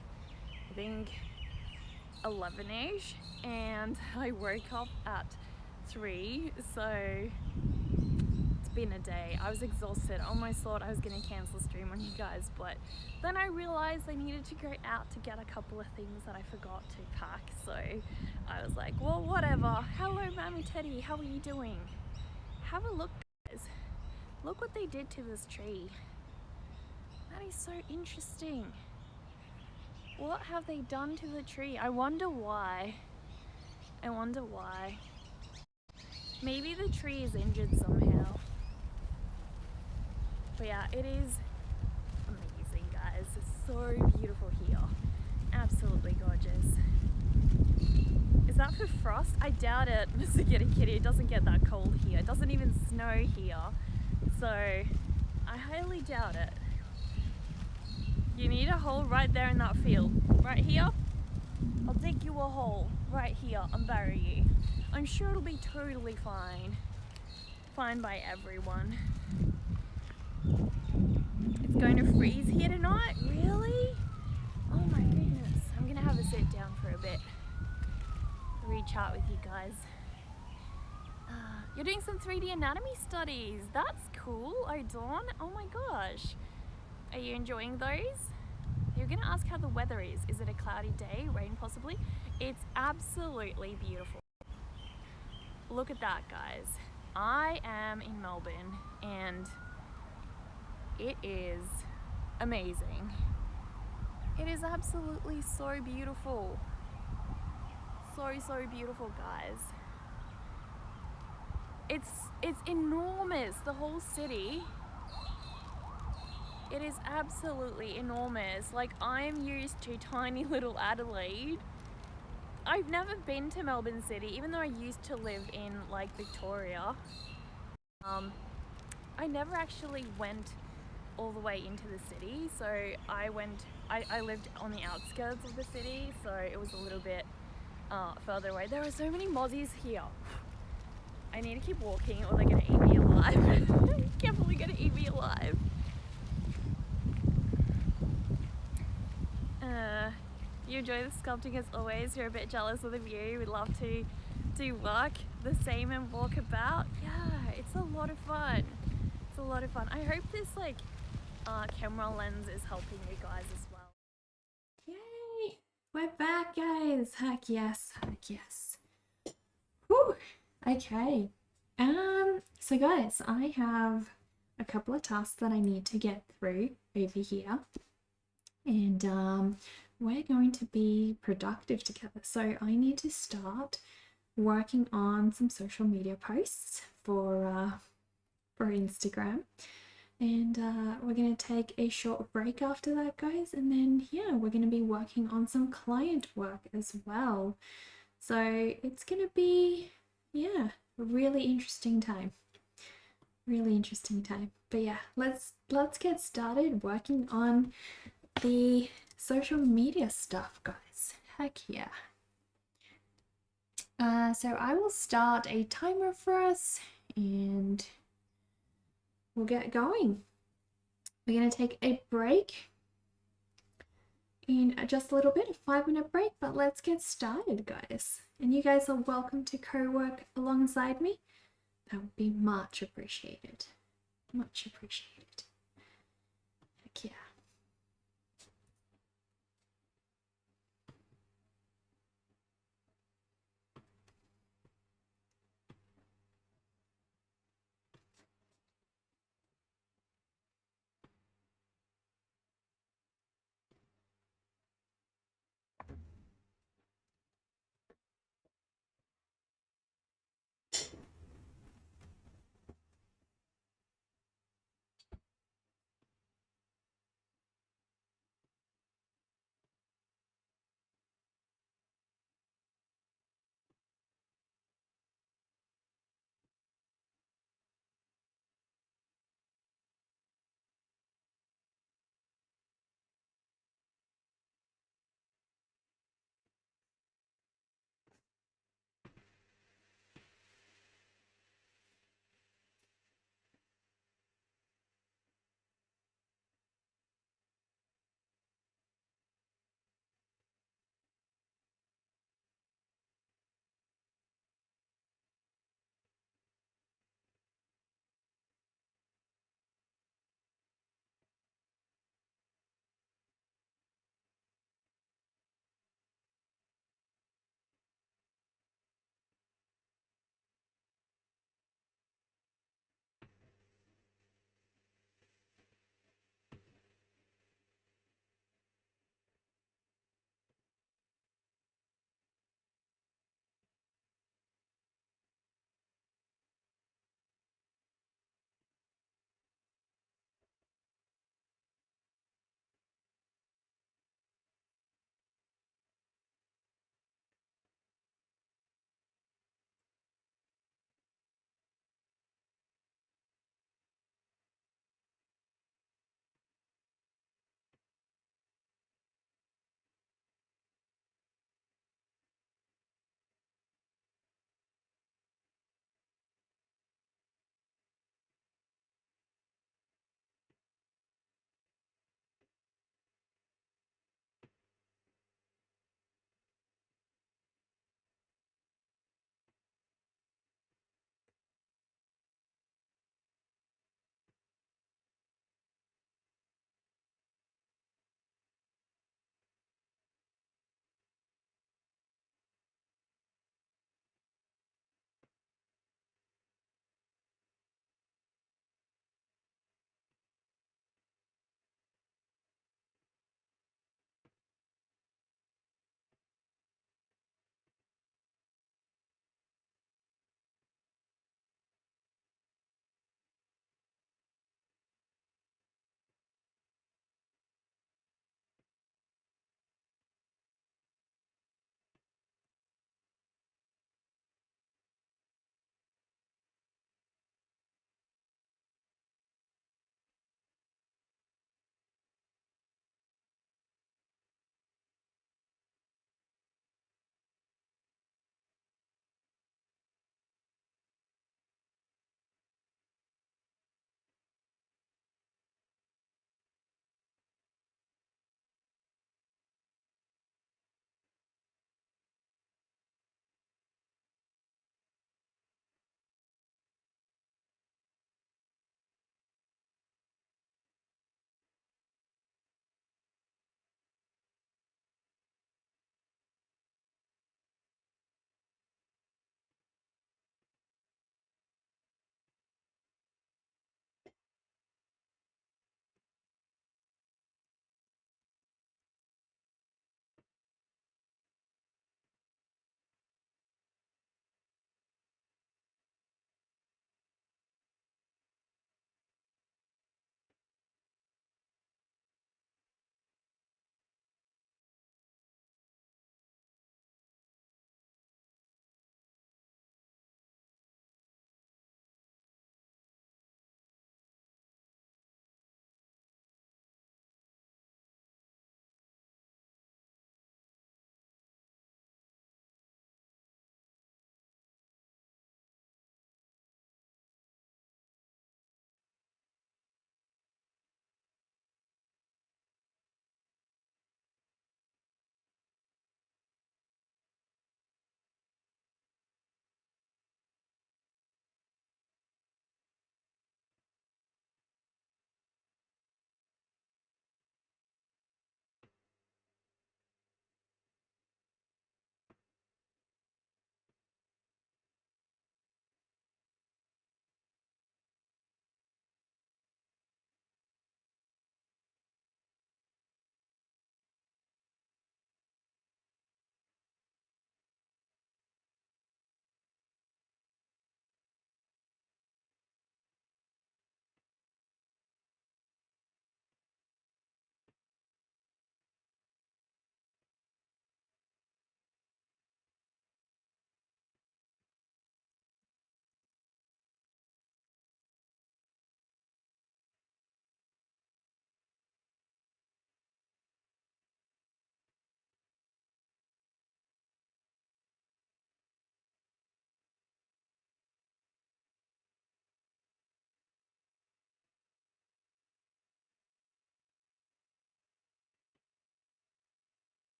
C: I think 11ish, and I woke up at 3, so it's been a day. I was exhausted. I almost thought I was gonna cancel stream on you guys, but then I realized I needed to go out to get a couple of things that I forgot to pack, so I was like, well, whatever. Hello, Mammy Teddy, how are you doing? Have a look, guys. Look what they did to this tree. That is so interesting. What have they done to the tree? I wonder why. I wonder why. Maybe the tree is injured somehow. But yeah, it is amazing, guys. It's so beautiful here. Absolutely gorgeous. Is that for frost? I doubt it, Mr. Kitty Kitty. It doesn't get that cold here. It doesn't even snow here. So I highly doubt it. You need a hole right there in that field. Right here. I'll dig you a hole right here and bury you. I'm sure it'll be totally fine. Fine by everyone. It's going to freeze here tonight? Really? Oh my goodness. I'm gonna have a sit down for a bit. Re-chat with you guys. You're doing some 3D anatomy studies. That's cool, oh Dawn. Oh my gosh. Are you enjoying those? You're gonna ask how the weather is. Is it a cloudy day? Rain possibly? It's absolutely beautiful. Look at that, guys. I am in Melbourne and it is amazing. It is absolutely so beautiful. So beautiful, guys. It's enormous, the whole city. It is absolutely enormous. Like, I'm used to tiny little Adelaide. I've never been to Melbourne City, even though I used to live in like Victoria. I never actually went all the way into the city, so I lived on the outskirts of the city, so it was a little bit further away. There are so many mozzies here. I need to keep walking or they're gonna eat me alive. They're definitely gonna eat me alive. You enjoy the sculpting as always. You're a bit jealous of the view. We'd love to do work the same and walk about. Yeah, it's a lot of fun. It's a lot of fun. I hope this like camera lens is helping you guys as well.
A: Yay! We're back, guys. Heck yes. Heck yes. Whew. Okay. So guys, I have a couple of tasks that I need to get through over here. And we're going to be productive together. So I need to start working on some social media posts for Instagram. And we're going to take a short break after that, guys. And then, yeah, we're going to be working on some client work as well. So it's gonna be, yeah, a really interesting time. Really interesting time. But yeah, let's get started working on the social media stuff, guys. Heck yeah. So I will start a timer for us and we'll get going. We're going to take a break in just a little bit, a 5-minute break, but let's get started, guys. And you guys are welcome to co-work alongside me. That would be much appreciated. Much appreciated. Heck yeah.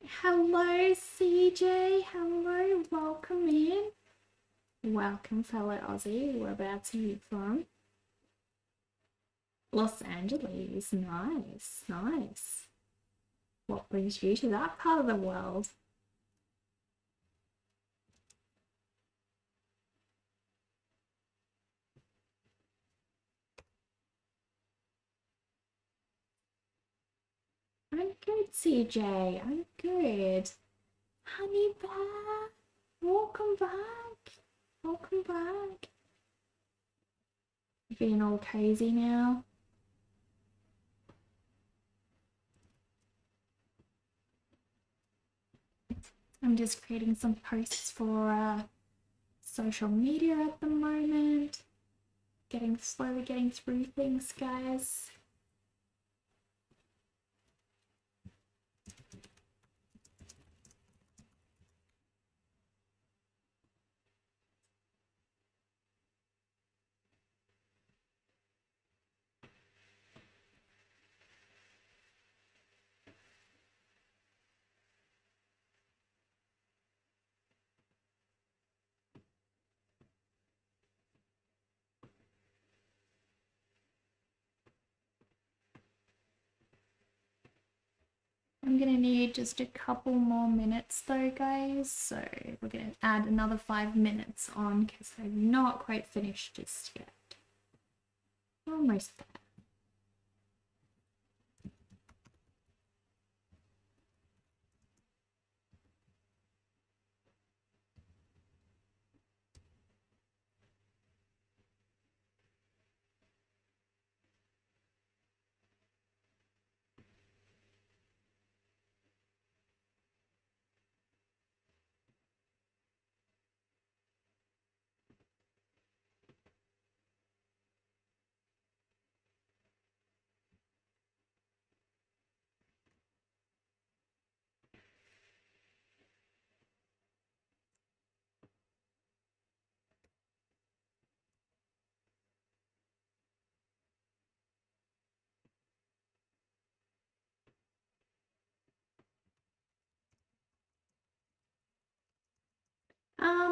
A: Hello, CJ. Hello, welcome in. Welcome, fellow Aussie. Whereabouts are you from? Los Angeles. Nice, nice. What brings you to that part of the world? I'm good, CJ. I'm good. Honey bear, welcome back. Welcome back. You being all crazy now? I'm just creating some posts for social media at the moment. Slowly getting through things, guys. I'm gonna need just a couple more minutes though, guys. So we're gonna add another 5 minutes on because I'm not quite finished just yet. Almost there.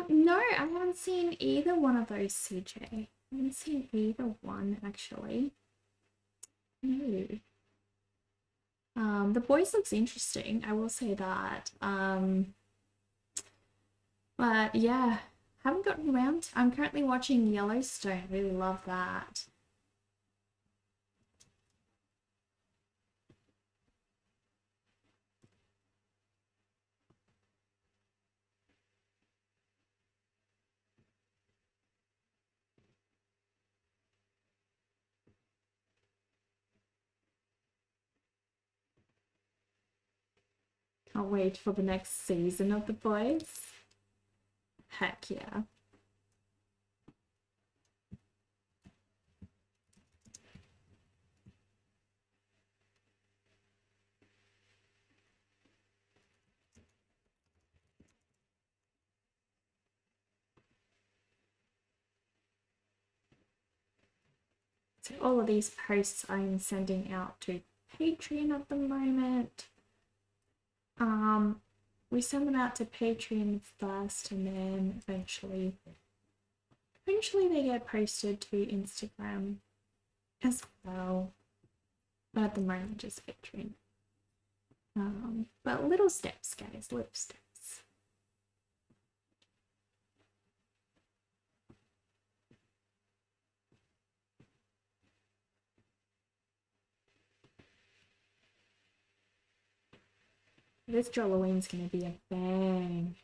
A: No, I haven't seen either one of those, CJ. I haven't seen either one, actually. No. The boys looks interesting, I will say that. But yeah, haven't gotten around. I'm currently watching Yellowstone. Really love that. Can't wait for the next season of The Boys. Heck yeah. So all of these posts I'm sending out to Patreon at the moment. We send them out to Patreon first and then eventually they get posted to Instagram as well. But at the moment just Patreon. But little steps, guys, little steps. This Drawloween's gonna be a bang.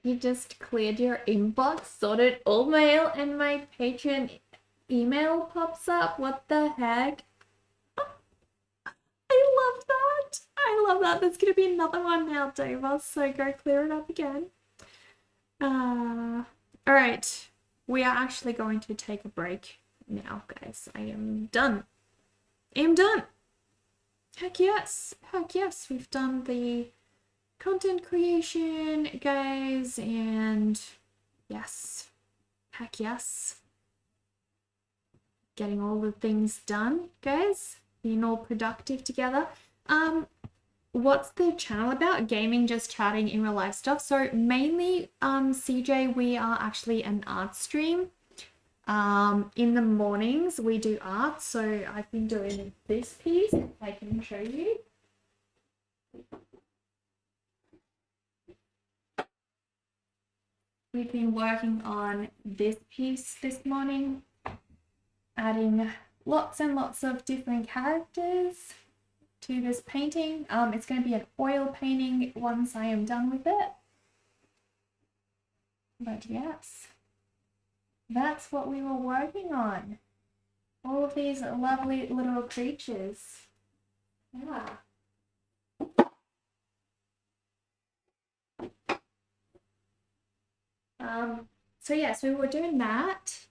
A: You just cleared your inbox, sorted all mail, and my Patreon email pops up. What the heck? I love that. I love that. There's gonna be another one now, Dova, so go clear it up again. Alright. We are actually going to take a break now, guys. I am done. I am done. Heck yes. Heck yes. We've done the content creation, guys, and yes, heck yes. Getting all the things done, guys, being all productive together. What's the channel about? Gaming, just chatting, in real life stuff. So mainly, CJ, we are actually an art stream. In the mornings we do art, so I've been doing this piece, if I can show you. We've been working on this piece this morning, adding lots and lots of different characters to this painting. It's going to be an oil painting once I am done with it. But yes, that's what we were working on. All of these lovely little creatures. Yeah. So yes, we were doing that.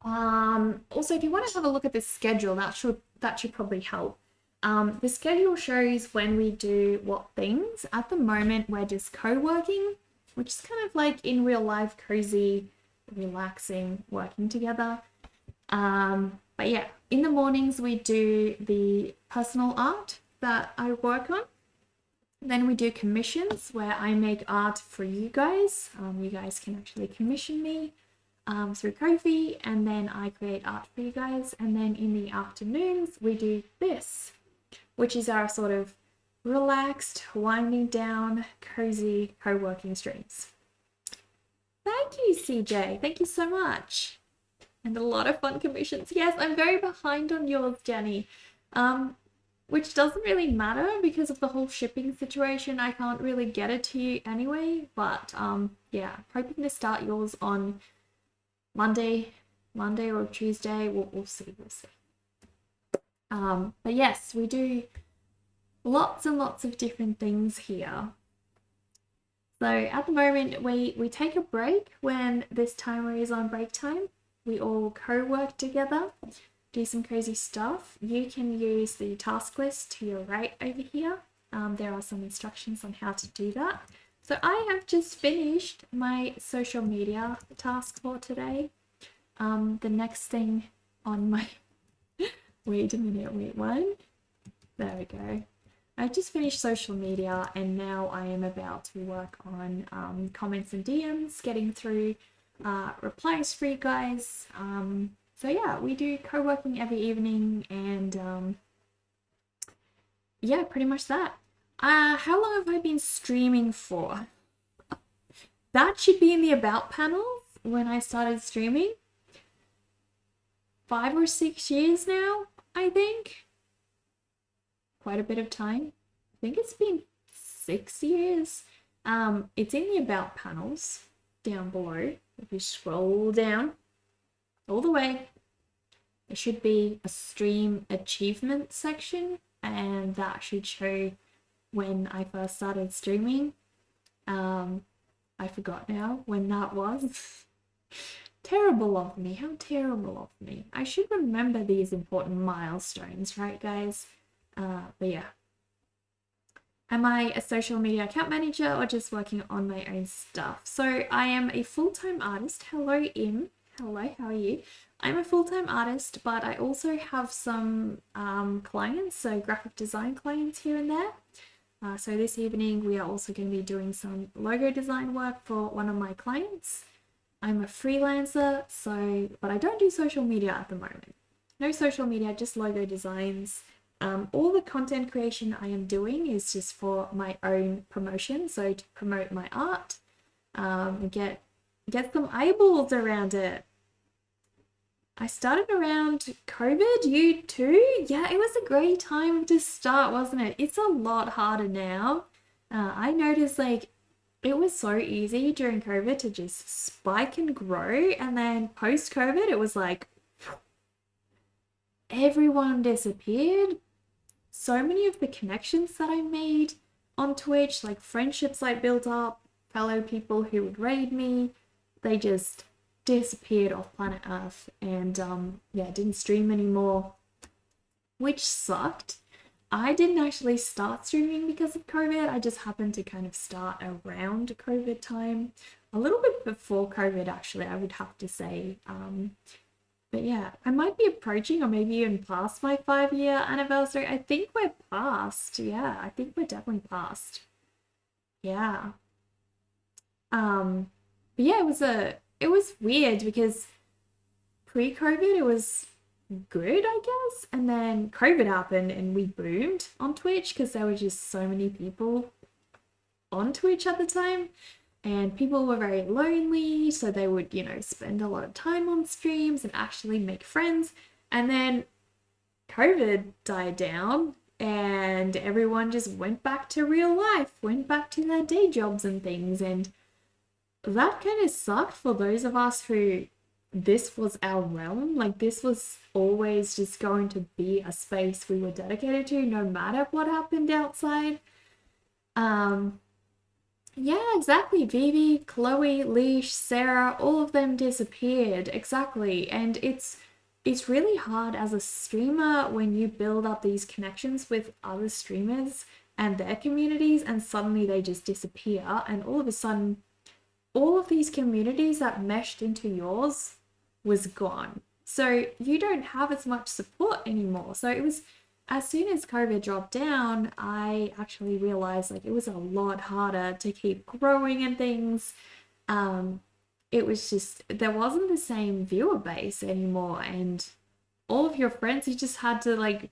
A: Also, if you want to have a look at the schedule, that should probably help. The schedule shows when we do what things. At the moment, we're just co-working, which is kind of like in real life, cozy, relaxing, working together. But yeah, in the mornings we do the personal art that I work on. Then we do commissions where I make art for you guys. You guys can actually commission me through Ko-fi, and then I create art for you guys. And then in the afternoons we do this, which is our sort of relaxed, winding down, cozy co-working streams. Thank you, CJ. Thank you so much. And a lot of fun commissions. Yes, I'm very behind on yours, Jenny. Which doesn't really matter because of the whole shipping situation. I can't really get it to you anyway. But yeah, hoping to start yours on Monday or Tuesday. We'll see. But yes, we do lots and lots of different things here. So at the moment, we take a break when this timer is on break time. We all co-work together, do some crazy stuff. You can use the task list to your right over here. There are some instructions on how to do that. So I have just finished my social media task for today. The next thing on my... Wait a minute, wait, one. There we go. I just finished social media and now I am about to work on comments and DMs, getting through replies for you guys. So yeah, we do co-working every evening and yeah, pretty much that. How long have I been streaming for? That should be in the about panels when I started streaming. 5 or 6 years now, I think. Quite a bit of time. I think it's been 6 years. It's in the about panels down below. If you scroll down all the way, there should be a stream achievement section, and that should show when I first started streaming. I forgot now when that was. Terrible of me. How terrible of me. I should remember these important milestones, right, guys? But yeah. Am I a social media account manager or just working on my own stuff? So I am a full-time artist. Hello, Im. Hello, how are you? I'm a full-time artist, but I also have some clients, so graphic design clients here and there. So this evening we are also going to be doing some logo design work for one of my clients. I'm a freelancer, but I don't do social media at the moment. No social media, just logo designs. All the content creation I am doing is just for my own promotion, so to promote my art, and get some eyeballs around it. I started around COVID, you too? Yeah, it was a great time to start, wasn't it? It's a lot harder now. I noticed like it was so easy during COVID to just spike and grow, and then post-COVID it was like everyone disappeared. So many of the connections that I made on Twitch, like friendships I built up, fellow people who would raid me, they just disappeared off planet Earth, and yeah, didn't stream anymore, which sucked. I didn't actually start streaming because of COVID. I just happened to kind of start around COVID time. A little bit before COVID, actually, I would have to say. But yeah, I might be approaching or maybe even past my 5-year anniversary. I think we're past. Yeah, I think we're definitely past. Yeah. But yeah, it was weird because pre-COVID it was good, I guess. And then COVID happened and we boomed on Twitch because there were just so many people on Twitch at the time. And people were very lonely, so they would, spend a lot of time on streams and actually make friends. And then COVID died down and everyone just went back to real life, went back to their day jobs and things. And that kind of sucked for those of us who this was our realm. Like, this was always just going to be a space we were dedicated to no matter what happened outside. Yeah, exactly. Vivi, Chloe, Leash, Sarah, all of them disappeared. Exactly. And it's really hard as a streamer when you build up these connections with other streamers and their communities and suddenly they just disappear and all of a sudden all of these communities that meshed into yours was gone. So you don't have as much support anymore. So it was as soon as COVID dropped down, I actually realized like it was a lot harder to keep growing and things. It was just there wasn't the same viewer base anymore, and all of your friends you just had to like.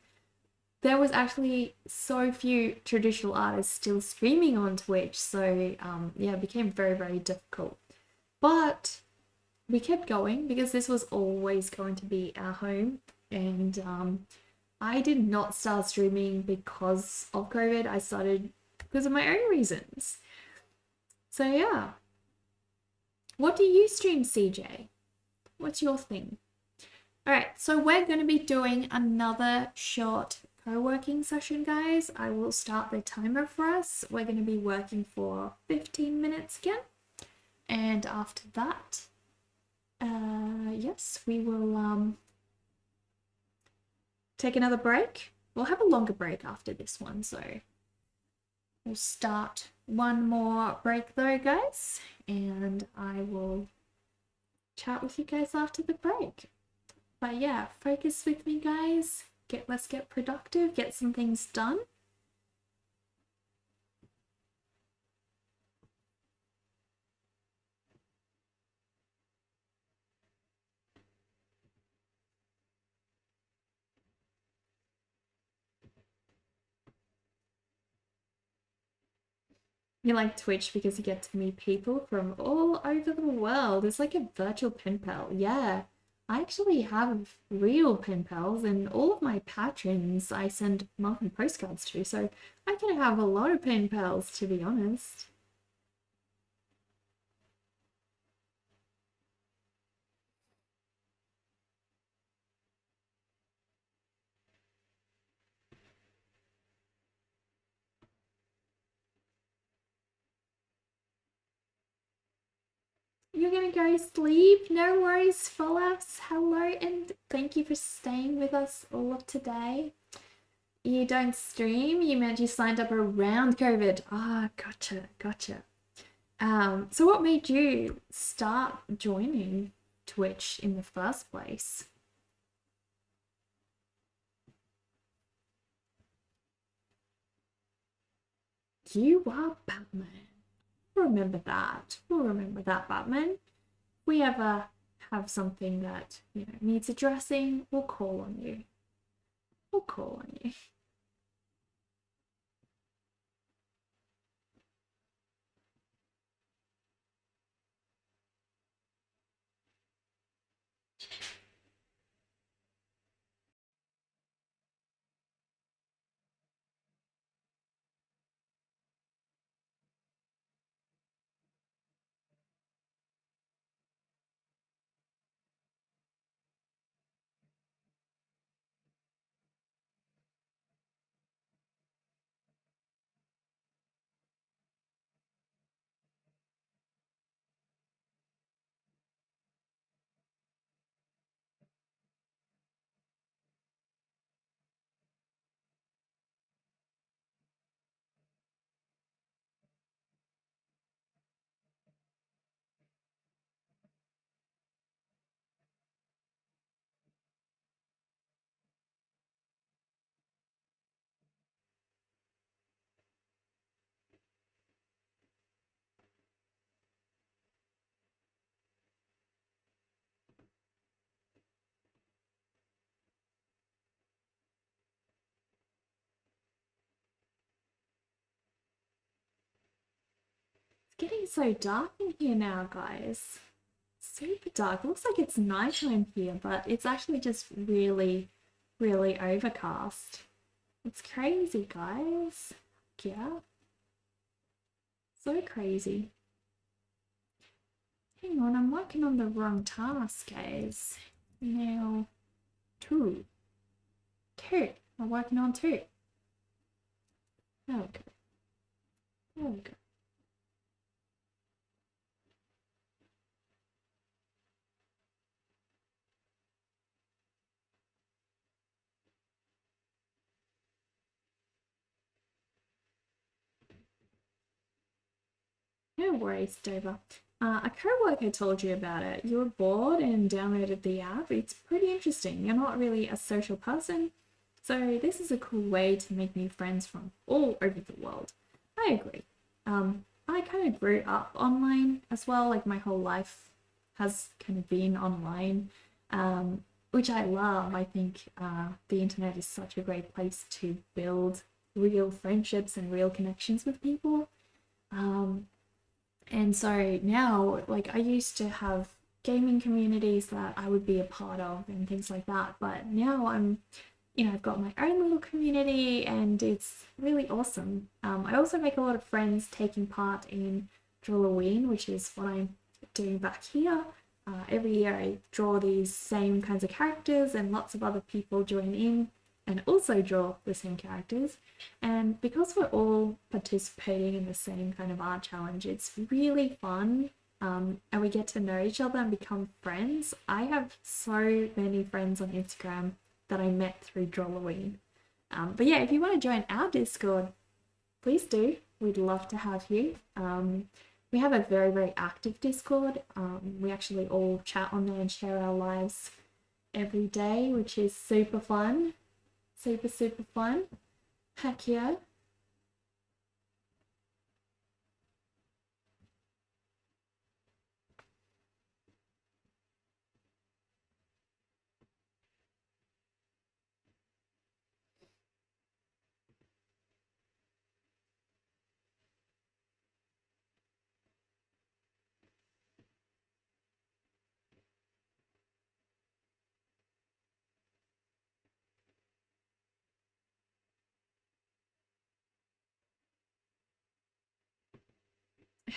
A: There was actually so few traditional artists still streaming on Twitch, so yeah, it became very, very difficult. But we kept going because this was always going to be our home, and I did not start streaming because of COVID. I started because of my own reasons. So yeah. What do you stream, CJ? What's your thing? All right, so we're going to be doing another short co-working session, guys. I will start the timer for us. We're going to be working for 15 minutes again. And after that, yes, we will take another break. We'll have a longer break after this one, so we'll start one more break though, guys, and I will chat with you guys after the break. But yeah, focus with me, guys. Let's get productive, get some things done. You like Twitch because you get to meet people from all over the world. It's like a virtual pen pal. Yeah, I actually have real pen pals, and all of my patrons I send monthly postcards to, so I can have a lot of pen pals, to be honest. You're gonna go sleep? No worries, Fallows. Hello, and thank you for staying with us all of today. You don't stream? You meant you signed up around COVID. Ah, gotcha. So what made you start joining Twitch in the first place? You are Batman. Remember that. We'll remember that, Batman. If we ever have something that, needs addressing, we'll call on you. We'll call on you. It's getting so dark in here now, guys. Super dark. Looks like it's nighttime here, but it's actually just really, really overcast. It's crazy, guys. Yeah. So crazy. Hang on, I'm working on the wrong task, guys. Now, two. I'm working on two. There we go. There we go. No worries, Dover. A co-worker told you about it. You were bored and downloaded the app. It's pretty interesting. You're not really a social person, so this is a cool way to make new friends from all over the world. I agree. I kind of grew up online as well. Like my whole life has kind of been online, which I love. I think the internet is such a great place to build real friendships and real connections with people. And so now, like, I used to have gaming communities that I would be a part of and things like that. But now I've got my own little community and it's really awesome. I also make a lot of friends taking part in Drawloween, which is what I'm doing back here. Every year I draw these same kinds of characters and lots of other people join in and also draw the same characters. And because we're all participating in the same kind of art challenge, it's really fun. And we get to know each other and become friends. I have so many friends on Instagram that I met through Drawloween. But yeah, if you want to join our Discord, please do. We'd love to have you. We have a very, very active Discord. We actually all chat on there and share our lives every day, which is super fun. Super, super fun. Heck yeah.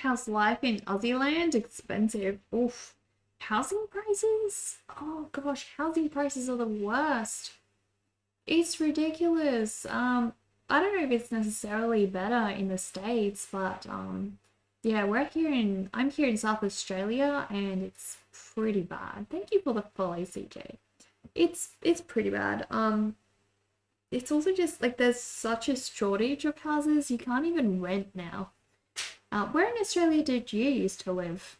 A: How's life in Aussie land? Expensive. Oof. Housing prices? Oh gosh, housing prices are the worst. It's ridiculous. I don't know if it's necessarily better in the States, but yeah, I'm here in South Australia and it's pretty bad. Thank you for the follow, CJ. It's pretty bad. It's also just like there's such a shortage of houses, you can't even rent now. Where in Australia did you used to live?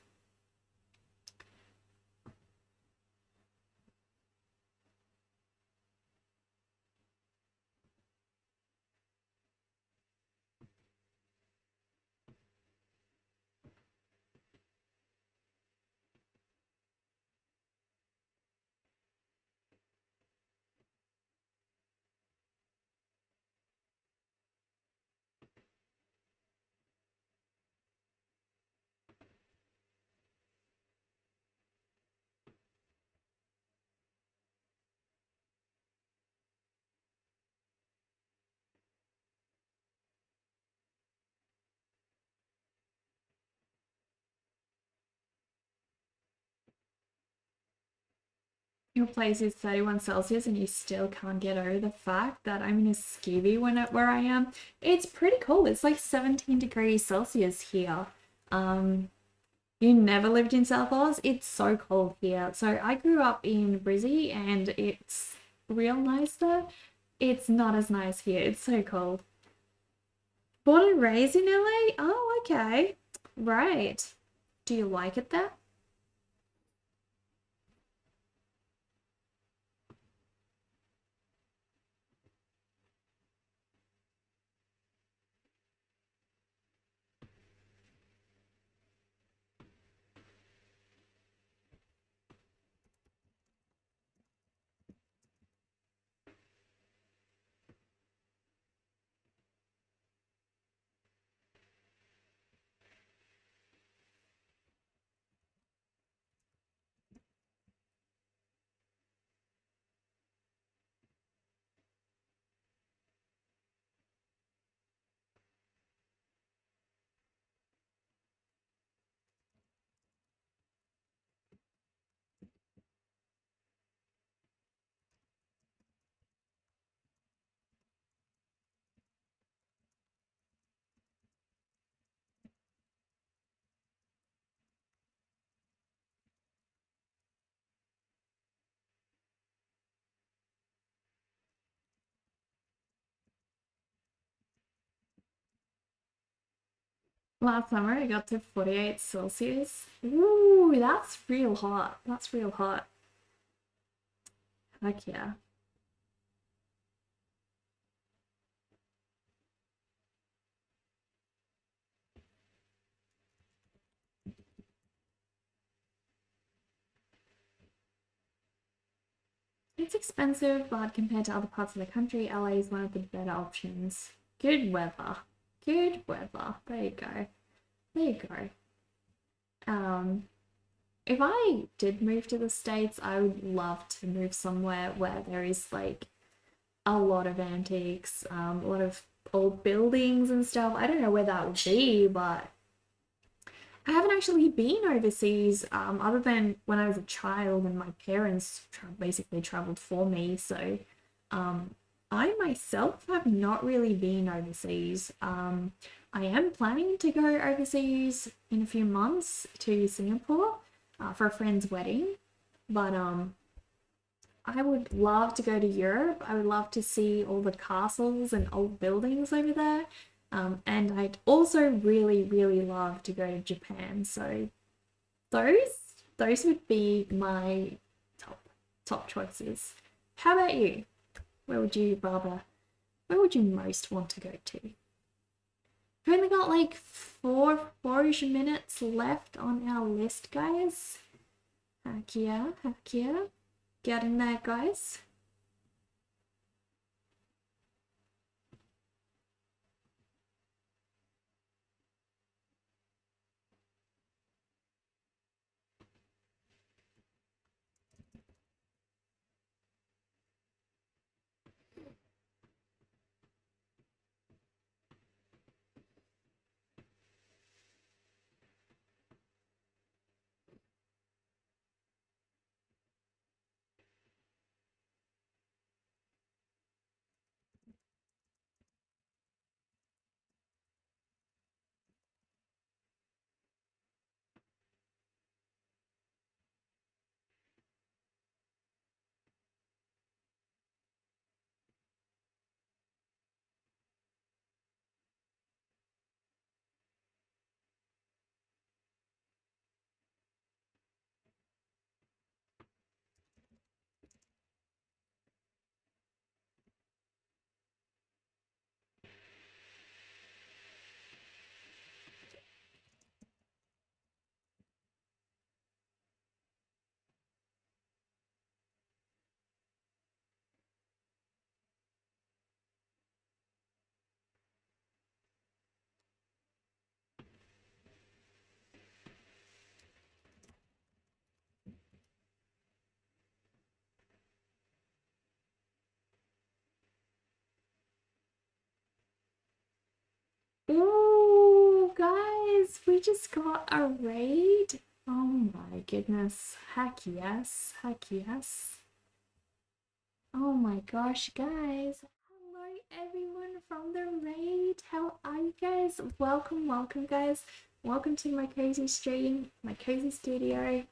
A: Your place is 31 Celsius and you still can't get over the fact that I'm in a skivvy where I am. It's pretty cold. It's like 17 degrees Celsius here. You never lived in South Oz? It's so cold here. So I grew up in Brizzy and it's real nice there. It's not as nice here. It's so cold. Born and raised in LA? Oh, okay. Right. Do you like it there? Last summer I got to 48 Celsius. Ooh, that's real hot. That's real hot. Heck yeah. It's expensive, but compared to other parts of the country, LA is one of the better options. Good weather. Good weather. There you go. There you go. If I did move to the States, I would love to move somewhere where there is like a lot of antiques, a lot of old buildings and stuff. I don't know where that would be, but I haven't actually been overseas other than when I was a child and my parents basically traveled for me. So I myself have not really been overseas. I am planning to go overseas in a few months to Singapore for a friend's wedding, but I would love to go to Europe. I would love to see all the castles and old buildings over there. And I'd also really, really love to go to Japan. So those would be my top choices. How about you? Where would you most want to go to? We've only got like four-ish minutes left on our list, guys. Heck yeah, heck yeah. Get in there, guys. Ooh, guys, we just got a raid. Oh my goodness. Heck yes. Heck yes. Oh my gosh, guys. Hello, everyone from the raid. How are you guys? Welcome, welcome, guys. Welcome to my cozy stream, my cozy studio.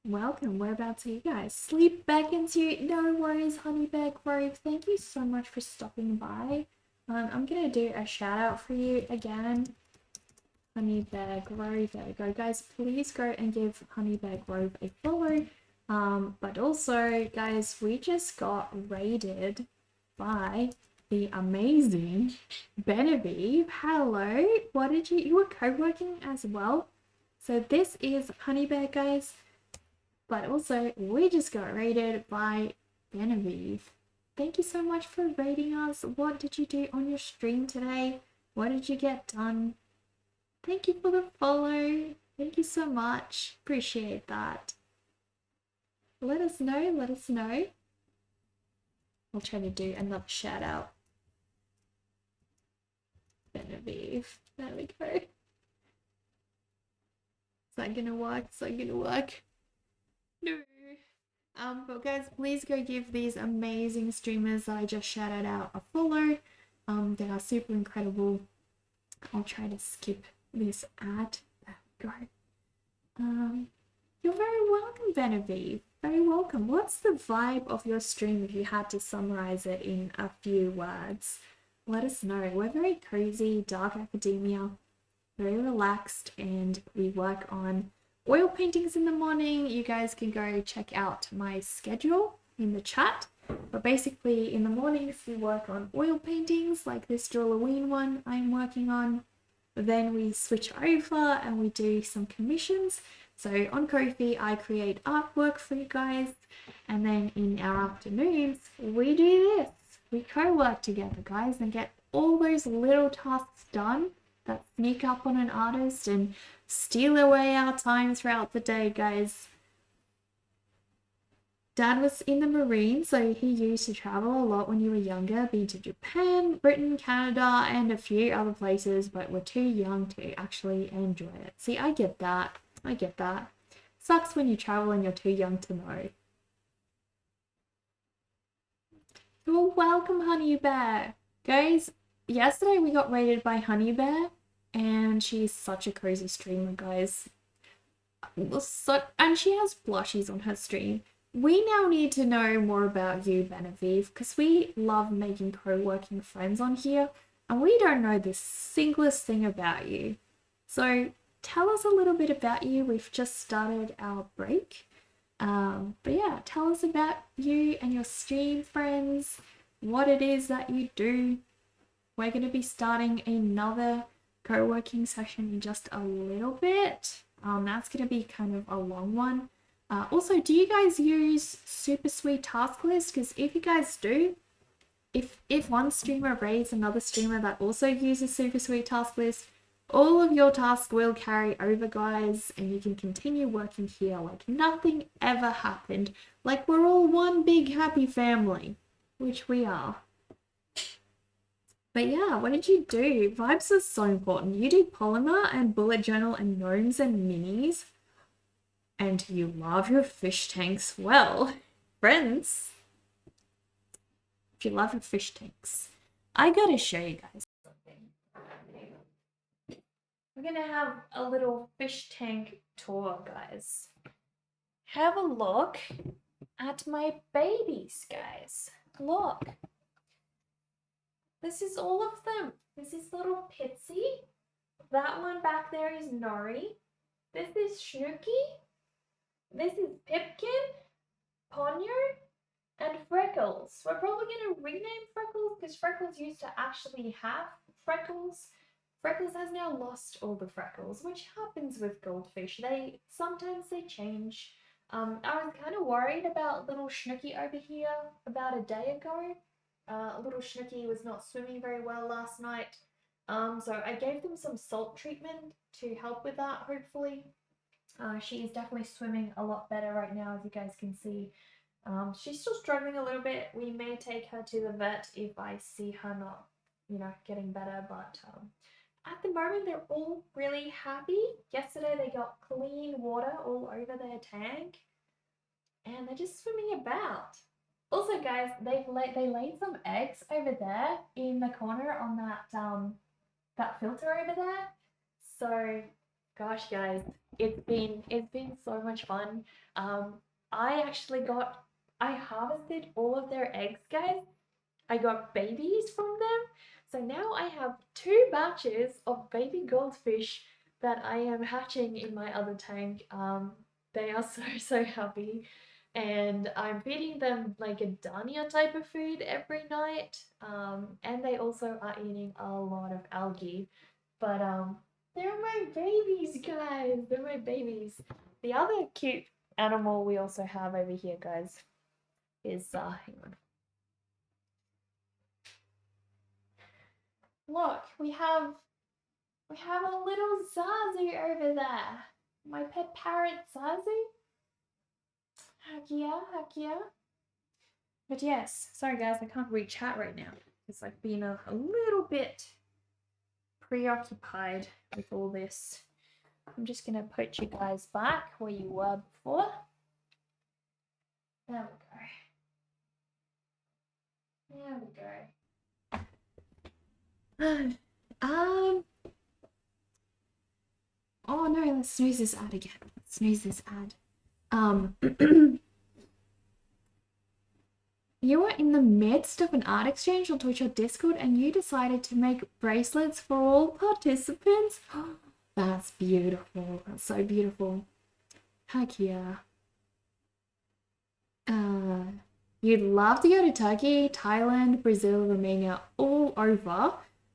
A: Welcome. Whereabouts are you guys? Sleep back into no worries, Honeybear Grove. Thank you so much for stopping by. I'm gonna do a shout out for you again. Honeybear Grove. There we go, guys. Please go and give Honeybear Grove a follow. But also, guys, we just got raided by the amazing Benevieve. Hello. What did you were co-working as well? So this is Honeybear, guys. But also, we just got raided by Benevieve. Thank you so much for raiding us. What did you do on your stream today? What did you get done? Thank you for the follow. Thank you so much. Appreciate that. Let us know. Let us know. I'll try to do another shout out. Benevieve. There we go. Is that gonna work? Is that gonna work? No. But guys, please go give these amazing streamers that I just shouted out a follow. They are super incredible. I'll try to skip this ad. There we go. You're very welcome, Benevieve. Very welcome. What's the vibe of your stream if you had to summarize it in a few words? Let us know. We're very cozy, dark academia. very relaxed, and we work on oil paintings in the morning. You guys can go check out my schedule in the chat. But basically in the mornings we work on oil paintings like this Drawloween one I'm working on. Then we switch over and we do some commissions. So on Ko-fi I create artwork for you guys, and then in our afternoons we do this. We co-work together, guys, and get all those little tasks done that sneak up on an artist and steal away our time throughout the day, guys. Dad was in the Marines, so he used to travel a lot when you were younger, been to Japan, Britain, Canada, and a few other places, but we're too young to actually enjoy it. See, I get that. I get that. Sucks when you travel and you're too young to know. Well, welcome, Honey Bear. Guys, yesterday we got raided by Honey Bear, and she's such a cozy streamer, guys. And she has plushies on her stream. We now need to know more about you, Benevieve, because we love making co-working friends on here, and we don't know the singlest thing about you. So tell us a little bit about you. We've just started our break. But yeah, tell us about you and your stream friends, what it is that you do. We're going to be starting another co-working session in just a little bit. That's going to be kind of a long one. Also, do you guys use Super Sweet Task List? Because if you guys do, if one streamer raids another streamer that also uses Super Sweet Task List, all of your tasks will carry over, guys, and you can continue working here like nothing ever happened, like we're all one big happy family, which we are. But yeah, what did you do? Vibes are so important. You do polymer and bullet journal and gnomes and minis. And you love your fish tanks. Well, friends, if you love your fish tanks, I gotta show you guys something. We're gonna have a little fish tank tour, guys. Have a look at my babies, guys. Look. This is all of them. This is little Pitsy. That one back there is Nori. This is Snooky. This is Pipkin, Ponyo, and Freckles. We're probably going to rename Freckles because Freckles used to actually have freckles. Freckles has now lost all the freckles, which happens with goldfish. Sometimes they change. I was kind of worried about little Snooky over here about a day ago. Little Snooky was not swimming very well last night. So I gave them some salt treatment to help with that, hopefully. She is definitely swimming a lot better right now, as you guys can see. She's still struggling a little bit. We may take her to the vet if I see her not, getting better. But at the moment, they're all really happy. Yesterday, they got clean water all over their tank, and they're just swimming about. Also, guys, they laid some eggs over there in the corner on that filter over there. So, gosh, guys, it's been so much fun. I harvested all of their eggs, guys. I got babies from them. So now I have 2 batches of baby goldfish that I am hatching in my other tank. They are so happy. And I'm feeding them like a Dania type of food every night. And they also are eating a lot of algae. But they're my babies, guys. They're my babies. The other cute animal we also have over here, guys, is hang on. Look, we have a little Zazu over there. My pet parrot Zazu. Heck yeah. But yes, sorry guys, I can't read chat right now. It's like being a little bit preoccupied with all this. I'm just gonna put you guys back where you were before. There we go. Oh no, let's snooze this ad again. Let's snooze this ad. You were in the midst of an art exchange on Twitch or Discord and you decided to make bracelets for all participants? That's beautiful. That's so beautiful. Heck yeah. You'd love to go to Turkey, Thailand, Brazil, Romania, all over.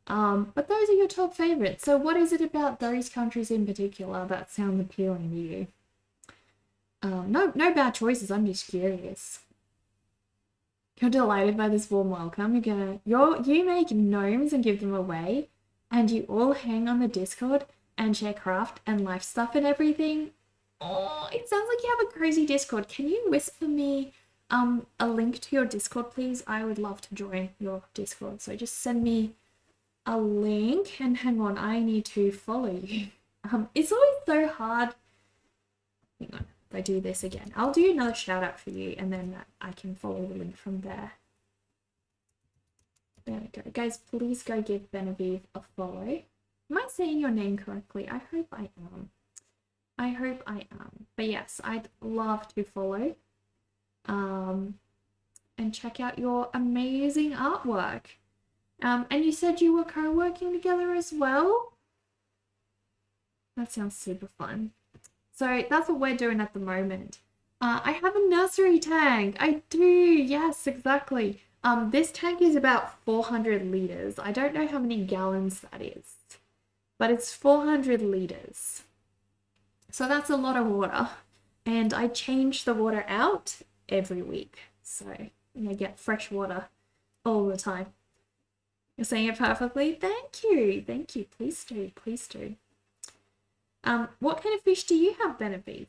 A: But those are your top favorites. So what is it about those countries in particular that sounds appealing to you? No bad choices. I'm just curious. You're delighted by this warm welcome. You make gnomes and give them away, and you all hang on the Discord and share craft and life stuff and everything. Oh, it sounds like you have a crazy Discord. Can you whisper me a link to your Discord, please? I would love to join your Discord. So just send me a link, and hang on, I need to follow you. It's always so hard. Hang on, if I do this again, I'll do another shout out for you, and then I can follow the link from there. There we go. Guys, please go give Benavieve a follow. Am I saying your name correctly? I hope I am. I hope I am. But yes, I'd love to follow. And check out your amazing artwork. And you said you were co-working together as well? That sounds super fun. So that's what we're doing at the moment. I have a nursery tank. I do, yes, exactly. This tank is about 400 liters. I don't know how many gallons that is, but it's 400 liters. So that's a lot of water. And I change the water out every week. So I get fresh water all the time. You're saying it perfectly. Thank you. Thank you. Please do. Please do. What kind of fish do you have, Benavieve?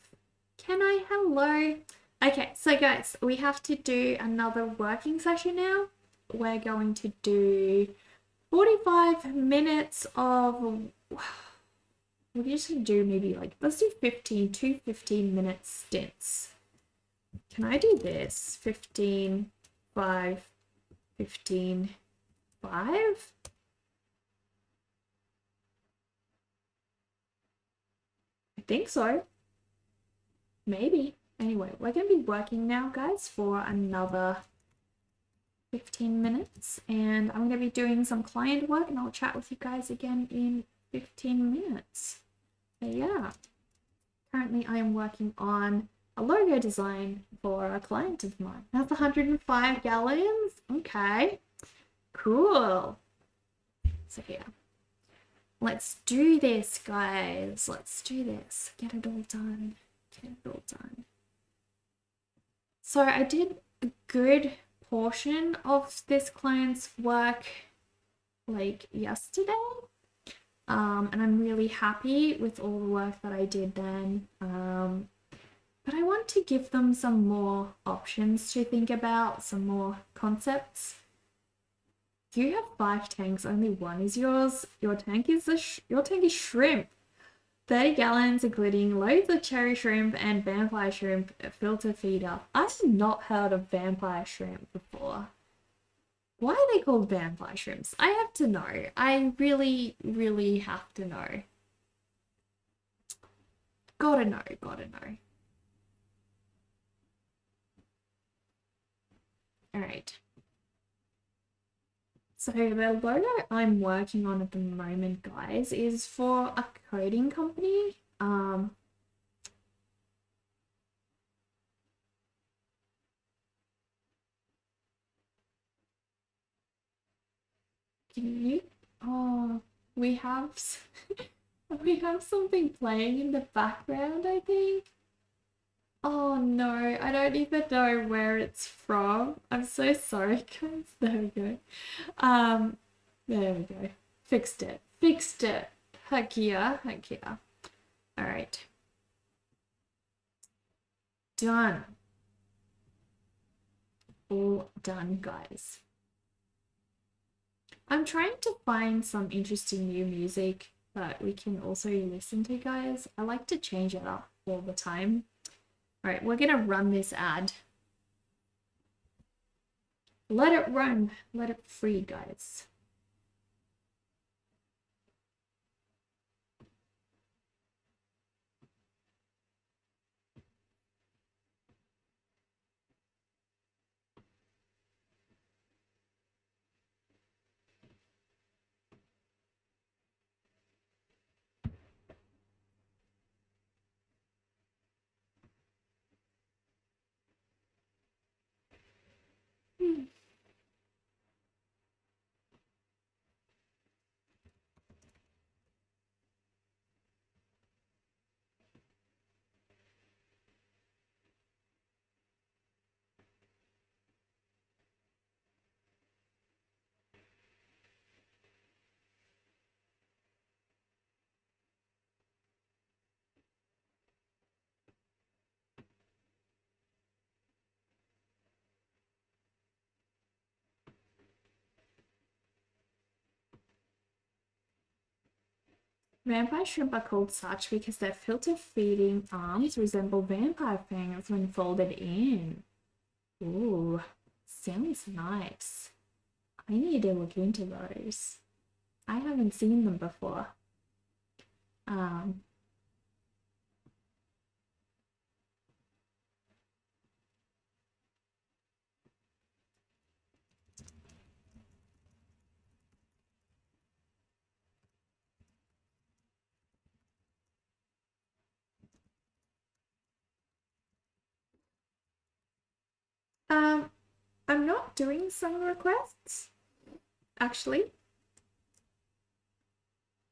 A: Can I? Hello. Okay, so guys, we have to do another working session now. We're going to do 45 minutes of... We're just going to do maybe like, let's do 2 15-minute stints. Can I do this? 15, 5, 15, 5? I think so. Maybe. Anyway, we're going to be working now, guys, for another 15 minutes. And I'm going to be doing some client work, and I'll chat with you guys again in 15 minutes. So yeah. Currently, I am working on a logo design for a client of mine. That's 105 gallons. Okay. Cool. So yeah. Let's do this, guys. Let's do this. Get it all done. Get it all done. So I did a good portion of this client's work like yesterday. And I'm really happy with all the work that I did then. But I want to give them some more options to think about, some more concepts. You have 5 tanks, only one is yours. Your tank is shrimp. 30 gallons, including loads of cherry shrimp and vampire shrimp filter feeder. I've not heard of vampire shrimp before. Why are they called vampire shrimps? I have to know. I really, really have to know. Gotta know, gotta know. Alright. So the logo I'm working on at the moment, guys, is for a coding company. Can you? Oh, we have we have something playing in the background, I think. Oh no, I don't even know where it's from. I'm so sorry, guys. There we go. There we go. Fixed it. Fixed it. Heck yeah. Heck yeah. Alright. Done. All done, guys. I'm trying to find some interesting new music that we can also listen to, guys. I like to change it up all the time. Alright, we're gonna run this ad. Let it run. Let it free, guys. Vampire shrimp are called such because their filter-feeding arms resemble vampire fangs when folded in. Ooh, sounds nice. I need to look into those. I haven't seen them before. I'm not doing song requests, actually.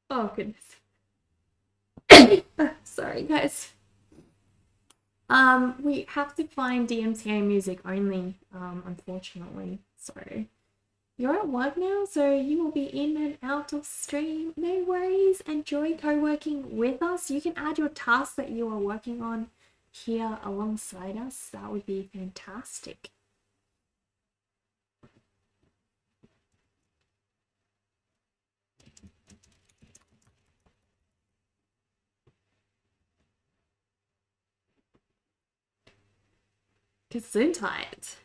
A: Oh, goodness. Sorry, guys. We have to find DMCA music only, unfortunately. So, you're at work now, so you will be in and out of stream. No worries. Enjoy co-working with us. You can add your tasks that you are working on here alongside us. That would be fantastic. Gesundheit.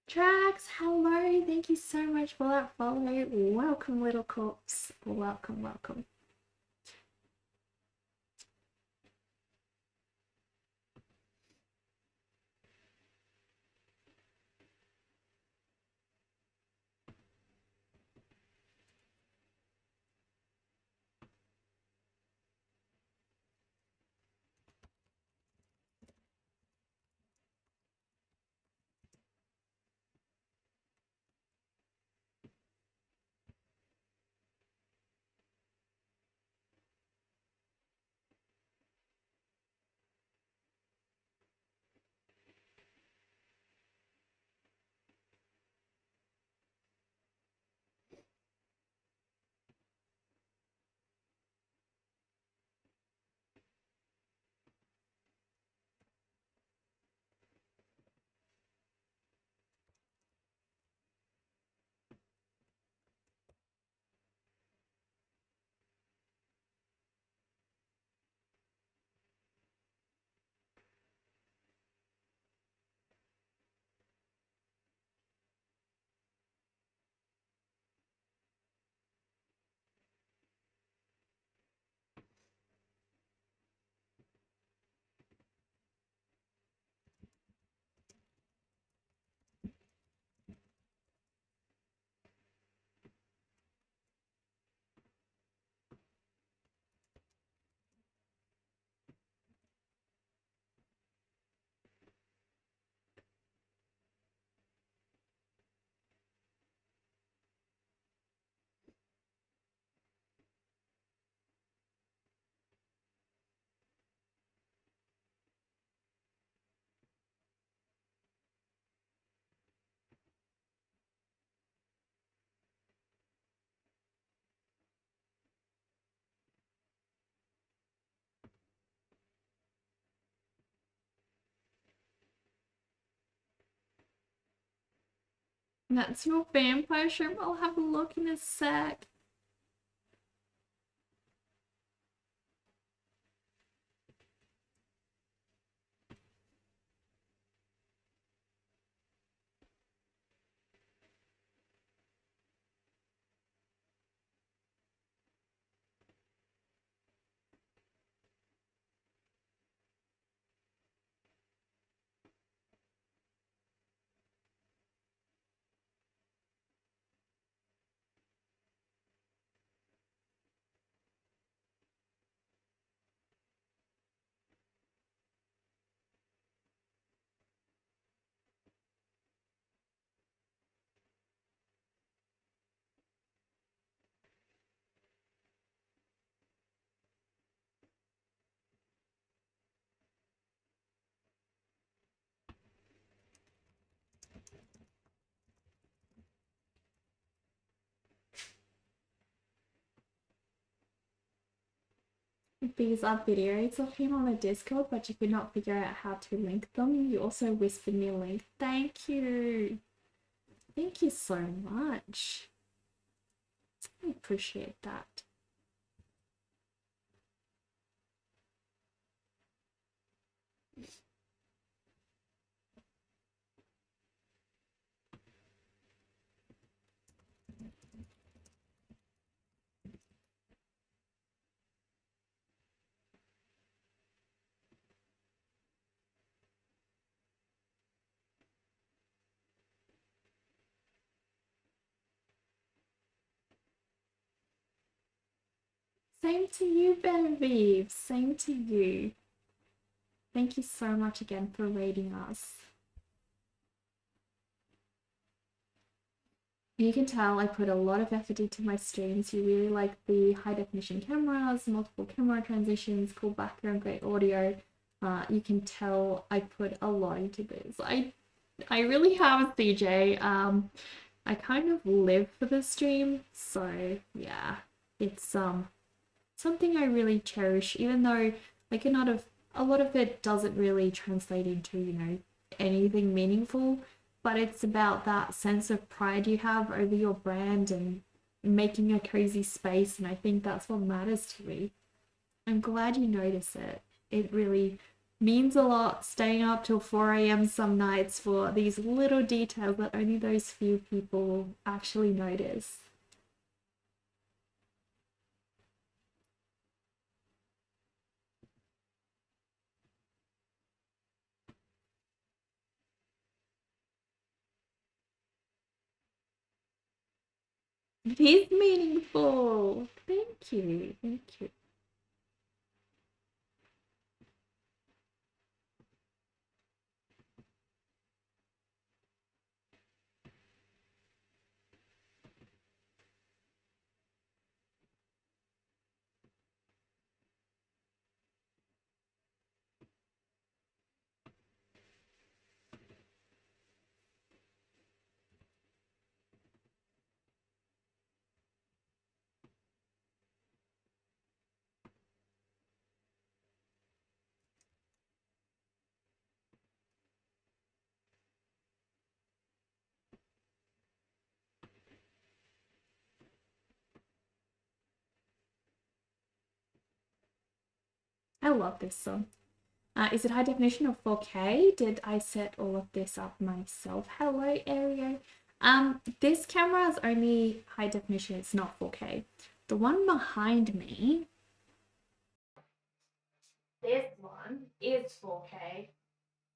A: Drax, hello. Thank you so much for that follow. Welcome, little corpse. Welcome, welcome. That's your vampire shrimp. I'll have a look in a sec. these are videos of him on the Discord, but you could not figure out how to link them. You also whispered me a link. Thank you. Thank you so much. I appreciate that. Same to you, Benevieve. Same to you. Thank you so much again for rating us. You can tell I put a lot of effort into my streams. You really like the high definition cameras, multiple camera transitions, cool background, great audio. You can tell I put a lot into this. I really have, CJ. I kind of live for the stream, so yeah, it's something I really cherish, even though like a lot of it doesn't really translate into, you know, anything meaningful, but it's about that sense of pride you have over your brand and making a cozy space, and I think that's what matters to me. I'm glad you notice it. It really means a lot staying up till 4 a.m. some nights for these little details that only those few people actually notice. It is meaningful. Thank you. Thank you. I love this song. Is it high definition or 4K? Did I set all of this up myself? Hello, Ario. This camera is only high definition, it's not 4K. The one behind me, this one is 4K,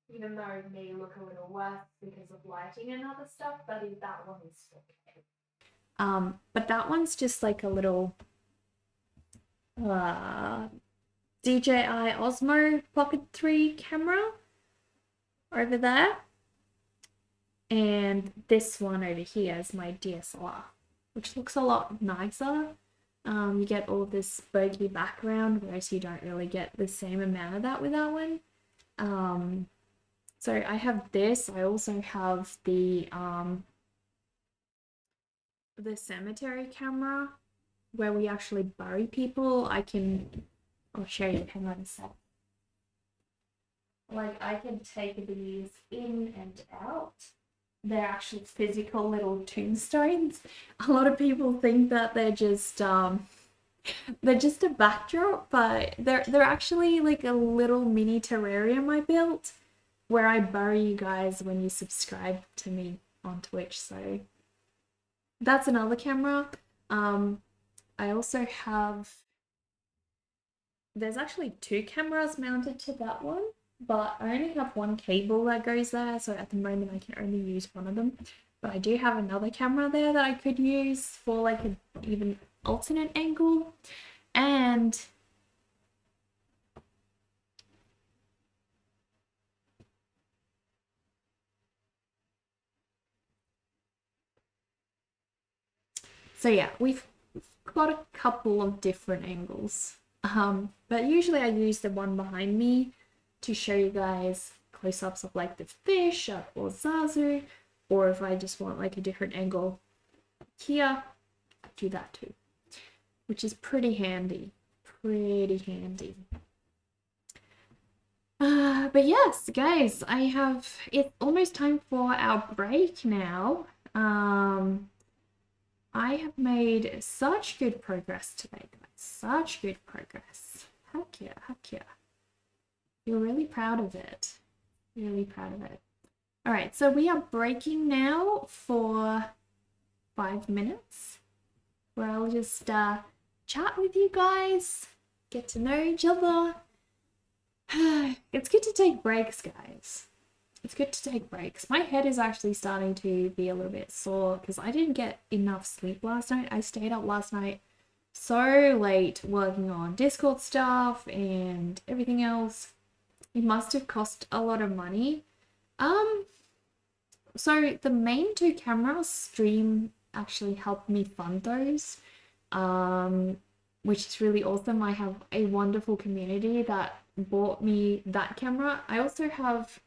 A: even though it may look a little worse because of lighting and other stuff, but that one is 4K. But that one's just like a little DJI Osmo Pocket 3 camera over there. And this one over here is my DSLR, which looks a lot nicer. You get all this bogey background, whereas you don't really get the same amount of that with that one. So I have this. I also have the cemetery camera where we actually bury people. I'll show you, hang on a sec. Like, I can take these in and out. They're actual physical little tombstones. A lot of people think that they're just a backdrop, but they're actually like a little mini terrarium I built where I bury you guys when you subscribe to me on Twitch. So that's another camera. I also have, there's actually two cameras mounted to that one, but I only have one cable that goes there, so at the moment I can only use one of them. But I do have another camera there that I could use for like an even alternate angle. And so yeah, we've got a couple of different angles. But usually I use the one behind me to show you guys close-ups of like the fish or Zazu, or if I just want like a different angle here, I do that too, which is pretty handy. pretty handy. But yes, guys, it's almost time for our break now. I have made such good progress today, guys. Such good progress. Heck yeah, heck yeah. You're really proud of it. Really proud of it. All right, so we are breaking now for 5 minutes where I'll just chat with you guys, get to know each other. It's good to take breaks, guys. It's good to take breaks. My head is actually starting to be a little bit sore because I didn't get enough sleep last night. I stayed up last night so late working on Discord stuff and everything else. It must have cost a lot of money. So the main 2 cameras stream actually helped me fund those, which is really awesome. I have a wonderful community that bought me that camera. I also have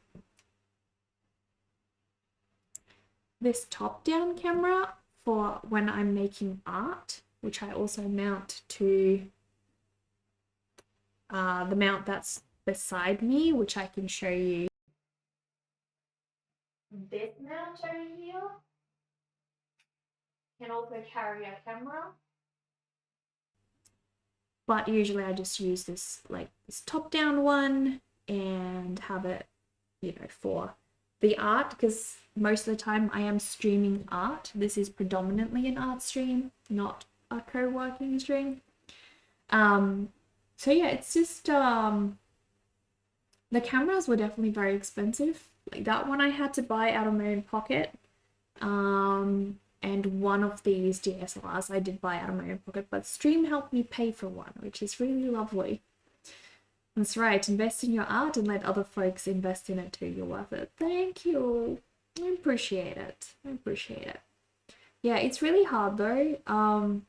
A: this top-down camera for when I'm making art, which I also mount to the mount that's beside me, which I can show you. This mount over here can also carry a camera, but usually I just use this top-down one and have it, for the art, because most of the time I am streaming art. This is predominantly an art stream, not a co-working stream. So yeah, it's just the cameras were definitely very expensive. Like that one I had to buy out of my own pocket. And one of these DSLRs I did buy out of my own pocket, but Stream helped me pay for one, which is really lovely. That's right, invest in your art and let other folks invest in it too. You're worth it. Thank you. I appreciate it. I appreciate it. Yeah, it's really hard though. Hang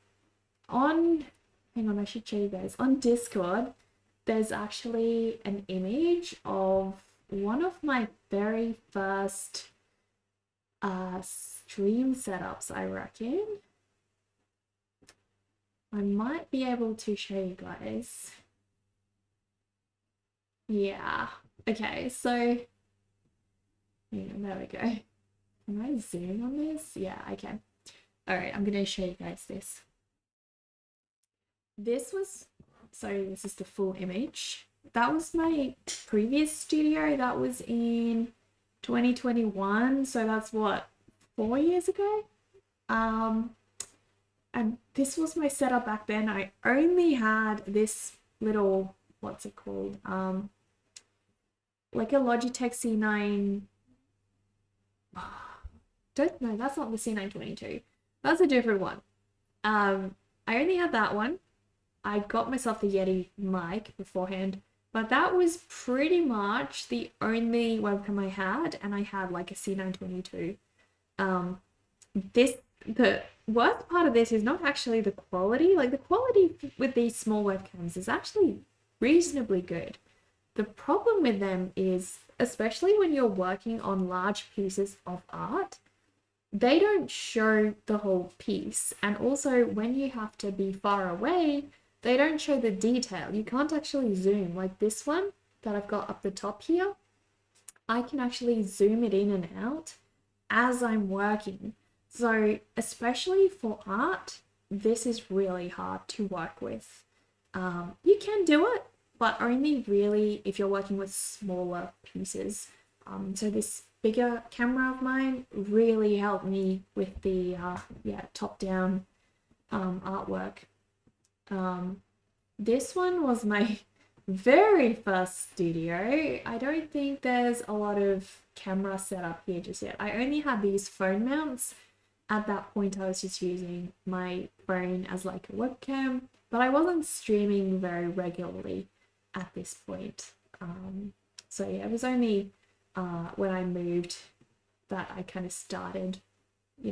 A: on, I should show you guys. On Discord, there's actually an image of one of my very first stream setups, I reckon. I might be able to show you guys. Yeah. Okay, so there we go. Can I zoom on this? Yeah, I can. All right, I'm gonna show you guys this. This is the full image. That was my previous studio. That was in 2021, so that's what, 4 years ago? And this was my setup back then. I only had this little, what's it called? Like a Logitech C9. Don't know, that's not the C922. That's a different one. I only had that one. I got myself the Yeti mic beforehand, but that was pretty much the only webcam I had, and I had like a C922. The worst part of this is not actually the quality. Like the quality with these small webcams is actually reasonably good. The problem with them is, especially when you're working on large pieces of art, they don't show the whole piece. And also when you have to be far away, they don't show the detail. You can't actually zoom. Like this one that I've got up the top here, I can actually zoom it in and out as I'm working. So especially for art, this is really hard to work with. You can do it, but only really if you're working with smaller pieces. So this bigger camera of mine really helped me with the top-down artwork. This one was my very first studio. I don't think there's a lot of camera setup here just yet. I only had these phone mounts. At that point, I was just using my phone as like a webcam, but I wasn't streaming very regularly at this point. So yeah, it was only when I moved that I kind of started,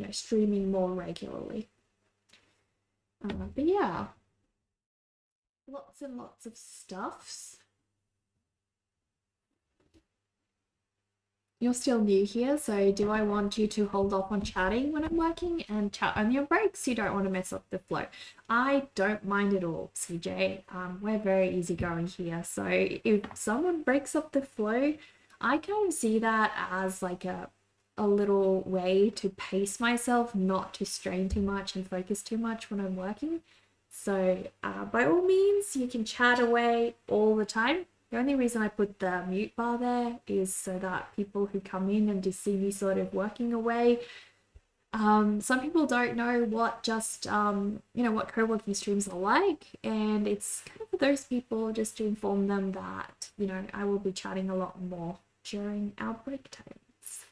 A: streaming more regularly. But yeah, lots and lots of stuffs. you're still new here, so do I want you to hold off on chatting when I'm working and chat on your breaks? You don't want to mess up the flow. I don't mind at all, CJ. We're very easygoing here, so if someone breaks up the flow, I kind of see that as like a little way to pace myself, not to strain too much and focus too much when I'm working. So by all means, you can chat away all the time. The only reason I put the mute bar there is so that people who come in and just see me sort of working away, some people don't know what just what co-working streams are like, and it's kind of for those people just to inform them that I will be chatting a lot more during our break times.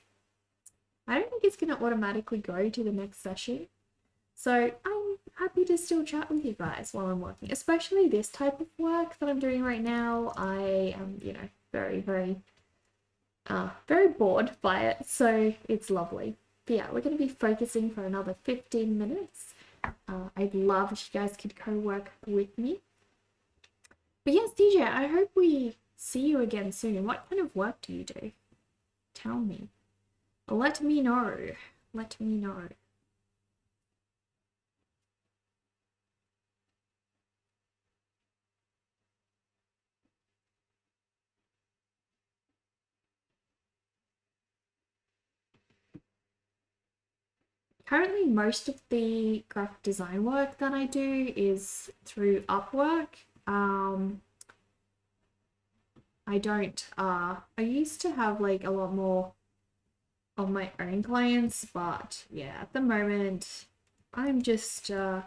A: I don't think it's going to automatically go to the next session, so I'm happy to still chat with you guys while I'm working, especially this type of work that I'm doing right now. I am, very, very, very bored by it, so it's lovely. But yeah, we're going to be focusing for another 15 minutes. I'd love if you guys could co-work with me. But yes, DJ, I hope we see you again soon. What kind of work do you do? Tell me. Let me know. Let me know. Currently, most of the graphic design work that I do is through Upwork. I don't, I used to have like a lot more of my own clients, but yeah, at the moment, I'm just, I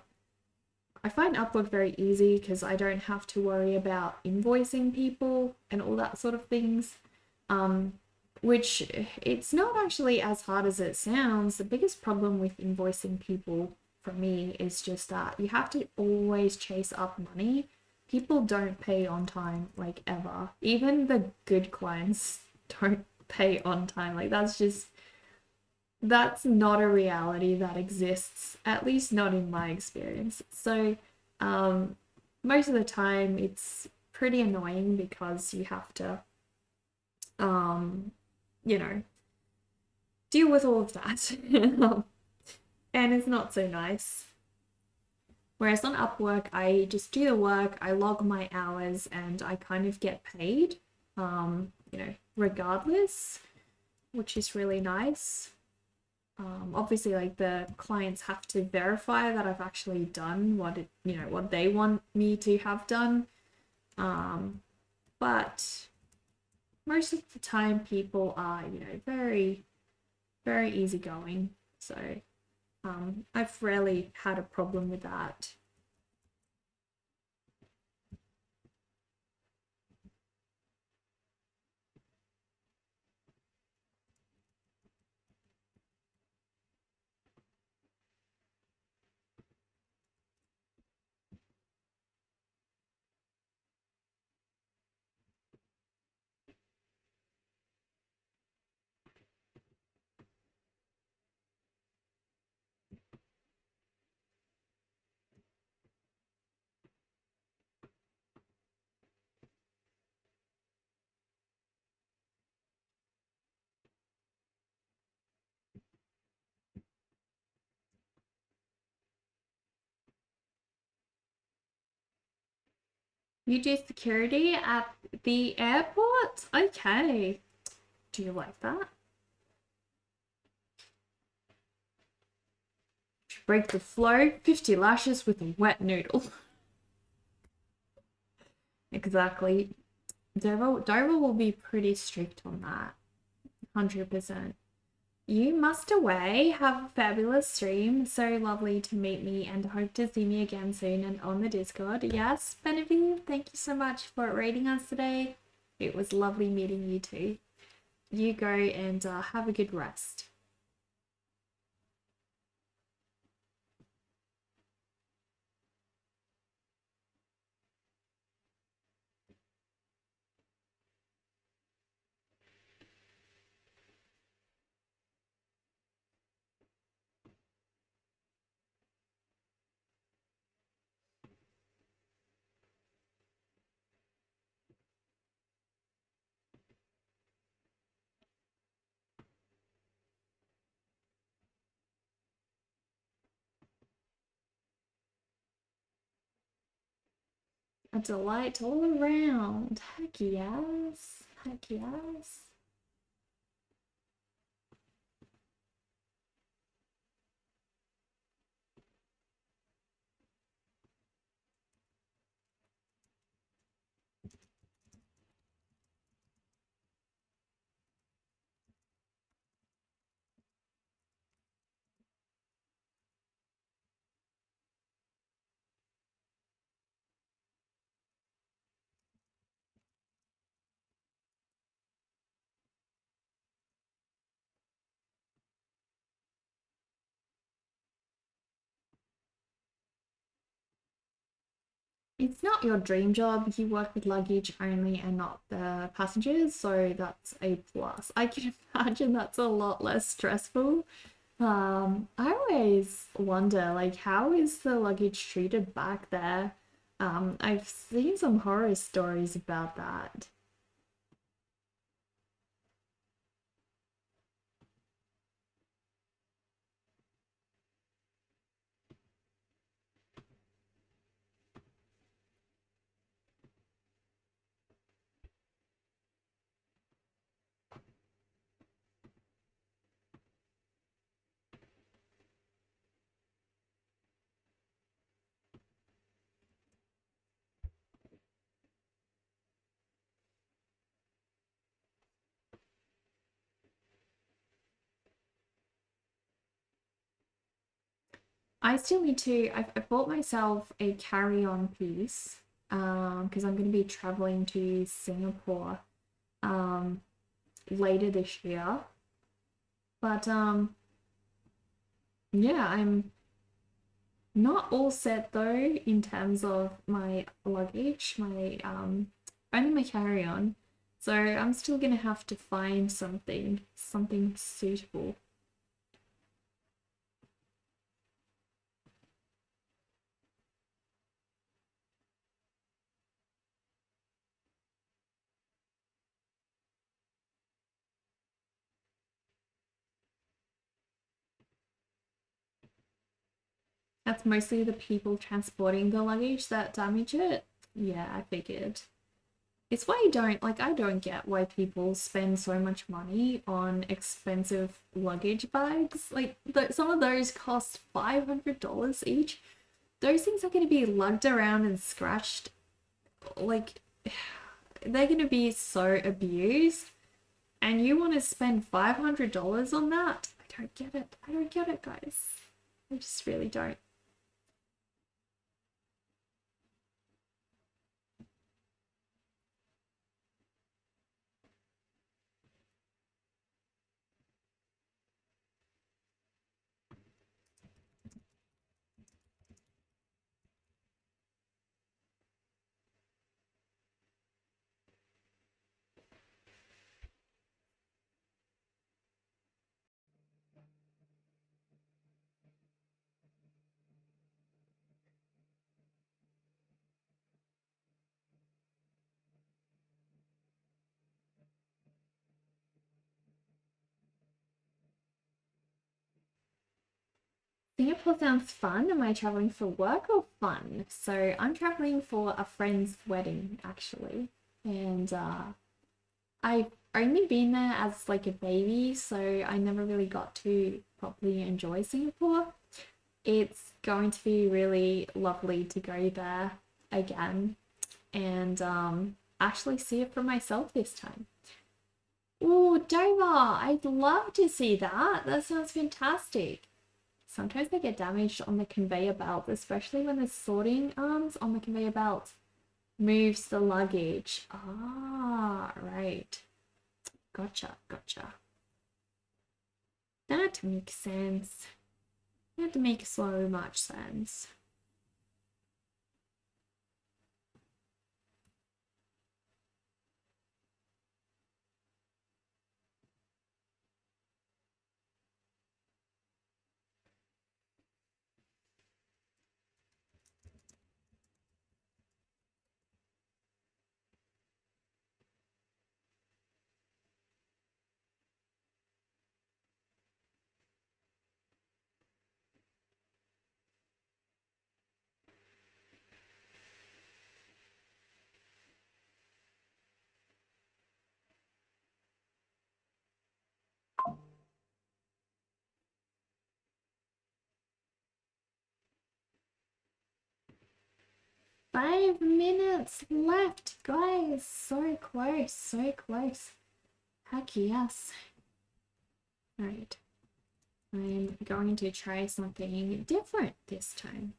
A: find Upwork very easy because I don't have to worry about invoicing people and all that sort of things. Which it's not actually as hard as it sounds. The biggest problem with invoicing people for me is just that you have to always chase up money. People don't pay on time, like ever. Even the good clients don't pay on time. Like that's not a reality that exists, at least not in my experience. So, most of the time it's pretty annoying because you have to, um, you know, deal with all of that. And it's not so nice. Whereas on Upwork, I just do the work, I log my hours, and I kind of get paid, regardless, which is really nice. Obviously, like the clients have to verify that I've actually done what they want me to have done. But most of the time, people are, very, very easygoing. So, I've rarely had a problem with that. You do security at the airport? Okay. Do you like that? Break the flow, 50 lashes with a wet noodle. Exactly. Dover will be pretty strict on that. 100%. You must away. Have a fabulous stream. So lovely to meet me and hope to see me again soon and on the Discord. Yes, Benevieve, thank you so much for rating us today. It was lovely meeting you too. You go and have a good rest. A delight all around. Heck yes. Heck yes. It's not your dream job. You work with luggage only and not the passengers, so that's a plus. I can imagine that's a lot less stressful. I always wonder, like, how is the luggage treated back there? I've seen some horror stories about that. I still need to. I bought myself a carry-on piece, because I'm going to be traveling to Singapore, um, later this year. But yeah, I'm not all set though in terms of my luggage, my only my carry-on. So I'm still gonna have to find something suitable. That's mostly the people transporting the luggage that damage it. Yeah, I figured. It's why I don't get why people spend so much money on expensive luggage bags. Like some of those cost $500 each. Those things are going to be lugged around and scratched. Like they're going to be so abused, and you want to spend $500 on that? I don't get it. I don't get it, guys. I just really don't. Singapore sounds fun. Am I traveling for work or fun? So I'm traveling for a friend's wedding actually, and I've only been there as like a baby, so I never really got to properly enjoy Singapore. It's going to be really lovely to go there again and actually see it for myself this time. Oh, Dover! I'd love to see that. That sounds fantastic. Sometimes they get damaged on the conveyor belt, especially when the sorting arms on the conveyor belt moves the luggage. Ah, right. Gotcha, gotcha. That makes sense. That makes so much sense. 5 minutes left, guys. So close, so close. Heck yes. Alright. I'm going to try something different this time.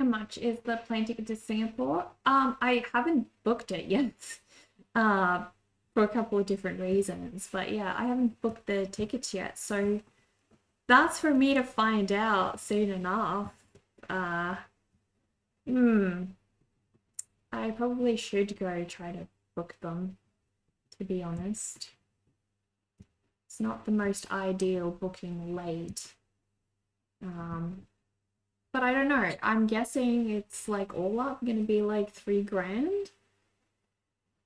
A: How much is the plane ticket to Singapore? I haven't booked it yet. Uh, for a couple of different reasons. But yeah, I haven't booked the tickets yet, so that's for me to find out soon enough. Uh, hmm. I probably should go try to book them, to be honest. It's not the most ideal booking late. But I don't know. I'm guessing it's like all up gonna be like $3,000.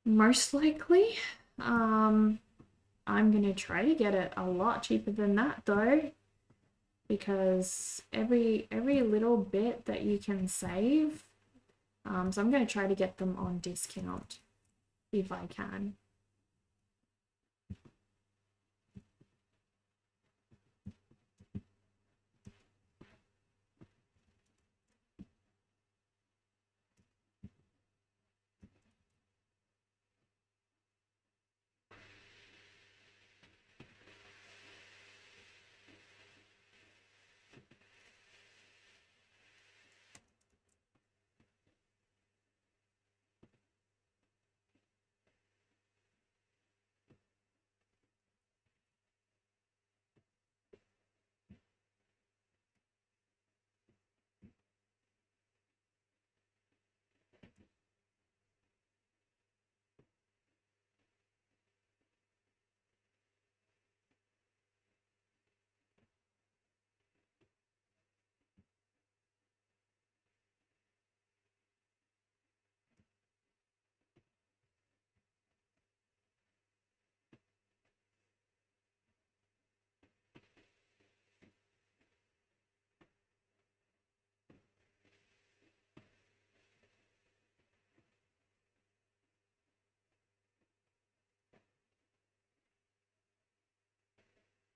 A: Most likely. I'm gonna try to get it a lot cheaper than that though. Because every little bit that you can save. So I'm gonna try to get them on discount if I can.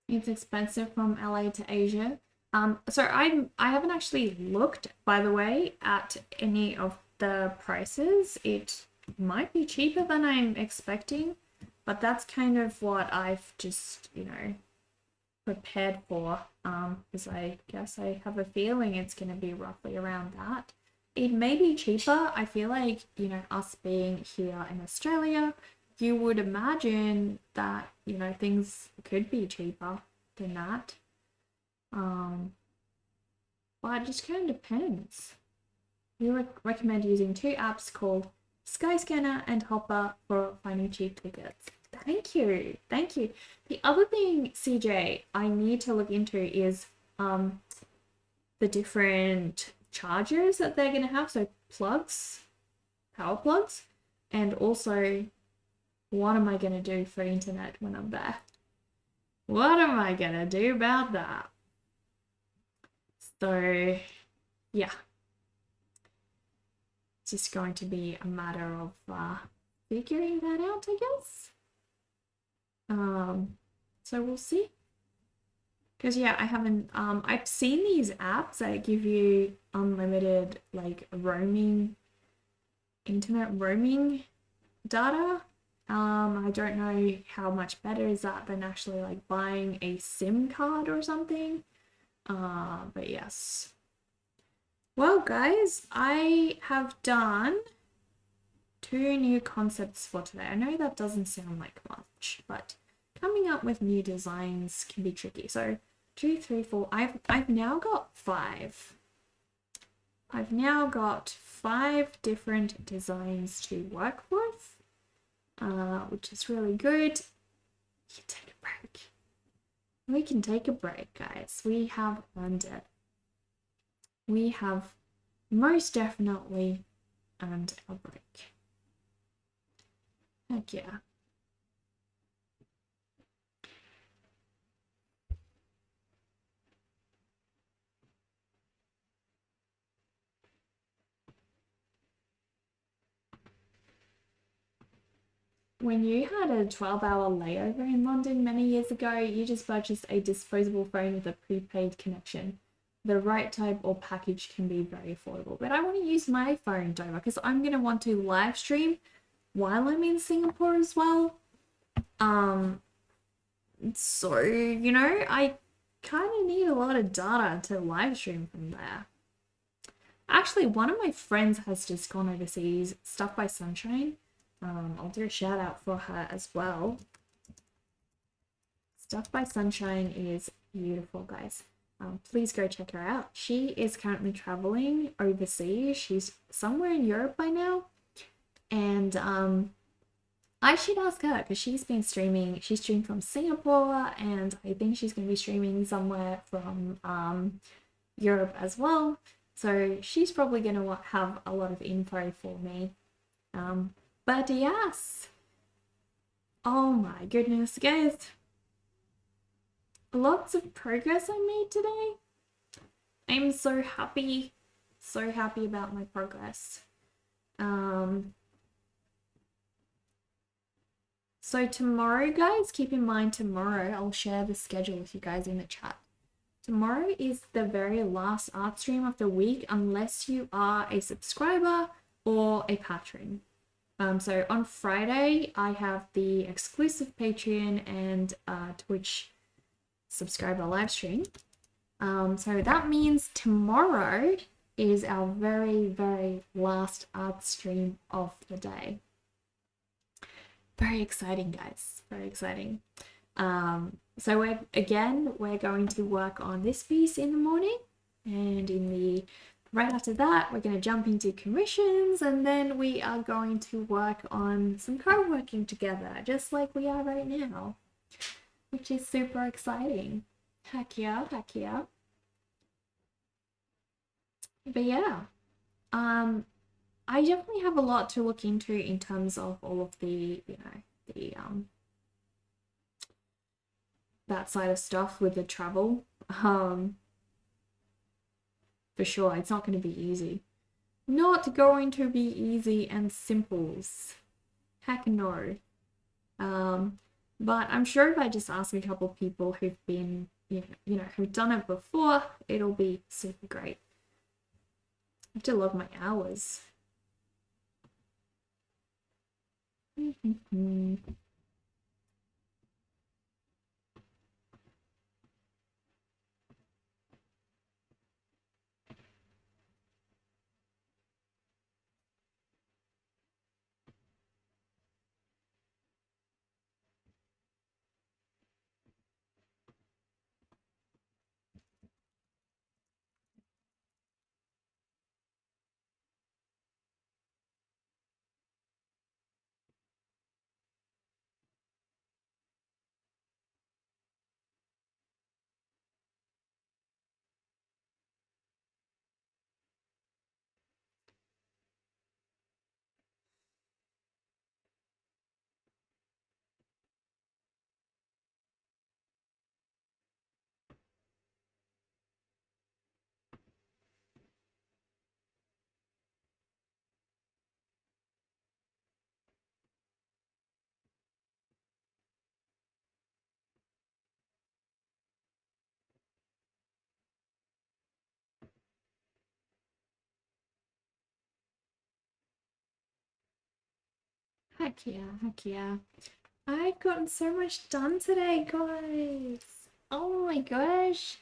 A: It's expensive from LA to Asia. So I haven't actually looked, by the way, at any of the prices. It might be cheaper than I'm expecting, but that's kind of what I've just, prepared for. Because I guess I have a feeling it's gonna be roughly around that. It may be cheaper. I feel like, us being here in Australia, you would imagine that, things could be cheaper than that. But it just kind of depends. We recommend using 2 apps called Skyscanner and Hopper for finding cheap tickets. Thank you. Thank you. The other thing, CJ, I need to look into is the different chargers that they're going to have, so plugs, power plugs, and also what am I going to do for internet when I'm there? What am I going to do about that? So, yeah. It's just going to be a matter of figuring that out, I guess. So we'll see. Because yeah, I haven't I've seen these apps that give you unlimited like roaming, internet roaming data. I don't know how much better is that than actually like buying a SIM card or something. But yes. Well, guys, I have done 2 new concepts for today. I know that doesn't sound like much, but coming up with new designs can be tricky. So 2, 3, 4. I've now got 5. I've now got 5 different designs to work with, which is really good. We can take a break. We can take a break, guys. We have earned it. We have most definitely earned a break. Heck yeah. When you had a 12-hour layover in London many years ago, you just purchased a disposable phone with a prepaid connection. The right type or package can be very affordable. But I want to use my phone, Dover, because I'm going to want to live stream while I'm in Singapore as well. So, you know, I kind of need a lot of data to live stream from there. Actually, one of my friends has just gone overseas, Stuff by Sunshine. I'll do a shout out for her as well. Stuff by Sunshine is beautiful, guys. Please go check her out. She is currently traveling overseas. She's somewhere in Europe by now. And I should ask her because she's been streaming. She streamed from Singapore, and I think she's going to be streaming somewhere from Europe as well. So she's probably going to have a lot of info for me. But yes. Oh my goodness, guys. Lots of progress I made today. I'm so happy about my progress. So tomorrow, guys, keep in mind tomorrow I'll share the schedule with you guys in the chat. Tomorrow is the very last art stream of the week unless you are a subscriber or a patron. So on Friday, I have the exclusive Patreon and Twitch subscriber live stream. So that means tomorrow is our very, very last art stream of the day. Very exciting, guys. Very exciting. So we're going to work on this piece in the morning, and right after that, we're going to jump into commissions, and then we are going to work on some co-working together, just like we are right now, which is super exciting. Heck yeah, heck yeah. But yeah, I definitely have a lot to look into in terms of all of the, that side of stuff with the travel. For sure, it's not going to be easy. Not going to be easy and simples. Heck no. But I'm sure if I just ask a couple of people who've been, who've done it before, it'll be super great. I have to log my hours. Heck yeah, heck yeah. I've gotten so much done today, guys. Oh my gosh.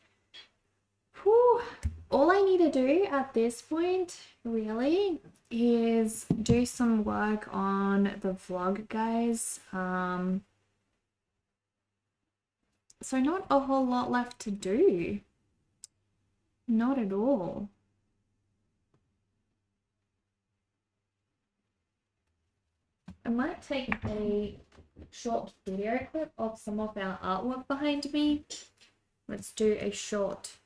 A: Whew. All I need to do at this point, really, is do some work on the vlog, guys. So not a whole lot left to do. Not at all. I might take a short video clip of some of our artwork behind me. Let's do a short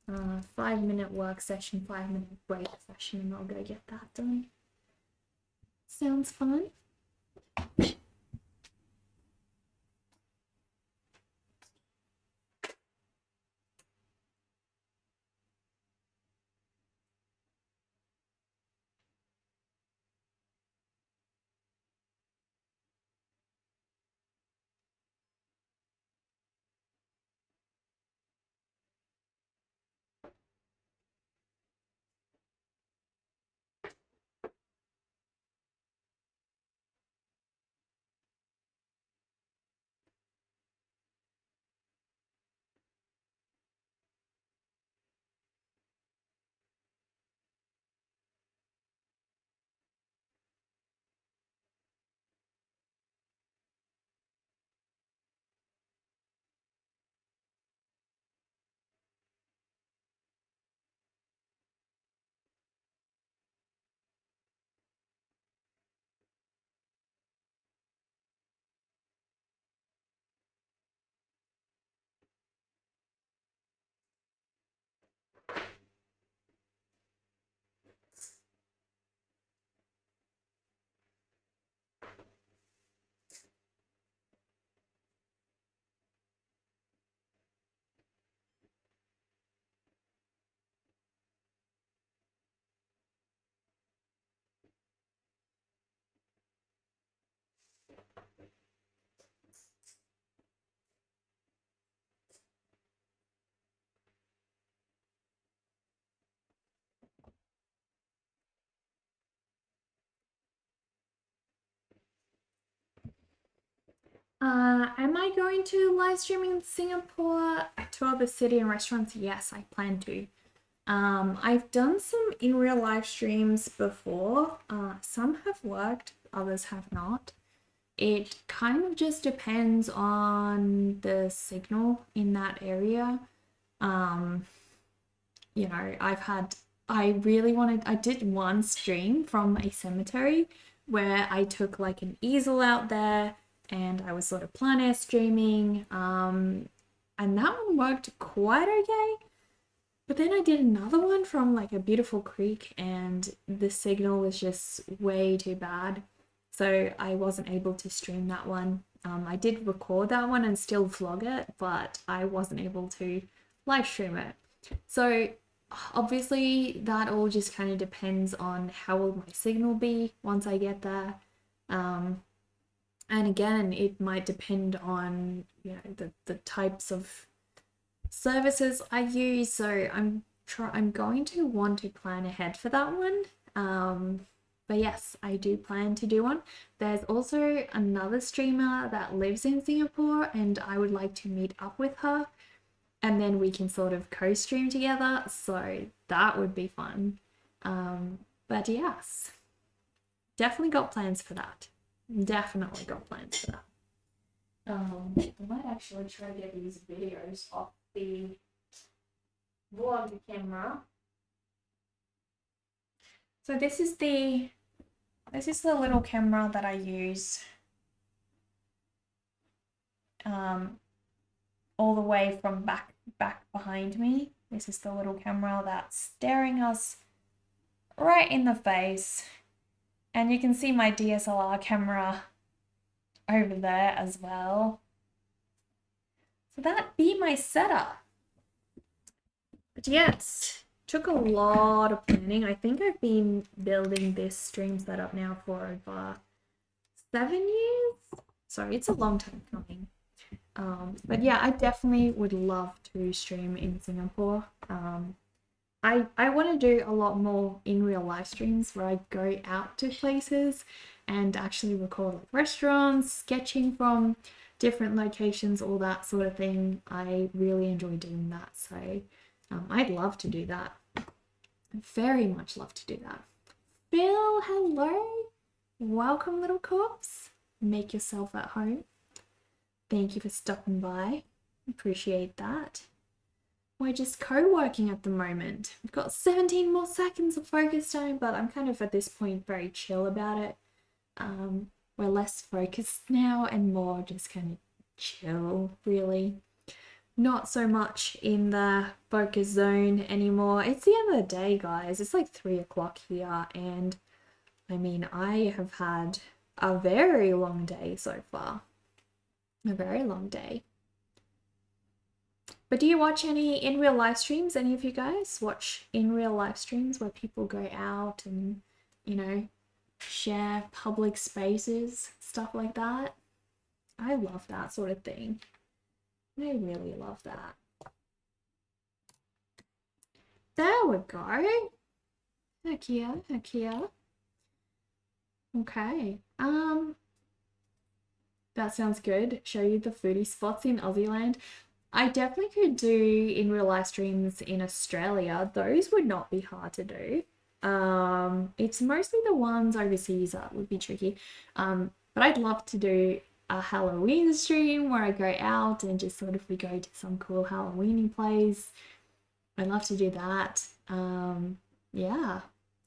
A: 5-minute work session, 5-minute break session, and I'll go get that done. Sounds fun. Am I going to live stream in Singapore to other city and restaurants? Yes, I plan to. I've done some in real live streams before. Some have worked, others have not. It kind of just depends on the signal in that area. You know, I did one stream from a cemetery where I took like an easel out there and I was sort of plein air streaming. And that one worked quite okay. But then I did another one from like a beautiful creek and the signal was just way too bad. So I wasn't able to stream that one. I did record that one and still vlog it, but I wasn't able to live stream it. So obviously that all just kind of depends on how will my signal be once I get there. And again, it might depend on, you know, the types of services I use. So I'm going to want to plan ahead for that one. But yes, I do plan to do one. There's also another streamer that lives in Singapore and I would like to meet up with her and then we can sort of co-stream together. So that would be fun. But yes, definitely got plans for that. Definitely got plans for that. I might actually try to get these videos off the vlog camera. So this is the little camera that I use all the way from back behind me. This is the little camera that's staring us right in the face. And you can see my DSLR camera over there as well. So that be my setup. But yes, took a lot of planning. I think I've been building this stream setup now for over 7 years. Sorry, it's a long time coming. But yeah, I definitely would love to stream in Singapore. I want to do a lot more in real live streams where I go out to places and actually record like restaurants, sketching from different locations, all that sort of thing. I really enjoy doing that. So I'd love to do that. Very much love to do that. Bill, hello. Welcome, little corpse. Make yourself at home. Thank you for stopping by. Appreciate that. We're just co-working at the moment. We've got 17 more seconds of focus time, but I'm kind of at this point very chill about it. We're less focused now and more just kind of chill, really. Not so much in the focus zone anymore. It's the end of the day, guys. It's like 3 o'clock here, and I mean, I have had a very long day so far. A very long day. But do you watch any in real live streams? Any of you guys watch in real live streams where people go out and, you know, share public spaces, stuff like that? I love that sort of thing. I really love that. There we go. Heck yeah, heck yeah. Okay. That sounds good. Show you the foodie spots in Aussieland. I definitely could do in real life streams in Australia. Those would not be hard to do. It's mostly the ones overseas that would be tricky. But I'd love to do a Halloween stream where I go out and just sort of we go to some cool Halloweeny place. I'd love to do that. Yeah,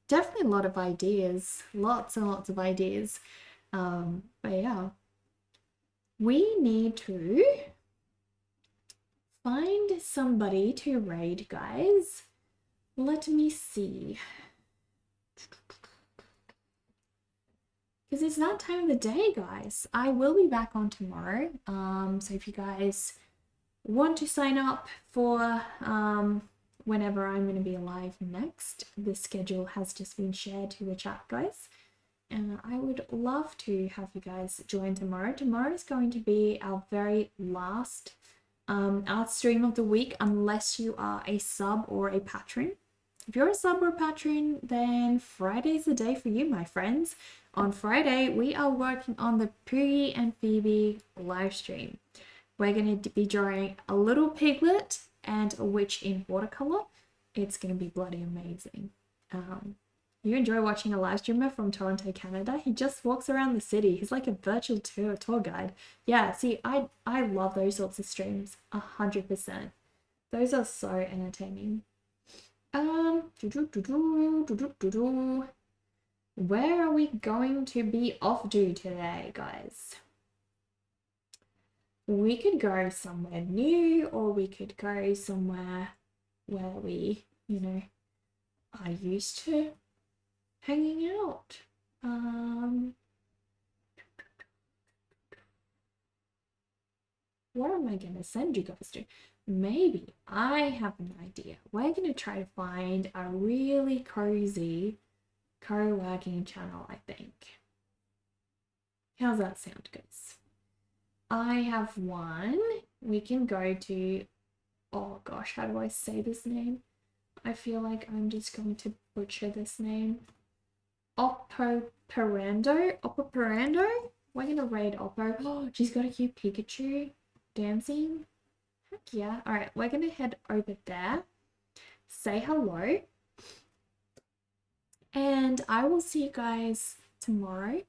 A: definitely a lot of ideas. Lots and lots of ideas. But yeah, we need to find somebody to raid, guys. Let me see. Because it's that time of the day, guys. I will be back on tomorrow. So if you guys want to sign up for whenever I'm going to be live next, the schedule has just been shared to the chat, guys. And I would love to have you guys join tomorrow. Tomorrow is going to be our very last art stream of the week, unless you are a sub or a patron. If you're a sub or a patron, then Friday's the day for you, my friends. On Friday, we are working on the Poogie and Phoebe live stream. We're going to be drawing a little piglet and a witch in watercolor. It's going to be bloody amazing. You enjoy watching a live streamer from Toronto, Canada? He just walks around the city. He's like a virtual tour guide. Yeah, see, I love those sorts of streams. 100%. Those are so entertaining. Where are we going to be off to today, guys? We could go somewhere new, or we could go somewhere where we, you know, are used to hanging out. What am I going to send you guys to? Maybe I have an idea. We're going to try to find a really cozy co-working channel, I think. How's that sound, guys? I have one. We can go to, oh gosh, how do I say this name? I feel like I'm just going to butcher this name. Oppo Perando? We're gonna raid Oppo. Oh, she's got a cute Pikachu dancing. Heck yeah. Alright, we're gonna head over there. Say hello. And I will see you guys tomorrow.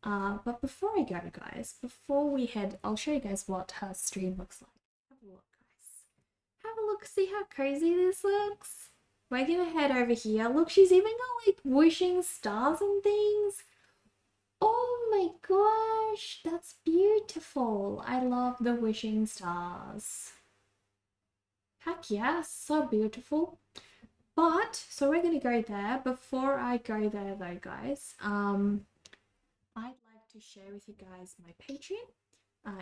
A: But before I go, guys, before we head, I'll show you guys what her stream looks like. Have a look, guys. Have a look, see how crazy this looks? We're gonna head over here. Look, she's even got like wishing stars and things. Oh my gosh, that's beautiful. I love the wishing stars. Heck yeah, so beautiful. But, so we're gonna go there. Before I go there though, guys, I'd like to share with you guys my Patreon.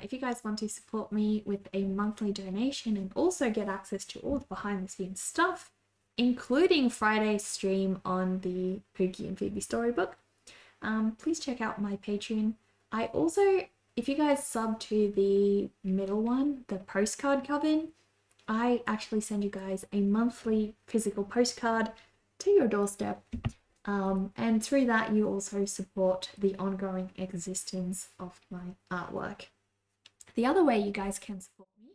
A: If you guys want to support me with a monthly donation and also get access to all the behind the scenes stuff, including Friday's stream on the Pookie and Phoebe storybook, please check out my Patreon. I also, if you guys sub to the middle one, the postcard coven, I actually send you guys a monthly physical postcard to your doorstep. And through that, you also support the ongoing existence of my artwork. The other way you guys can support me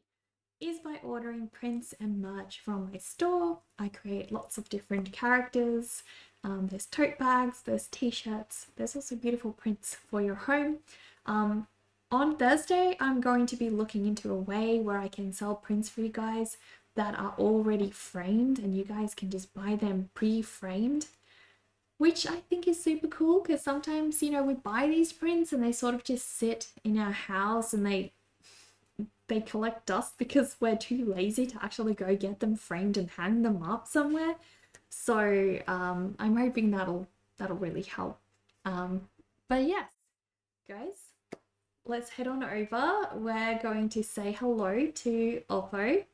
A: is by ordering prints and merch from my store. I create lots of different characters. There's tote bags, there's t-shirts, there's also beautiful prints for your home. On Thursday, I'm going to be looking into a way where I can sell prints for you guys that are already framed, and you guys can just buy them pre-framed, which I think is super cool because sometimes, you know, we buy these prints and they sort of just sit in our house and they collect dust because we're too lazy to actually go get them framed and hang them up somewhere. So I'm hoping that'll really help. But yes, guys, let's head on over. We're going to say hello to Oppo.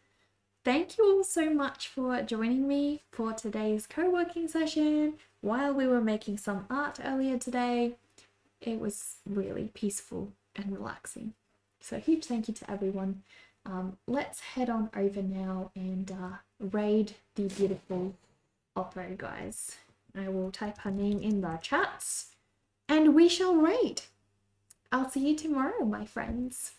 A: Thank you all so much for joining me for today's co-working session while we were making some art earlier today. It was really peaceful and relaxing. So huge thank you to everyone. Let's head on over now and raid the beautiful Oppo, guys. I will type her name in the chats and we shall raid. I'll see you tomorrow, my friends.